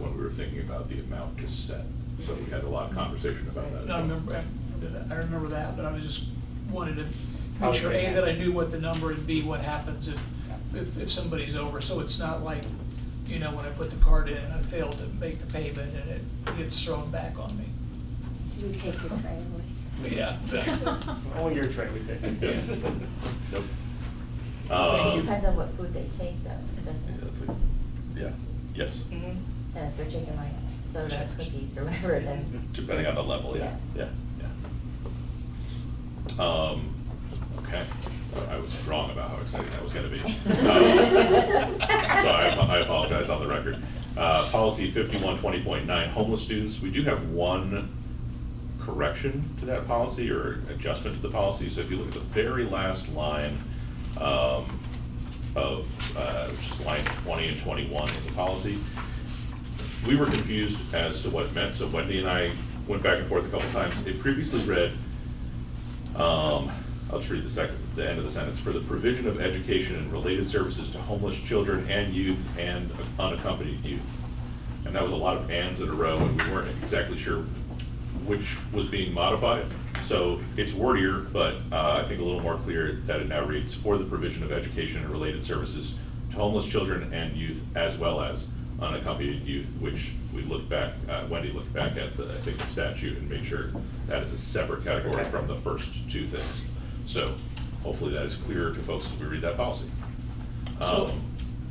when we were thinking about the amount to set. So we had a lot of conversation about that. No, I remember that, but I was just wanted to make sure, A, that I knew what the number, and B, what happens if somebody's over. So it's not like, you know, when I put the card in and I fail to make the payment and it gets thrown back on me. You take your tray away. Yeah, exactly. Only your tray we take. Nope. It depends on what food they take, though, doesn't it? Yeah, yes. And if they're taking like soda, cookies, or whatever, then. Depending on the level, yeah. Okay. I was wrong about how exciting that was going to be. So I apologize on the record. Policy 5120.9, homeless students. We do have one correction to that policy or adjustment to the policy. So if you look at the very last line which is line 20 and 21 in the policy, we were confused as to what it meant. So Wendy and I went back and forth a couple times. It previously read, I'll just read the end of the sentence. For the provision of education and related services to homeless children and youth and unaccompanied youth. And that was a lot of ands in a row, and we weren't exactly sure which was being modified. So it's wordier, but I think a little more clear that it now reads, for the provision of education and related services to homeless children and youth as well as unaccompanied youth, which we looked back, Wendy looked back at the, I think, the statute and made sure that is a separate category from the first two things. So hopefully that is clearer to folks as we read that policy.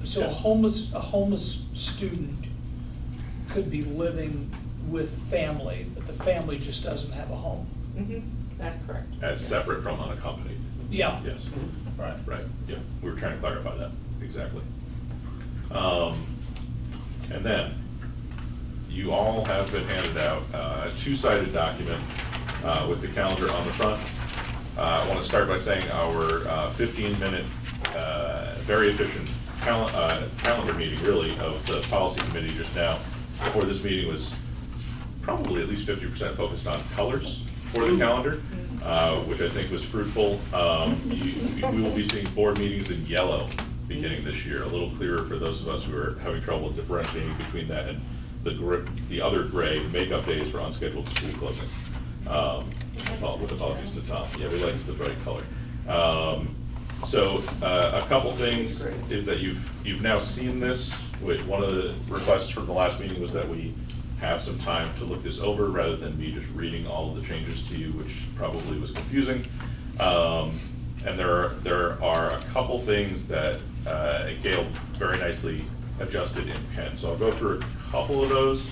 So a homeless student could be living with family, but the family just doesn't have a home. That's correct. As separate from unaccompanied. Yeah. Yes. Right. Right, yeah, we were trying to clarify that, exactly. And then, you all have been handed out a two-sided document with the calendar on the front. I want to start by saying our 15-minute, very efficient calendar meeting, really, of the policy committee just now, before this meeting was probably at least 50% focused on colors for the calendar, which I think was fruitful. We will be seeing board meetings in yellow beginning this year, a little clearer for those of us who are having trouble differentiating between that and the other gray makeup days for unscheduled school closing. Well, with apologies to Tom. Yeah, we like the bright color. So a couple things is that you've now seen this. One of the requests from the last meeting was that we have some time to look this over rather than me just reading all of the changes to you, which probably was confusing. And there are a couple things that Gail very nicely adjusted in pen. So I'll go through a couple of those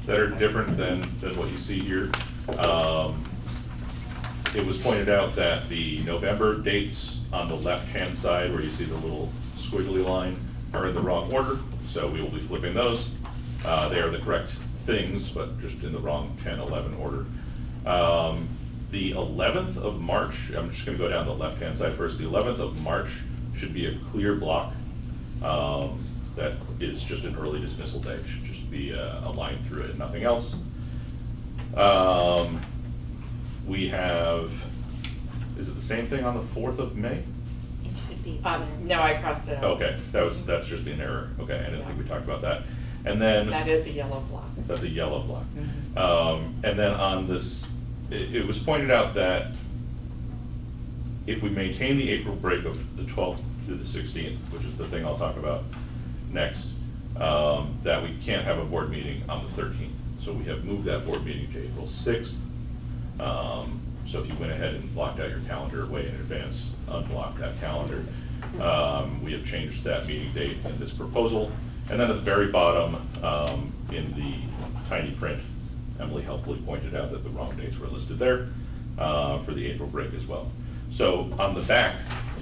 that are different than what you see here. It was pointed out that the November dates on the left-hand side, where you see the little squiggly line, are in the wrong order. So we will be flipping those. They are the correct things, but just in the wrong 10-11 order. The 11th of March, I'm just going to go down the left-hand side first. The 11th of March should be a clear block. That is just an early dismissal day. It should just be a line through it and nothing else. We have, is it the same thing on the 4th of May? It should be. No, I crossed it out. Okay, that's just an error. Okay, I didn't think we talked about that. And then. That is a yellow block. That's a yellow block. And then on this, it was pointed out that if we maintain the April break of the 12th through the 16th, which is the thing I'll talk about next, that we can't have a board meeting on the 13th. So we have moved that board meeting to April 6th. So if you went ahead and blocked out your calendar way in advance, unblock that calendar. We have changed that meeting date in this proposal. And then at the very bottom, in the tiny print, Emily helpfully pointed out that the wrong dates were listed there for the April break as well. So on the back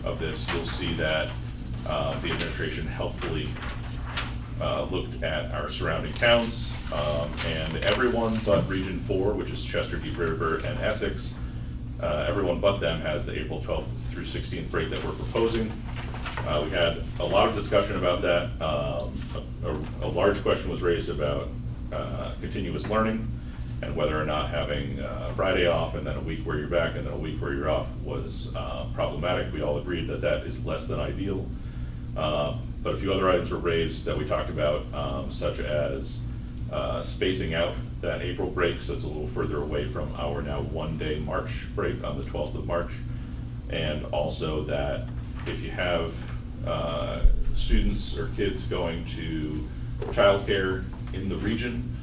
of this, you'll see that the administration helpfully looked at our surrounding towns, and everyone but Region 4, which is Chester, Deep River, and Essex, everyone but them has the April 12th through 16th break that we're proposing. We had a lot of discussion about that. A large question was raised about continuous learning and whether or not having Friday off and then a week where you're back and then a week where you're off was problematic. We all agreed that that is less than ideal. But a few other items were raised that we talked about, such as spacing out that April break so it's a little further away from our now one-day March break on the 12th of March. And also that if you have students or kids going to childcare in the region,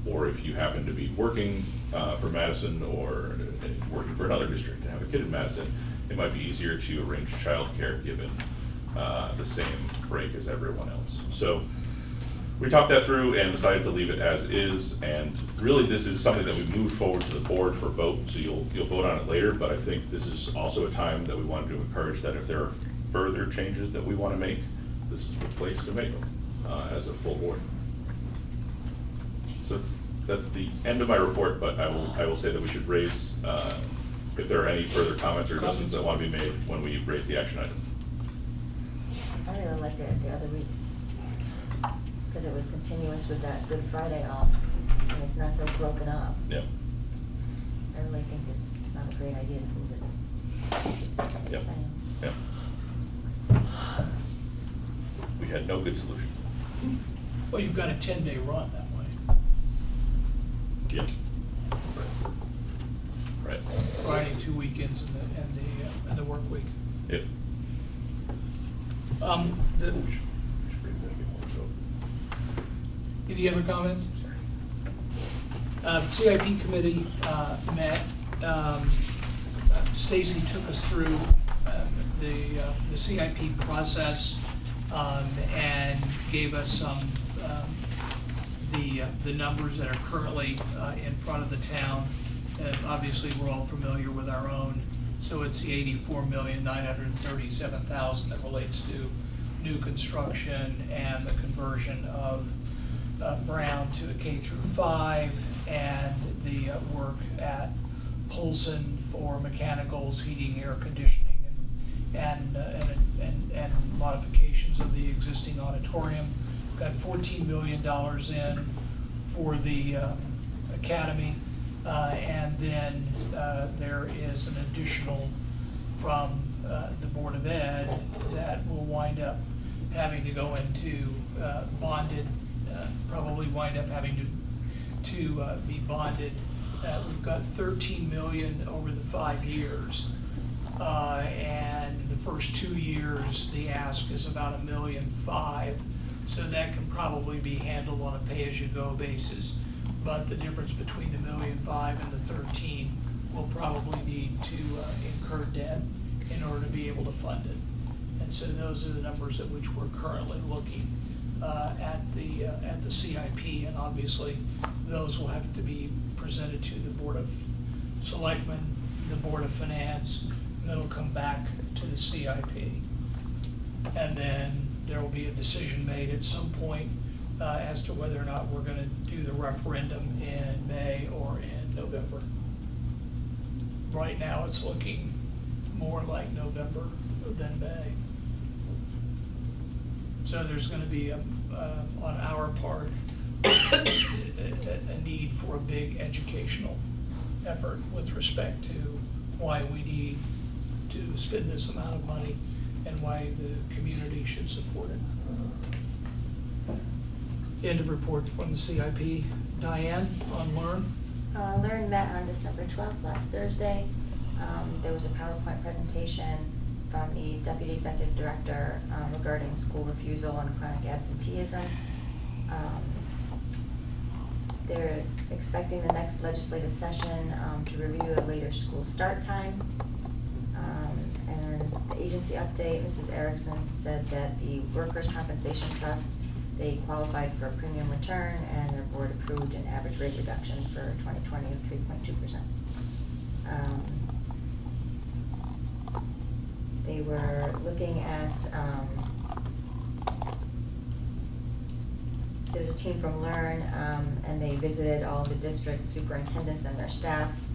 or if you happen to be working for Madison or working for another district and have a kid in Madison, it might be easier to arrange childcare given the same break as everyone else. So we talked that through and decided to leave it as is, and really this is something that we moved forward to the board for vote, so you'll vote on it later, but I think this is also a time that we wanted to encourage that if there are further changes that we want to make, this is the place to make them as a full board. So that's the end of my report, but I will say that we should raise, if there are any further comments or adjustments that want to be made when we raise the action item. I really liked it the other week, because it was continuous with that Good Friday off, and it's not so broken up. Yeah. I really think it's not a great idea to move it. Yep. Yep. We had no good solution. Well, you've got a 10-day run that way. Yep. Right. Friday, 2 weekends, and the work week. Yep. Any other comments? CIP committee met. Stacy took us through the CIP process and gave us some the numbers that are currently in front of the town. And obviously, we're all familiar with our own. So it's the $84,937,000 that relates to new construction and the conversion of Brown to a K-5, and the work at Polson for mechanicals, heating, air conditioning, and modifications of the existing auditorium. Got $14 million in for the academy, and then there is an additional from the Board of Ed that will wind up having to go into bonded, probably wind up having to be bonded. We've got $13 million over the 5 years, and the first 2 years the ask is about $1.5 million, so that can probably be handled on a pay-as-you-go basis. But the difference between the $1.5 million and the 13 will probably need to incur debt in order to be able to fund it. And so those are the numbers at which we're currently looking at the CIP, and obviously those will have to be presented to the Board of Selectmen, the Board of Finance, and then it'll come back to the CIP. And then there will be a decision made at some point as to whether or not we're going to do the referendum in May or in November. Right now, it's looking more like November than May. So there's going to be, on our part, a need for a big educational effort with respect to why we need to spend this amount of money and why the community should support it. End of report from the CIP. Diane, on Learn? Learn met on December 12th, last Thursday. There was a PowerPoint presentation from the Deputy Executive Director regarding school refusal and chronic absenteeism. They're expecting the next legislative session to review a later school start time. And the agency update, Mrs. Erickson said that the Workers' Compensation Trust, they qualified for a premium return, and their board approved an average rate reduction for 2020 of 3.2%. They were looking at, there's a team from Learn, and they visited all the district superintendents and their staffs,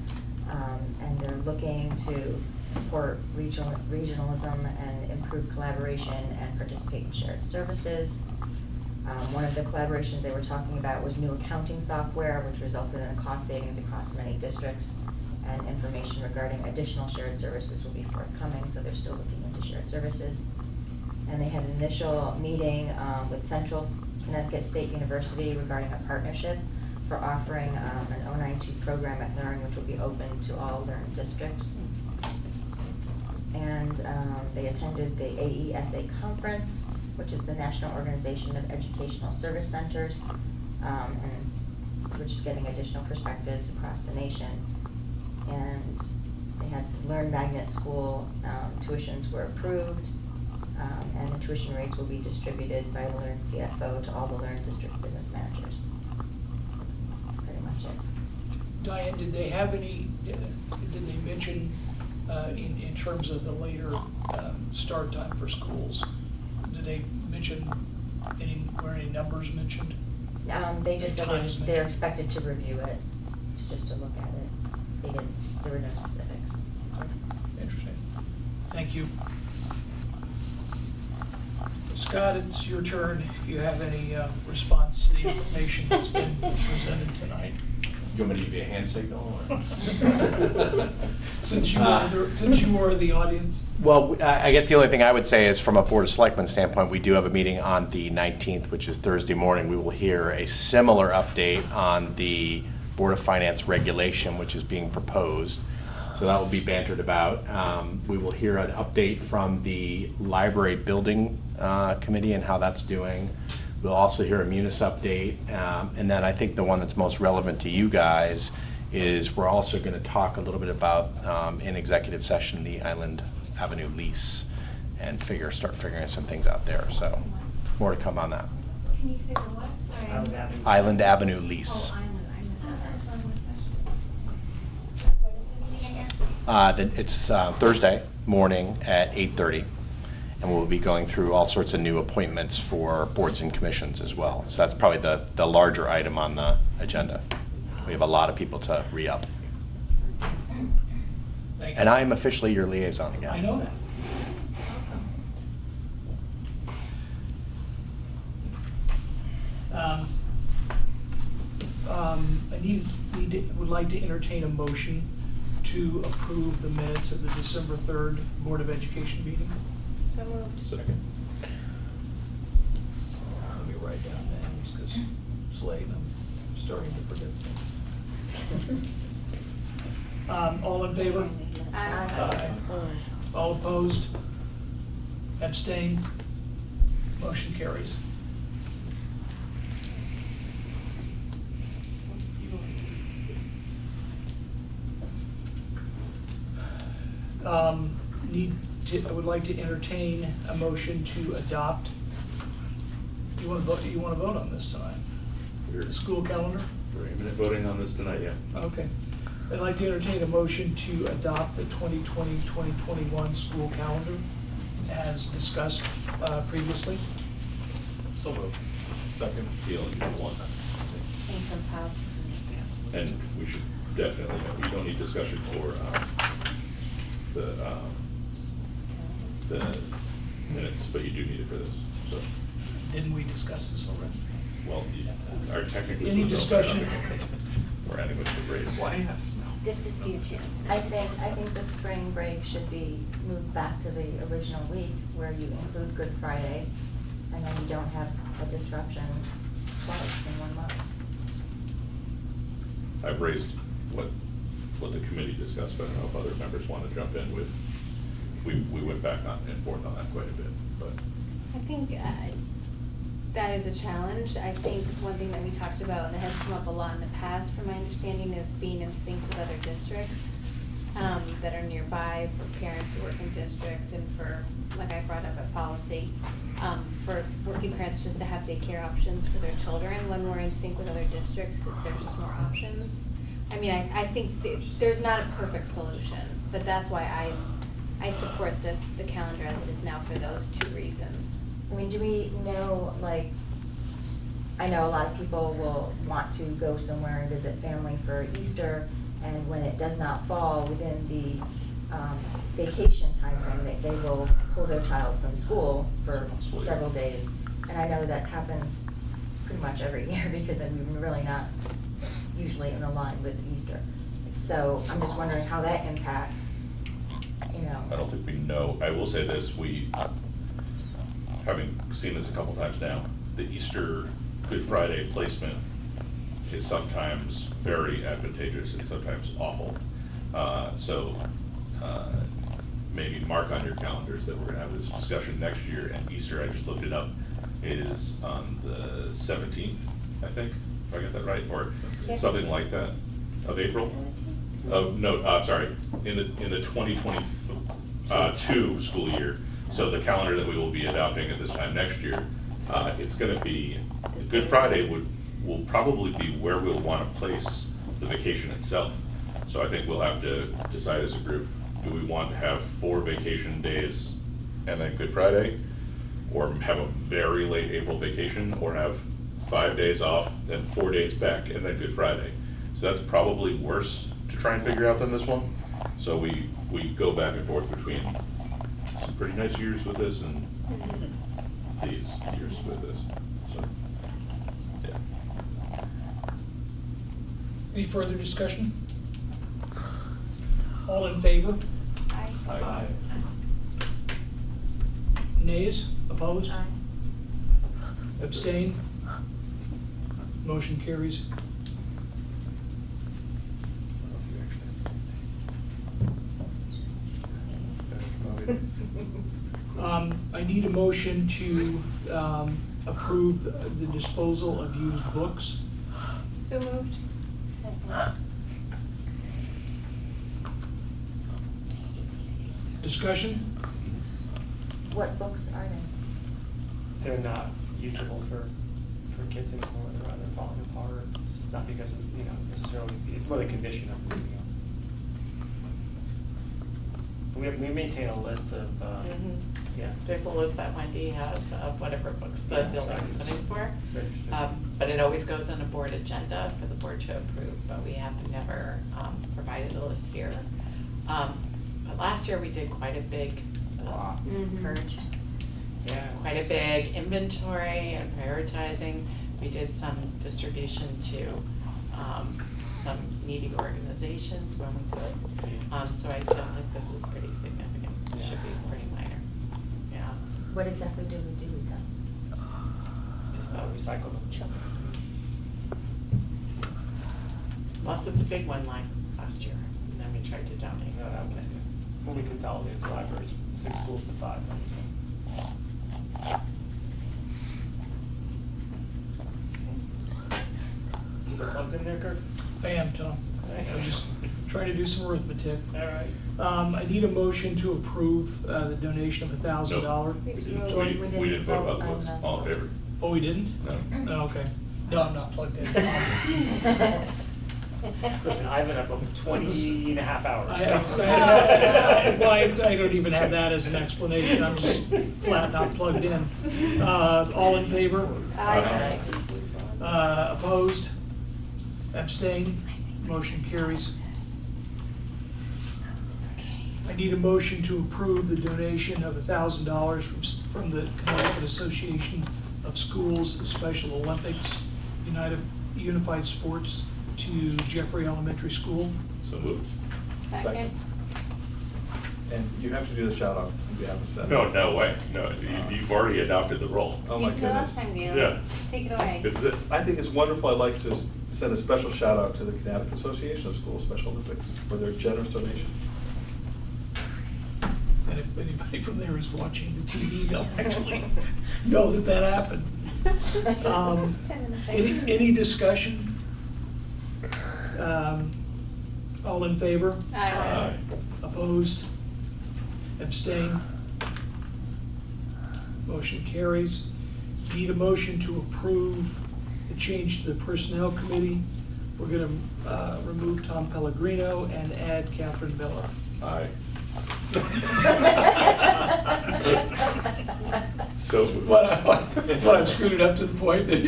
and they're looking to support regionalism and improve collaboration and participate in shared services. One of the collaborations they were talking about was new accounting software, which resulted in a cost savings across many districts, and information regarding additional shared services will be forthcoming, so they're still looking into shared services. And they had an initial meeting with Central Connecticut State University regarding a partnership for offering an 092 program at Learn, which will be open to all Learn districts. And they attended the AESA conference, which is the National Organization of Educational Service Centers, and which is getting additional perspectives across the nation. And they had Learn Magnet School tuitions were approved, and the tuition rates will be distributed by the Learn CFO to all the Learn district business managers. That's pretty much it. Diane, did they have any, did they mention in terms of the later start time for schools, did they mention were any numbers mentioned? They just said they're expected to review it, just to look at it. There were no specifics. Okay. Interesting. Thank you. Scott, it's your turn if you have any response to the information that's been presented tonight. You want me to give you a hand signal? Or? Since you were the audience? Well, I guess the only thing I would say is from a Board of Selectmen standpoint, we do have a meeting on the 19th, which is Thursday morning. We will hear a similar update on the Board of Finance regulation, which is being proposed. So that will be bantered about. We will hear an update from the Library Building Committee and how that's doing. We'll also hear a Munis update. And then I think the one that's most relevant to you guys is we're also going to talk a little bit about, in executive session, the Island Avenue lease and start figuring some things out there. So more to come on that. Can you say the what? Sorry. Island Avenue lease. Oh, Island. I missed that. What is the meeting again? It's Thursday morning at 8:30, and we'll be going through all sorts of new appointments for boards and commissions as well. So that's probably the larger item on the agenda. We have a lot of people to re-up. And I am officially your liaison again. I know that. Would like to entertain a motion to approve the minutes of the December 3rd Board of Education meeting. So moved. Second. Let me write down names because it's late and I'm starting to forget things. All in favor? Aye. All opposed? Abstain? Motion carries. I would like to entertain a motion to adopt. You want to vote on this tonight? The school calendar? We're imminent voting on this tonight, yeah. Okay. I'd like to entertain a motion to adopt the 2020-2021 school calendar as discussed previously. So moved. Second. The only one. And we should definitely, you don't need discussion for the minutes, but you do need it for this, so. Didn't we discuss this already? Well, our technically. Any discussion? We're adding with the raise. Why yes? This is future. I think the spring break should be moved back to the original week where you include Good Friday and then you don't have a disruption twice in 1 month. I've raised what the committee discussed, but I don't know if other members want to jump in with, we went back and forth on that quite a bit, but. I think that is a challenge. I think one thing that we talked about that has come up a lot in the past, from my understanding, is being in sync with other districts that are nearby for parents who work in district and for, like I brought up at policy, for working parents just to have daycare options for their children. When we're in sync with other districts, there's just more options. I mean, I think there's not a perfect solution, but that's why I support the calendar as it is now for those two reasons. I mean, do we know, like, I know a lot of people will want to go somewhere and visit family for Easter, and when it does not fall within the vacation timeframe, they will pull their child from school for several days. And I know that happens pretty much every year because we're really not usually in line with Easter. So I'm just wondering how that impacts, you know. I don't think we know. I will say this, having seen this a couple times now, the Easter Good Friday placement is sometimes very advantageous and sometimes awful. Maybe mark on your calendars that we're gonna have this discussion next year, and Easter, I just looked it up, is on the 17th, I think, if I get that right, or something like that, of April. Sorry, in the 2022 school year. So the calendar that we will be adopting at this time next year, it's gonna be, Good Friday will probably be where we'll wanna place the vacation itself. So I think we'll have to decide as a group, do we want to have 4 vacation days and then Good Friday? Or have a very late April vacation, or have 5 days off, then 4 days back, and then Good Friday. So that's probably worse to try and figure out than this one. So we go back and forth between some pretty nice years with this and these years with this. So, yeah. Any further discussion? All in favor? Aye. Nays? Opposed? Aye. Abstain? Motion carries. I need a motion to approve the disposal of used books. So moved. Discussion? What books are they? They're not usable for kids anymore, they're rather falling apart. It's not because of, necessarily, it's more the condition of anything else. We maintain a list of, yeah. There's a list that Wendy has of whatever books the Yeah, building's sorry. putting for. Very interesting. But it always goes on a board agenda for the board to approve, but we have never provided a list here. But last year, we did quite a big Purge. Yeah. quite a big inventory and prioritizing. We did some distribution to some needy organizations when we did. So I don't think this is pretty significant. It should be pretty minor. Yeah. What exactly do we do with them? Just not recycle them. Unless it's a big one like last year, and then we tried to donate. No, that was good. When we consolidated the libraries, 6 schools to 5. That was good. Still plugged in there, Kirk? I am, Tom. I'm just trying to do some arithmetic. All right. I need a motion to approve the donation of $1,000. We didn't vote about the books. All in favor? Oh, we didn't? No. No, okay. No, I'm not plugged in. Listen, I've been up over 20 and a half hours. Well, I don't even have that as an explanation. I'm just flat not plugged in. All in favor? Aye. Opposed? Abstain? Motion carries. I need a motion to approve the donation of $1,000 from the Connecticut Association of Schools Special Olympics Unified Sports to Jeffrey Elementary School. So moved. Second. And you have to do the shout out on behalf of Senate. No way. No, you've already adopted the role. Oh my You did it last goodness. time, Neil. Yeah. Take it away. This is it. I think it's wonderful. I'd like to send a special shout out to the Connecticut Association of Schools Special Olympics for their generous donation. And if anybody from there is watching the TV, they'll actually know that that happened. Any discussion? All in favor? Aye. Opposed? Abstain? Motion carries. Need a motion to approve the change to the Personnel Committee. We're going to remove Tom Pellegrino and add Catherine Miller. Aye. So moved. What I've screwed it up to the point that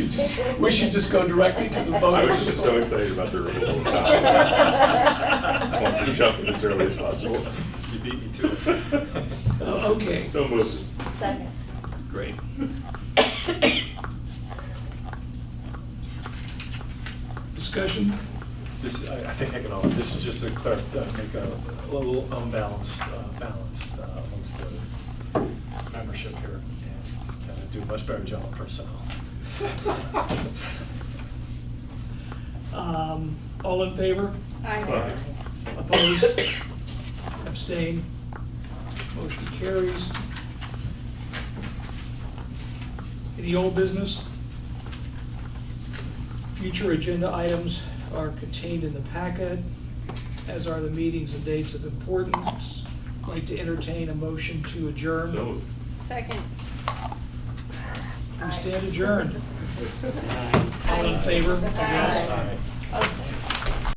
we should just go directly to the vote. I was just so excited about the removal of Tom. I wanted to jump in as early as possible. You beat me to it. Okay. So moved. Second. Great. Discussion? This, I think I can all, this is just to make a little balanced amongst the membership here and do a much better job of personnel. All in favor? Aye. Opposed? Abstain? Motion carries. Any old business? Future agenda items are contained in the packet, as are the meetings and dates of importance. I'd like to entertain a motion to adjourn. So moved. Second. We stand adjourned. All in favor? Aye. Okay.